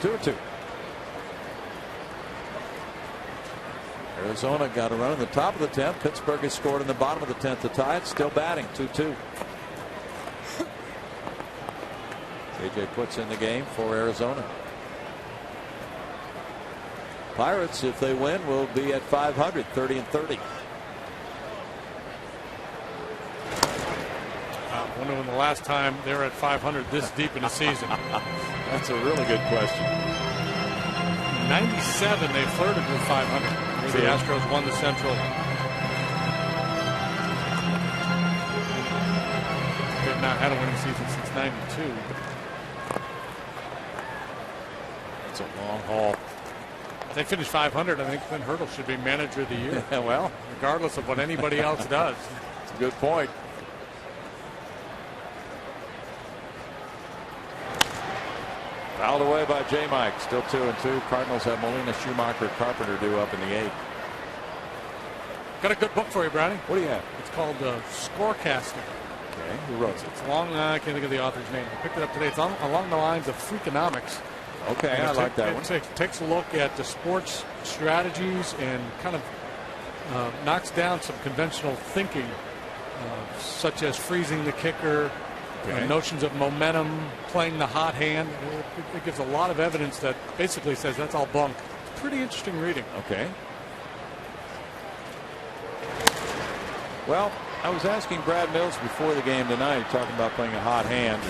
Two or two. Arizona got a run in the top of the 10th. Pittsburgh has scored in the bottom of the 10th to tie it. Still batting 2-2. JJ puts in the game for Arizona. Pirates, if they win, will be at 500, 30-30. I wonder when the last time they were at 500 this deep in the season. That's a really good question. In 97, they flirted with 500. The Astros won the Central. They've not had a winning season since 92. It's a long haul. If they finish 500, I think Clint Hurdle should be manager of the year. Well, regardless of what anybody else does. It's a good point. Fouled away by J. Mike. Still 2-2. Cardinals have Molina, Schumacher, Carpenter due up in the 8th. Got a good book for you, Brownie. What do you have? It's called Scorecasting. Okay. Who wrote it? It's long. I can't think of the author's name. I picked it up today. It's along the lines of Freakonomics. Okay, I like that one. It takes a look at the sports strategies and kind of knocks down some conventional thinking, such as freezing the kicker, notions of momentum, playing the hot hand. It gives a lot of evidence that basically says that's all bunk. It's pretty interesting reading. Okay. Well, I was asking Brad Mills before the game tonight, talking about playing a hot hand,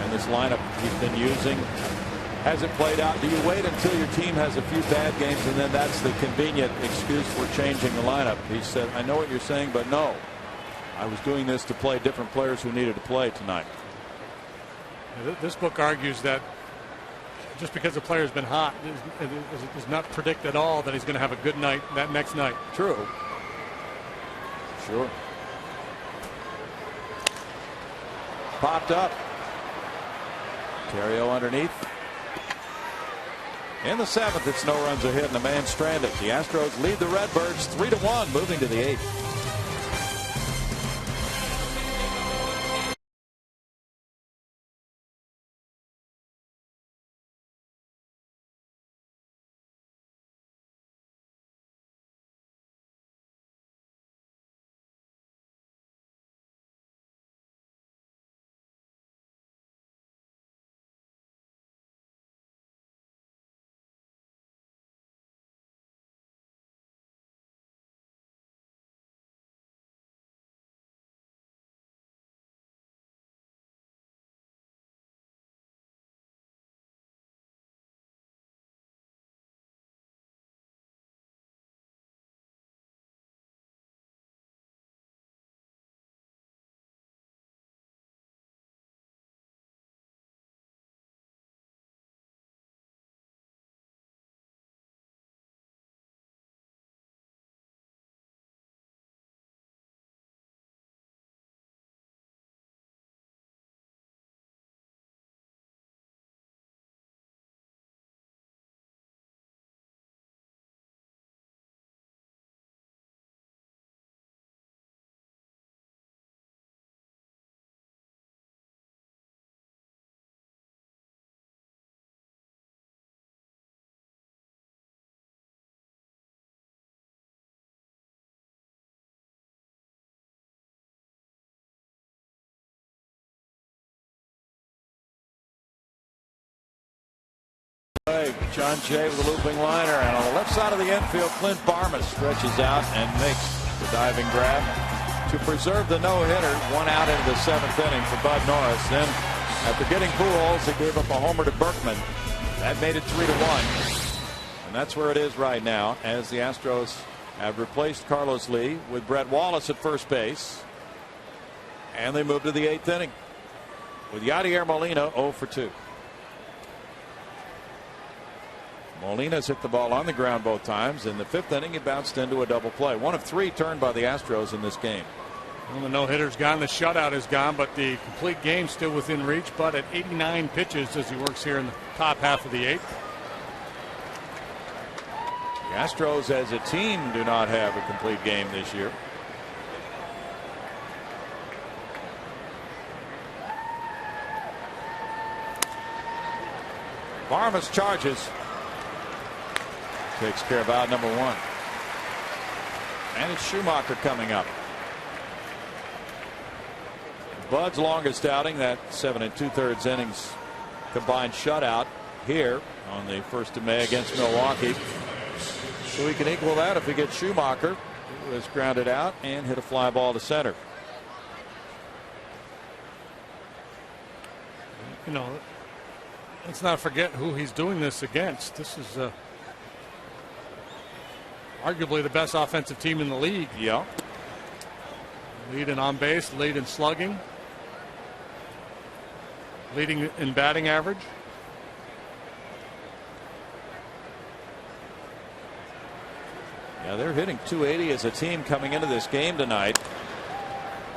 and this lineup he's been using hasn't played out. Do you wait until your team has a few bad games and then that's the convenient excuse for changing the lineup? He said, I know what you're saying, but no. I was doing this to play different players who needed to play tonight. This book argues that just because a player's been hot does not predict at all that he's going to have a good night that next night. True. Sure. Popped up. Terrio underneath. In the 7th, it's no runs a hit and a man stranded. The Astros lead the Redbirds 3-1, moving to the 8th. John Jay with a looping liner, and on the left side of the infield, Clint Barmas stretches out and makes the diving grab to preserve the no-hitter. 1 out into the 7th inning for Bud Norris. Then, after getting Pujols, he gave up a homer to Berkman. That made it 3-1, and that's where it is right now, as the Astros have replaced Carlos Lee with Brett Wallace at first base, and they move to the 8th inning with Yadier Molina 0 for 2. Molina's hit the ball on the ground both times. In the 5th inning, he bounced into a double play. 1 of 3 turned by the Astros in this game. Well, the no-hitter's gone, the shutout is gone, but the complete game still within reach. But at 89 pitches as he works here in the top half of the 8th. The Astros as a team do not have a complete game this year. Barmas charges. Takes care of out number 1. And it's Schumacher coming up. Bud's longest outing, that 7 2/3 innings combined shutout here on the 1st of May against Milwaukee. So he can equal that if he gets Schumacher, who was grounded out and hit a fly ball to center. You know, let's not forget who he's doing this against. This is arguably the best offensive team in the league. Yeah. Lead in on base, lead in slugging, leading in batting average. Yeah, they're hitting .280 as a team coming into this game tonight.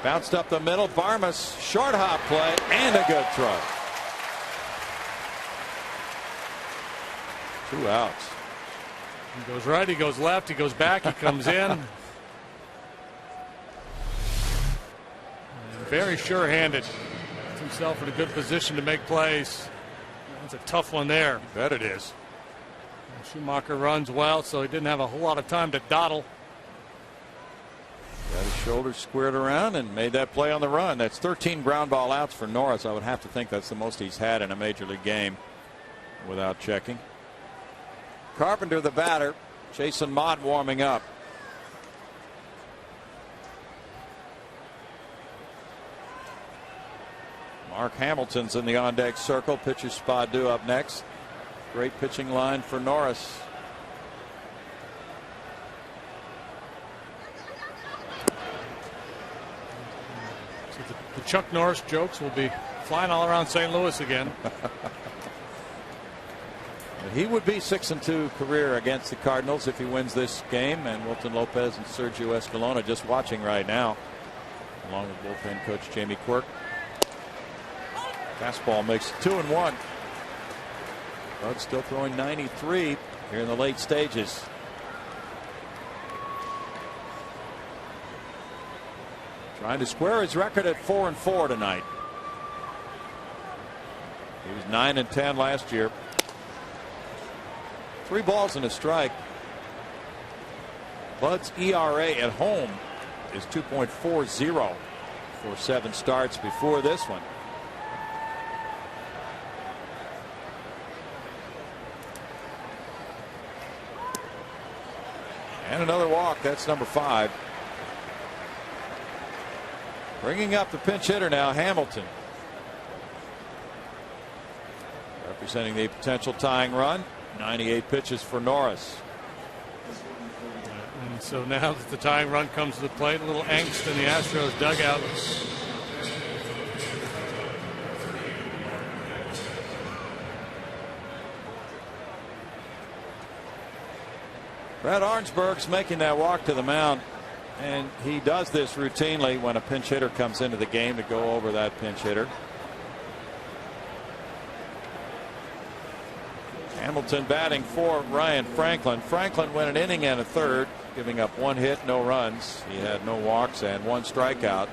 Bounced up the middle. Barmas, short hop play, and a good throw. 2 outs. He goes right, he goes left, he goes back, he comes in. Very sure-handed. Puts himself in a good position to make plays. That's a tough one there. You bet it is. Schumacher runs well, so he didn't have a whole lot of time to dawdle. Got his shoulders squared around and made that play on the run. That's 13 ground ball outs for Norris. I would have to think that's the most he's had in a major league game without checking. Carpenter, the batter. Jason Mott warming up. Mark Hamilton's in the on-deck circle. Pitcher Spadu up next. Great pitching line for Norris. So the Chuck Norris jokes will be flying all around St. Louis again. He would be 6-2 career against the Cardinals if he wins this game. And Wilton Lopez and Sergio Escalona just watching right now, along with bullpen coach Jamie Quirk. Fastball makes 2-1. Bud still throwing 93 here in the late stages. Trying to square his record at 4-4 tonight. He was 9-10 last year. 3 balls and a strike. Bud's ERA at home is 2.40 for 7 starts before this one. And another walk. That's number 5. Bringing up the pinch hitter now, Hamilton. Representing the potential tying run. 98 pitches for Norris. And so now that the tying run comes to the plate, a little angst in the Astros dugout. Brad Arnsberg's making that walk to the mound, and he does this routinely when a pinch hitter comes into the game to go over that pinch hitter. Hamilton batting for Ryan Franklin. Franklin went an inning and a third, giving up 1 hit, no runs. He had no walks and 1 strikeout.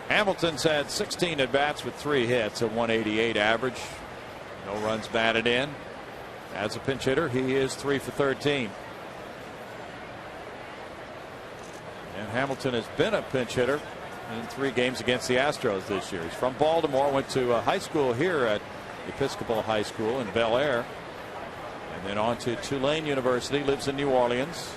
Hamilton's had 16 at bats with 3 hits, a 188 average. No runs batted in. As a pinch hitter, he is 3 for 13. And Hamilton has been a pinch hitter in 3 games against the Astros this year. He's from Baltimore, went to high school here at Episcopal High School in Bel Air, and then on to Tulane University, lives in New Orleans.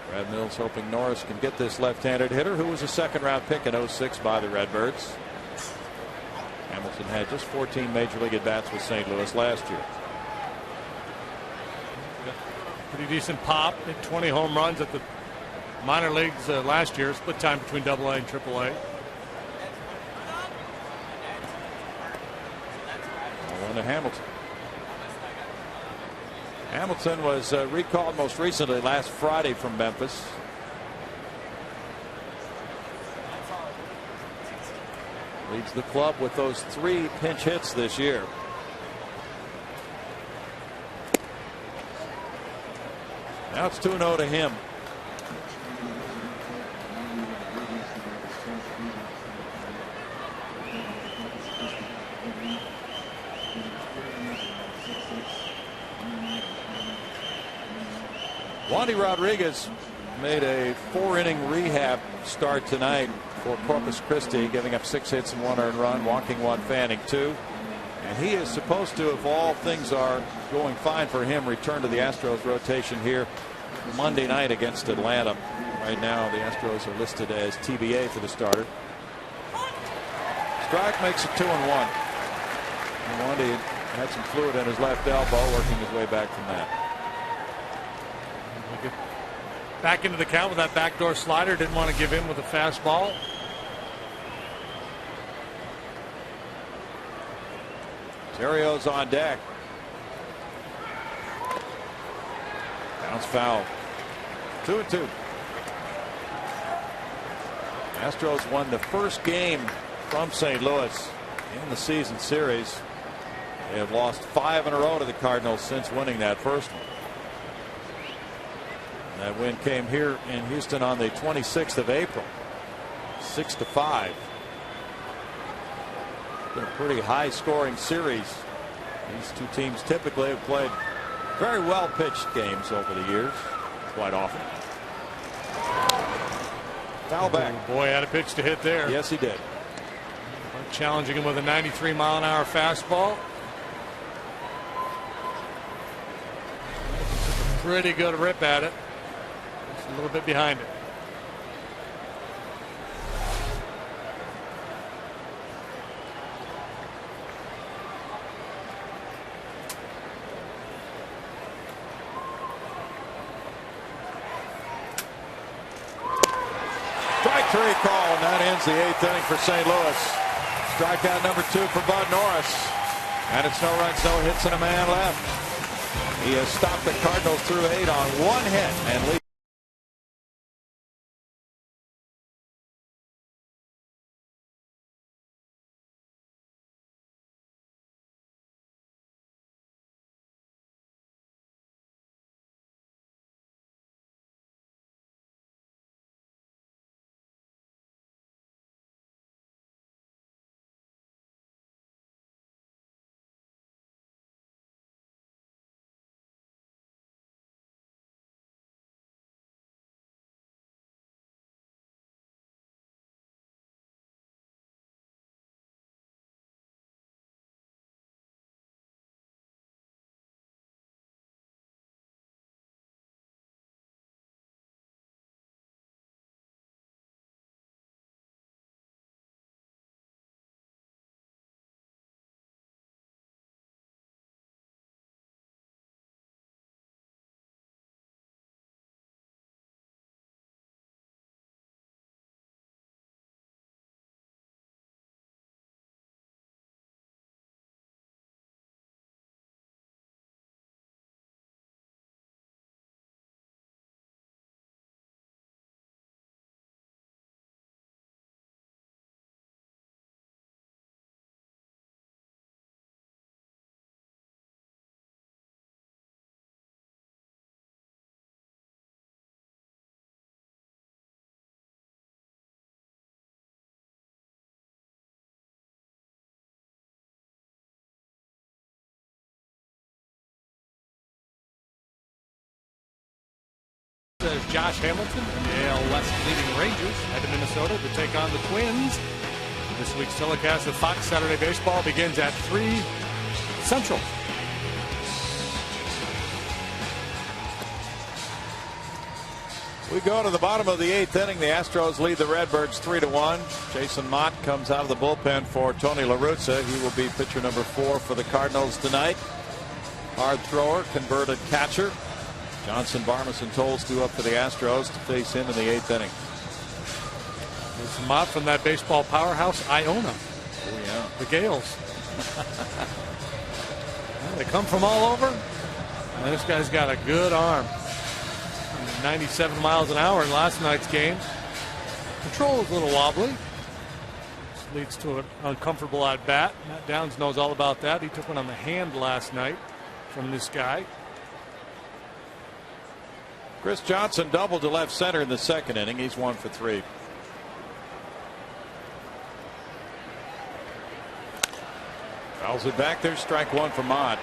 Brad Mills hoping Norris can get this left-handed hitter who was a second-round pick in '06 by the Redbirds. Hamilton had just 14 major league at-bats with St. Louis last year. Pretty decent pop. Hit 20 home runs at the minor leagues last year. Split time between AA and AAA. 1 to Hamilton. Hamilton was recalled most recently last Friday from Memphis. Leads the club with those 3 pinch hits this year. Now it's 2-0 to him. Wandy Rodriguez made a 4-inning rehab start tonight for Corpus Christi, giving up 6 hits and 1 earned run, walking 1, fanning 2. And he is supposed to, if all things are going fine for him, return to the Astros rotation here Monday night against Atlanta. Right now, the Astros are listed as TBA for the starter. Strike makes it 2-1. Wandy had some fluid in his left elbow, working his way back from that. Back into the count with that backdoor slider. Didn't want to give in with a fastball. Terrio's on deck. Bounce foul. 2-2. Astros won the first game from St. Louis in the season series. They have lost 5 in a row to the Cardinals since winning that first one. That win came here in Houston on the 26th of April. 6-5. Been a pretty high scoring series. These two teams typically have played very well pitched games over the years, quite often. Foul back. Oh boy, had a pitch to hit there. Yes, he did. Challenging him with a 93-mile-an-hour fastball. Pretty good rip at it. Just a little bit behind it. Strike 3 call, and that ends the 8th inning for St. Louis. Strikeout number 2 for Bud Norris. And it's no runs, no hits, and a man left. He has stopped the Cardinals through 8 on 1 hit and leads. Josh Hamilton and the AL West leading Rangers head to Minnesota to take on the Twins. This week's telecast of Fox Saturday Baseball begins at 3 Central. We go to the bottom of the 8th inning. The Astros lead the Redbirds 3-1. Jason Mott comes out of the bullpen for Tony La Russa. He will be pitcher number 4 for the Cardinals tonight. Hard thrower, converted catcher. Johnson, Barmes, and Toles due up for the Astros to face him in the 8th inning. There's Mott from that baseball powerhouse, Iona. Oh, yeah. The Gales. Well, they come from all over. And this guy's got a good arm. 97 miles an hour in last night's game. Control is a little wobbly. This leads to an uncomfortable at bat. Matt Downs knows all about that. He took one on the hand last night from this guy. Chris Johnson doubled to left center in the 2nd inning. He's 1 for 3. Fouls it back. There's strike 1 for Mott.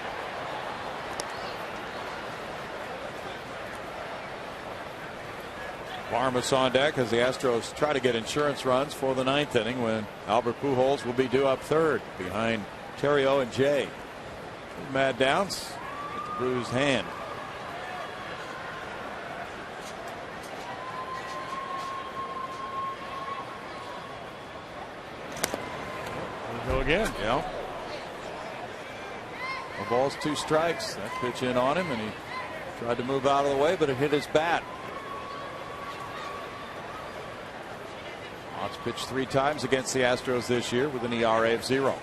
Barmes on deck as the Astros try to get insurance runs for the 9th inning when Albert Pujols will be due up 3rd behind Terrio and Jay. Matt Downs with the bruised hand. Go again. Yeah. 4 balls, 2 strikes. That pitch in on him, and he tried to move out of the way, but it hit his bat. Mott's pitched 3 times against the Astros this year with an ERA of 0.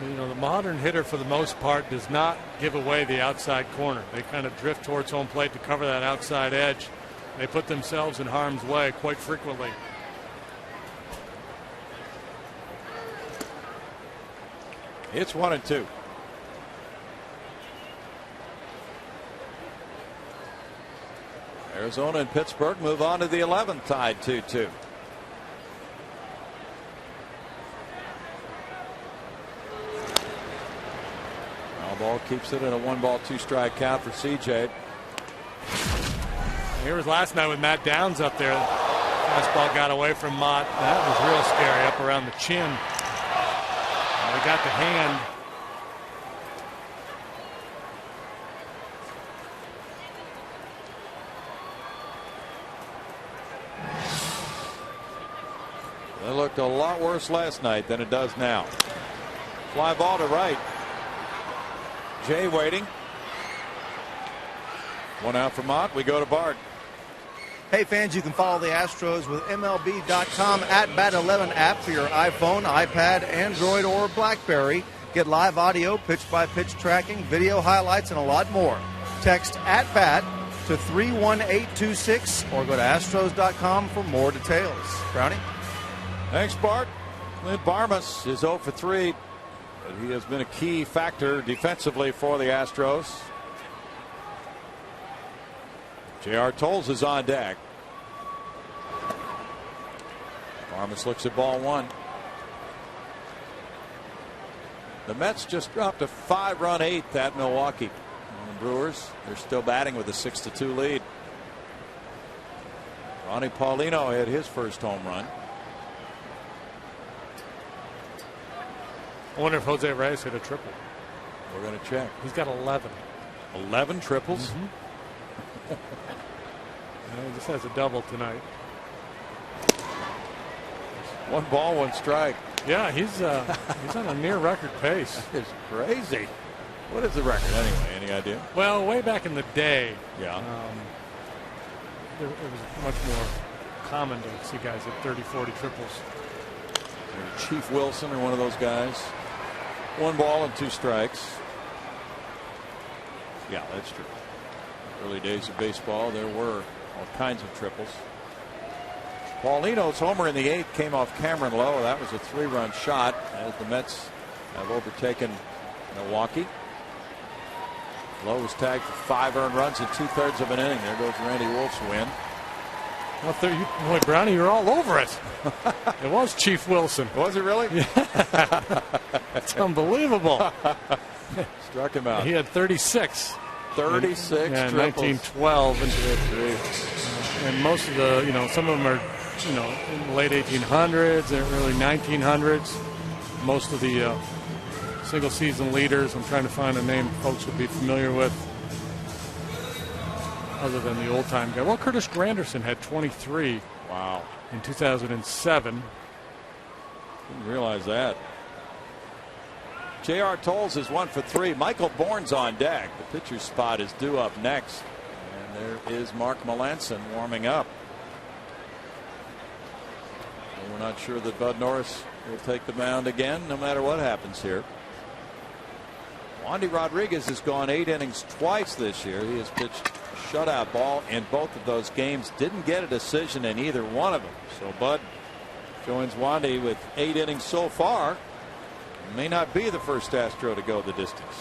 You know, the modern hitter, for the most part, does not give away the outside corner. They kind of drift towards home plate to cover that outside edge. They put themselves in harm's way quite frequently. It's 1-2. Arizona and Pittsburgh move on to the 11th, tied 2-2. Foul ball keeps it in a 1-ball, 2-strike count for CJ. Here was last night with Matt Downs up there. Fastball got away from Mott. That was real scary, up around the chin. They got the hand. It looked a lot worse last night than it does now. Fly ball to right. Jay waiting. 1 out for Mott. We go to Bart. Hey fans, you can follow the Astros with MLB.com at Bat11 app for your iPhone, iPad, Android, or BlackBerry. Get live audio, pitch-by-pitch tracking, video highlights, and a lot more. Text @BAT to 31826 or go to Astros.com for more details. Brownie? Thanks, Bart. Clint Barmes is 0 for 3, but he has been a key factor defensively for the Astros. J.R. Toles is on deck. Barmes looks at ball 1. The Mets just dropped a 5-run 8th at Milwaukee. And the Brewers, they're still batting with a 6-2 lead. Ronnie Paulino had his first home run. I wonder if Jose Reyes hit a triple. We're going to check. He's got 11. 11 triples? Mm-hmm. He just has a double tonight. 1 ball, 1 strike. Yeah, he's on a near record pace. That is crazy. What is the record anyway? Any idea? Well, way back in the day, yeah, it was much more common to see guys at 30, 40 triples. Maybe Chief Wilson or one of those guys. 1 ball and 2 strikes. Yeah, that's true. Early days of baseball, there were all kinds of triples. Paulino's homer in the 8th came off Cameron Lowe. That was a 3-run shot as the Mets have overtaken Milwaukee. Lowe was tagged for 5 earned runs in 2/3 of an inning. There goes Randy Wolf's win. Well, boy, Brownie, you're all over it. It was Chief Wilson. Was it really? Yeah. It's unbelievable. Struck him out. He had 36. 36 and triples. 1912 into it. And most of the, some of them are, in the late 1800s and early 1900s. Most of the single season leaders, I'm trying to find a name folks would be familiar with other than the old time guy. Well, Curtis Granderson had 23. Wow. In 2007. Didn't realize that. J.R. Tolles is 1 for 3. Michael Bourne's on deck. The pitcher's spot is due up next. And there is Mark Melanson warming up. And we're not sure that Bud Norris will take the mound again, no matter what happens here. Wandy Rodriguez has gone 8 innings twice this year. He has pitched a shutout ball in both of those games. Didn't get a decision in either one of them. So Bud joins Wandy with 8 innings so far. May not be the first Astro to go the distance.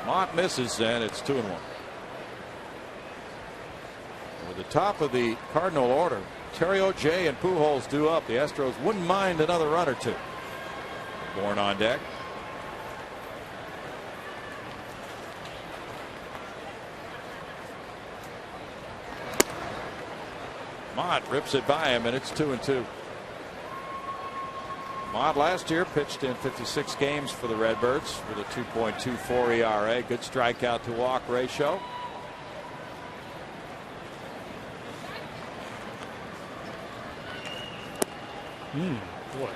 Mott misses, and it's 2-1. With the top of the Cardinal order, Terry O'Jay and Pujols due up. The Astros wouldn't mind another run or two. Bourne on deck. Mott rips it by him, and it's 2-2. Mott last year pitched in 56 games for the Redbirds with a 2.24 ERA. Good strikeout to walk ratio. Boy,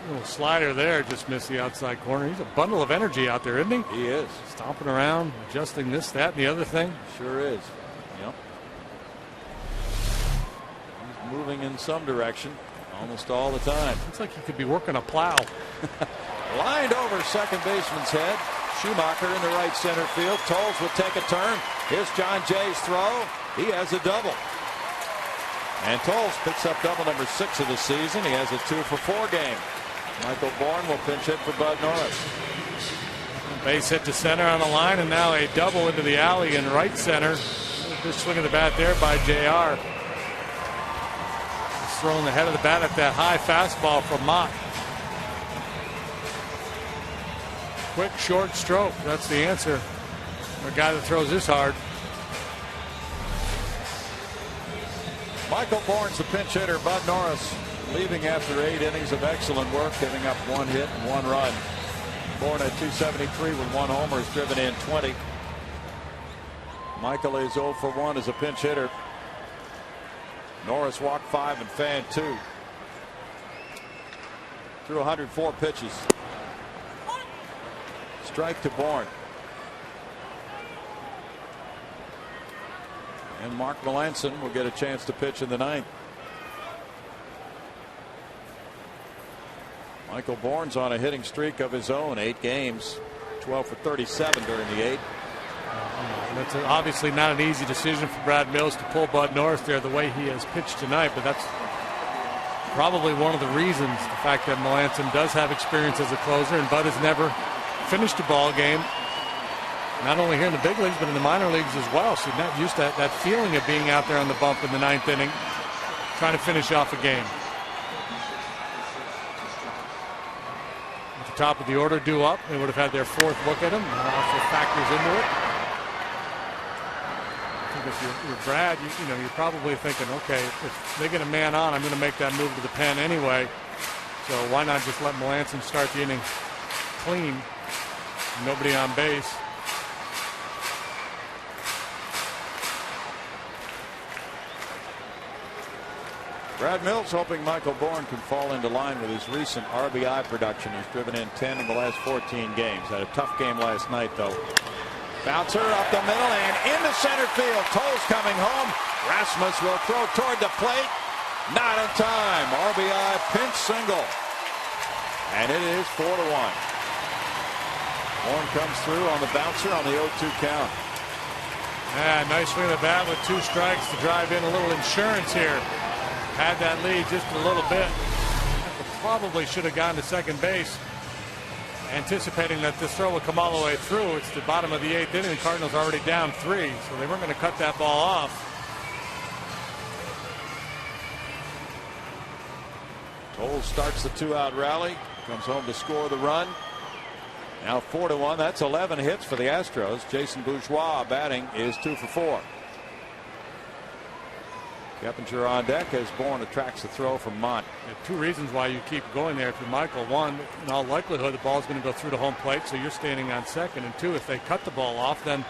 little slider there, just missed the outside corner. He's a bundle of energy out there, isn't he? He is. Stomping around, adjusting this, that, and the other thing. Sure is. Yep. He's moving in some direction almost all the time. Looks like he could be working a plow. Lined over second baseman's head. Schumacher in the right center field. Tolles will take a turn. Here's John Jay's throw. He has a double. And Tolles picks up double number 6 of the season. He has a 2-for-4 game. Michael Bourne will pinch hit for Bud Norris. Base hit to center on the line, and now a double into the alley in right center. Good swing of the bat there by JR. He's throwing the head of the bat at that high fastball from Mott. Quick, short stroke. That's the answer for a guy that throws this hard. Michael Bourne's the pinch hitter. Bud Norris leaving after 8 innings of excellent work, giving up 1 hit and 1 run. Bourne at 273 with 1 homer, has driven in 20. Michael is 0 for 1 as a pinch hitter. Norris walked 5 and fanned 2. Threw 104 pitches. Strike to Bourne. And Mark Melanson will get a chance to pitch in the 9th. Michael Bourne's on a hitting streak of his own, 8 games, 12 for 37 during the 8. That's obviously not an easy decision for Brad Mills to pull Bud Norris there the way he has pitched tonight, but that's probably one of the reasons, the fact that Melanson does have experience as a closer, and Bud has never finished a ball game. Not only here in the big leagues, but in the minor leagues as well. So not used to that feeling of being out there on the bump in the 9th inning, trying to finish off a game. At the top of the order, due up. They would have had their 4th look at him. That also factors into it. I think if you're Brad, you're probably thinking, okay, if they get a man on, I'm going to make that move to the pen anyway. So why not just let Melanson start the inning clean? Nobody on base. Brad Mills hoping Michael Bourne can fall into line with his recent RBI production. He's driven in 10 in the last 14 games. Had a tough game last night, though. Bouncer up the middle and into center field. Tolles coming home. Rasmus will throw toward the plate. Not in time. RBI pinch single. And it is 4-1. Bourne comes through on the bouncer on the 0-2 count. Yeah, nice swing of the bat with 2 strikes to drive in a little insurance here. Had that lead just a little bit. Probably should have gone to second base, anticipating that this throw would come all the way through. It's the bottom of the 8th inning. The Cardinals are already down 3, so they weren't going to cut that ball off. Tolles starts the 2-out rally, comes home to score the run. Now 4-1. That's 11 hits for the Astros. Jason Bourgeois batting is 2 for 4. Keppinger on deck as Bourne attracts the throw from Mott. Two reasons why you keep going there for Michael. One, in all likelihood, the ball's going to go through the home plate, so you're standing on second. And two, if they cut the ball off, then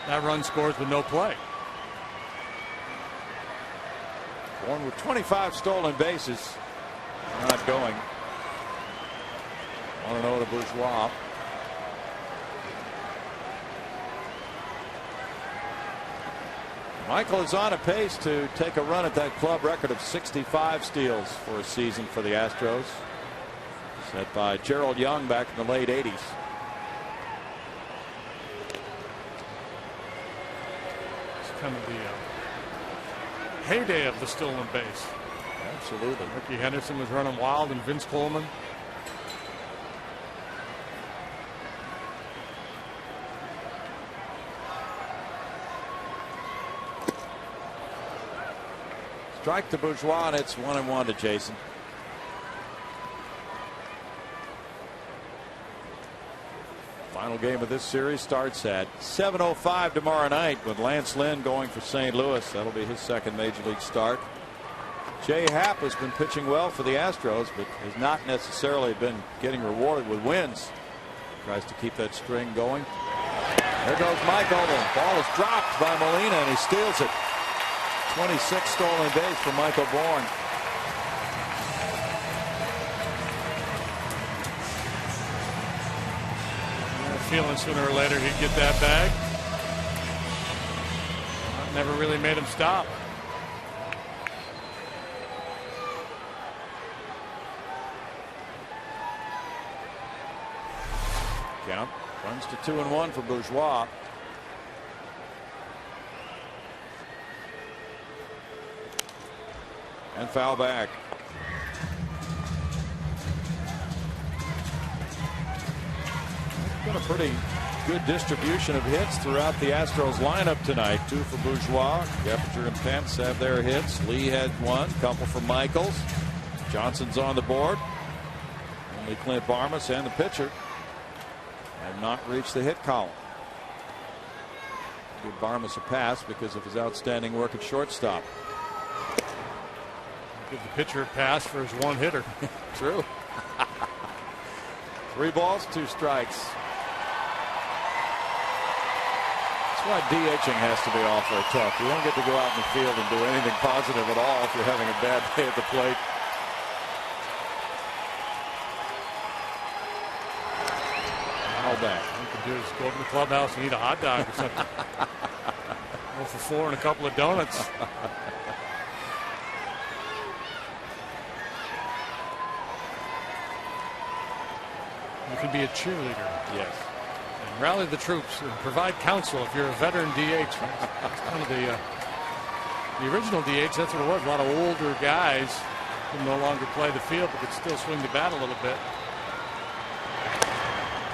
that run scores with no play. Bourne with 25 stolen bases. Not going. 1-0 to Bourgeois. Michael is on a pace to take a run at that club record of 65 steals for a season for the Astros, set by Gerald Young back in the late 80s. It's kind of the heyday of the stolen base. Absolutely. Ricky Henderson was running wild, and Vince Coleman. Strike to Bourgeois, and it's 1-1 to Jason. Final game of this series starts at 7:05 tomorrow night with Lance Lynn going for St. Louis. That'll be his second major league start. Jay Happ has been pitching well for the Astros, but has not necessarily been getting rewarded with wins. Tries to keep that string going. There goes Michael. The ball is dropped by Molina, and he steals it. 26 stolen base for Michael Bourne. Feeling sooner or later he'd get that bag. Never really made him stop. Count runs to 2-1 for Bourgeois. And foul back. Been a pretty good distribution of hits throughout the Astros lineup tonight. 2 for Bourgeois. Keppinger and Pence have their hits. Lee had one. Couple for Michaels. Johnson's on the board. Only Clint Barmas and the pitcher have not reached the hit column. Give Barmas a pass because of his outstanding work at shortstop. Give the pitcher a pass for his one hitter. True. 3 balls, 2 strikes. That's why DHing has to be awfully tough. You don't get to go out in the field and do anything positive at all if you're having a bad day at the plate. Foul back. All you can do is go up to the clubhouse and eat a hot dog or something. 0 for 4 and a couple of donuts. You can be a cheerleader. Yes. And rally the troops and provide counsel if you're a veteran DH. That's kind of the original DH. That's what it was. A lot of older guys who no longer play the field but could still swing the bat a little bit.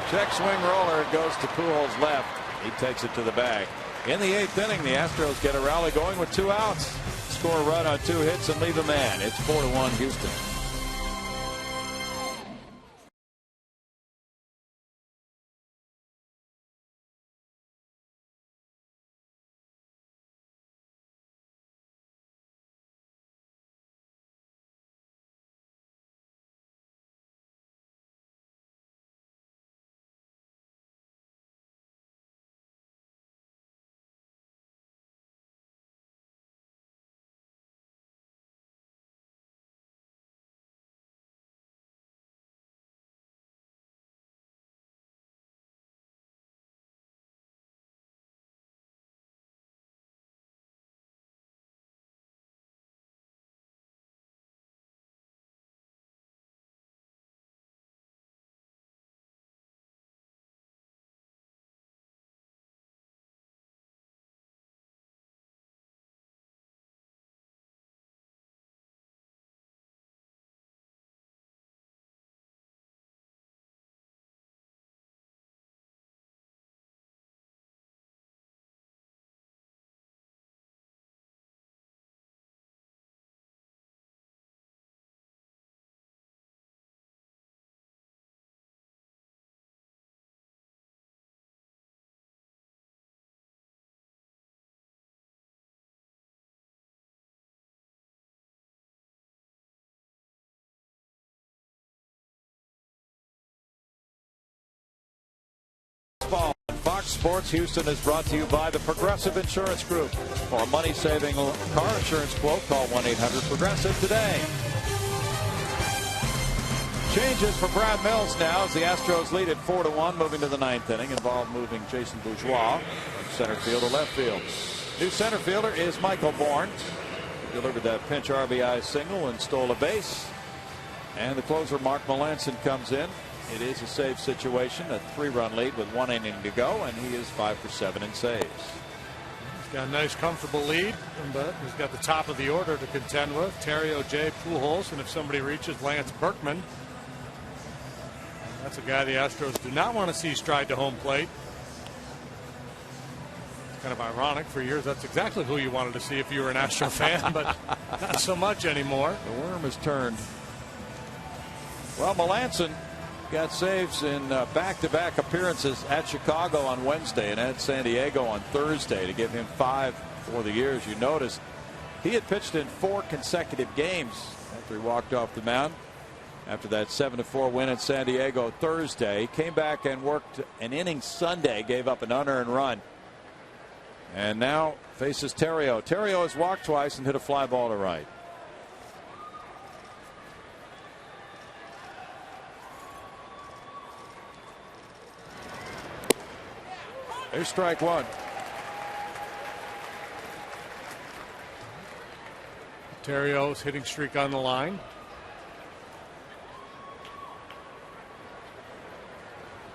Check swing roller. It goes to Pujols left. He takes it to the bag. In the 8th inning, the Astros get a rally going with 2 outs. Score a run on 2 hits and leave a man. It's 4-1 Houston. Fox Sports Houston is brought to you by the Progressive Insurance Group. For a money-saving car insurance quote, call 1-800-PROGRESSIVE today. Changes for Brad Mills now as the Astros lead at 4-1, moving to the ninth inning. Involved moving Jason Bourgeois from center field to left field. New center fielder is Michael Bourne. He delivered that pinch RBI single and stole a base. And the closer, Mark Melanson, comes in. It is a save situation, a 3-run lead with 1 inning to go, and he is 5 for 7 in saves. He's got a nice, comfortable lead, but he's got the top of the order to contend with. Terry O'Jay, Pujols, and if somebody reaches, Lance Berkman. That's a guy the Astros do not want to see stride to home plate. It's kind of ironic. For years, that's exactly who you wanted to see if you were an Astro fan, but not so much anymore. The worm has turned. Well, Melanson got saves in back-to-back appearances at Chicago on Wednesday and at San Diego on Thursday to give him 5 for the year. As you noticed, he had pitched in 4 consecutive games after he walked off the mound. After that 7-4 win in San Diego Thursday, he came back and worked an inning Sunday, gave up an unearned run, and now faces Terrio. Terrio has walked twice and hit a fly ball to right. There's strike one. Terrio's hitting streak on the line.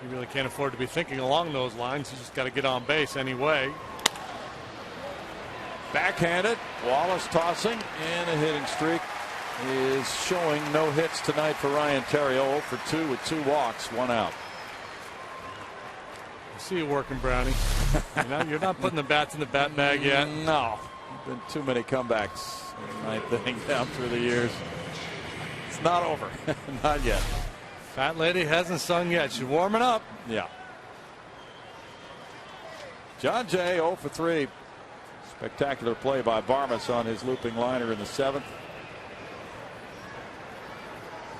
You really can't afford to be thinking along those lines. You just got to get on base anyway. Backhanded. Wallace tossing, and a hitting streak is showing no hits tonight for Ryan Terrio. 0 for 2 with 2 walks, 1 out. See you working, Brownie. You're not putting the bats in the bat bag yet. No. Been too many comebacks in the ninth inning down through the years. It's not over. Not yet. Fat lady hasn't sung yet. She's warming up. Yeah. John Jay 0 for 3. Spectacular play by Barmas on his looping liner in the 7th.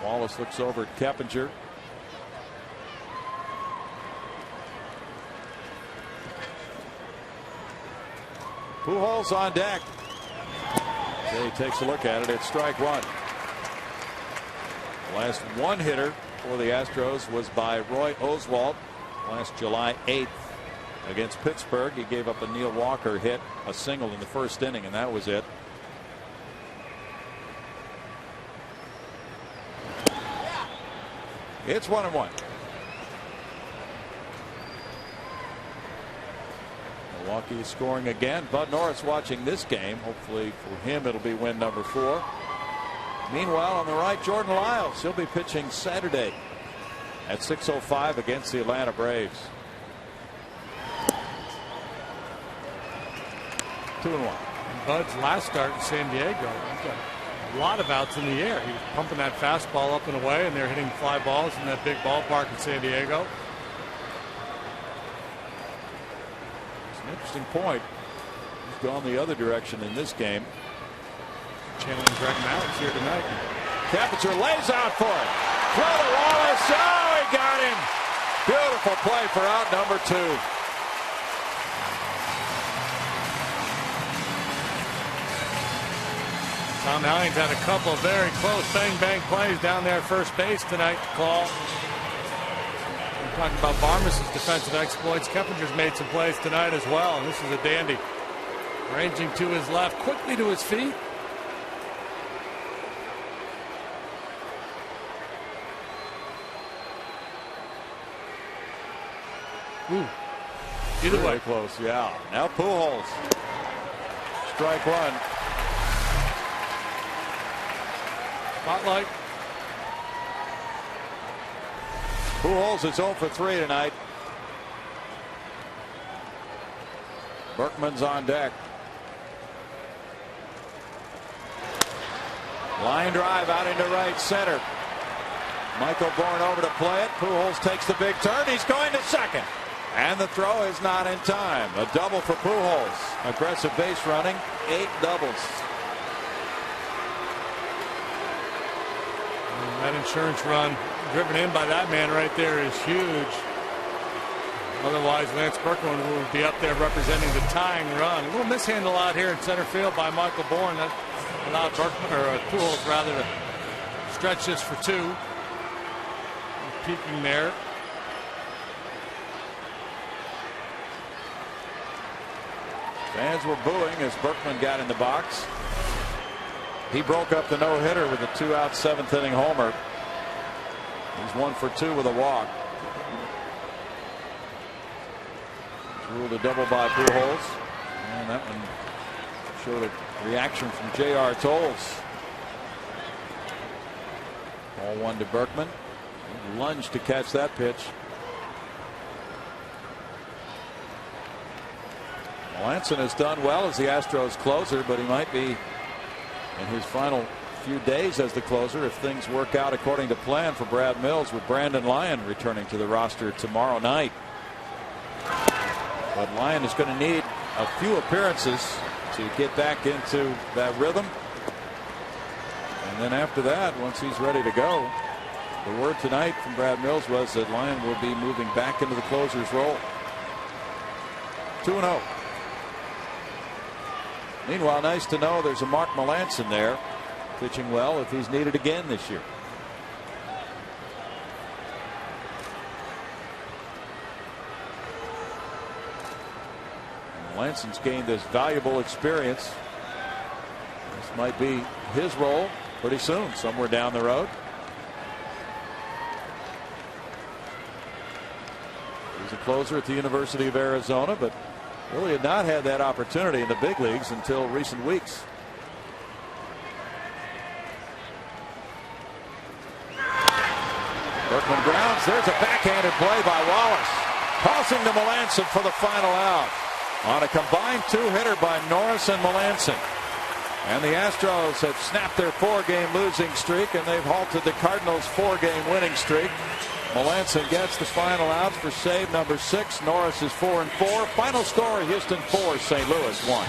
Wallace looks over at Keppinger. Pujols on deck. Jay takes a look at it. It's strike one. The last one hitter for the Astros was by Roy Oswalt last July 8th against Pittsburgh. He gave up a Neil Walker hit, a single in the first inning, and that was it. It's 1-1. Milwaukee is scoring again. Bud Norris watching this game. Hopefully for him it'll be win number 4. Meanwhile, on the right, Jordan Lyles. He'll be pitching Saturday at 6:05 against the Atlanta Braves. 2-1. Bud's last start in San Diego, he's got a lot of outs in the air. He was pumping that fastball up and away, and they're hitting fly balls in that big ballpark in San Diego. Interesting point. He's gone the other direction in this game. Channeling Greg Mallett's here tonight. Keppinger lays out for it. Throw to Wallace. Oh, he got him. Beautiful play for out number 2. Tom Hines had a couple of very close bang-bang plays down there at first base tonight to call. Talking about Barmas' defensive exploits, Keppinger's made some plays tonight as well, and this is a dandy. Ranging to his left, quickly to his feet. Ooh. Either way. Very close, yeah. Now Pujols. Strike one. Spotlight. Pujols is 0 for 3 tonight. Berkman's on deck. Line drive out into right center. Michael Bourne over to play it. Pujols takes the big turn. He's going to second. And the throw is not in time. A double for Pujols. Aggressive base running. 8 doubles. That insurance run driven in by that man right there is huge. Otherwise, Lance Berkman would be up there representing the tying run. A little mishandle out here in center field by Michael Bourne. That allowed Berkman, or Pujols rather, to stretch this for two. Peeking there. Fans were booing as Berkman got in the box. He broke up the no-hitter with a 2-out 7th-inning homer. He's 1 for 2 with a walk. Ruled a double by Pujols, and that one showed a reaction from J.R. Tolles. Ball 1 to Berkman. He lunged to catch that pitch. Melanson has done well as the Astros closer, but he might be in his final few days as the closer if things work out according to plan for Brad Mills, with Brandon Lyon returning to the roster tomorrow night. But Lyon is going to need a few appearances to get back into that rhythm. And then after that, once he's ready to go, the word tonight from Brad Mills was that Lyon will be moving back into the closer's role. 2-0. Meanwhile, nice to know there's a Mark Melanson there, pitching well if he's needed again this year. Melanson's gained this valuable experience. This might be his role pretty soon, somewhere down the road. He's a closer at the University of Arizona, but really had not had that opportunity in the big leagues until recent weeks. Berkman grounds. There's a backhanded play by Wallace. Tossing to Melanson for the final out. On a combined two-hitter by Norris and Melanson. And the Astros have snapped their 4-game losing streak, and they've halted the Cardinals' 4-game winning streak. Melanson gets the final out for save number 6. Norris is 4-4. Final score: Houston 4, St. Louis 1.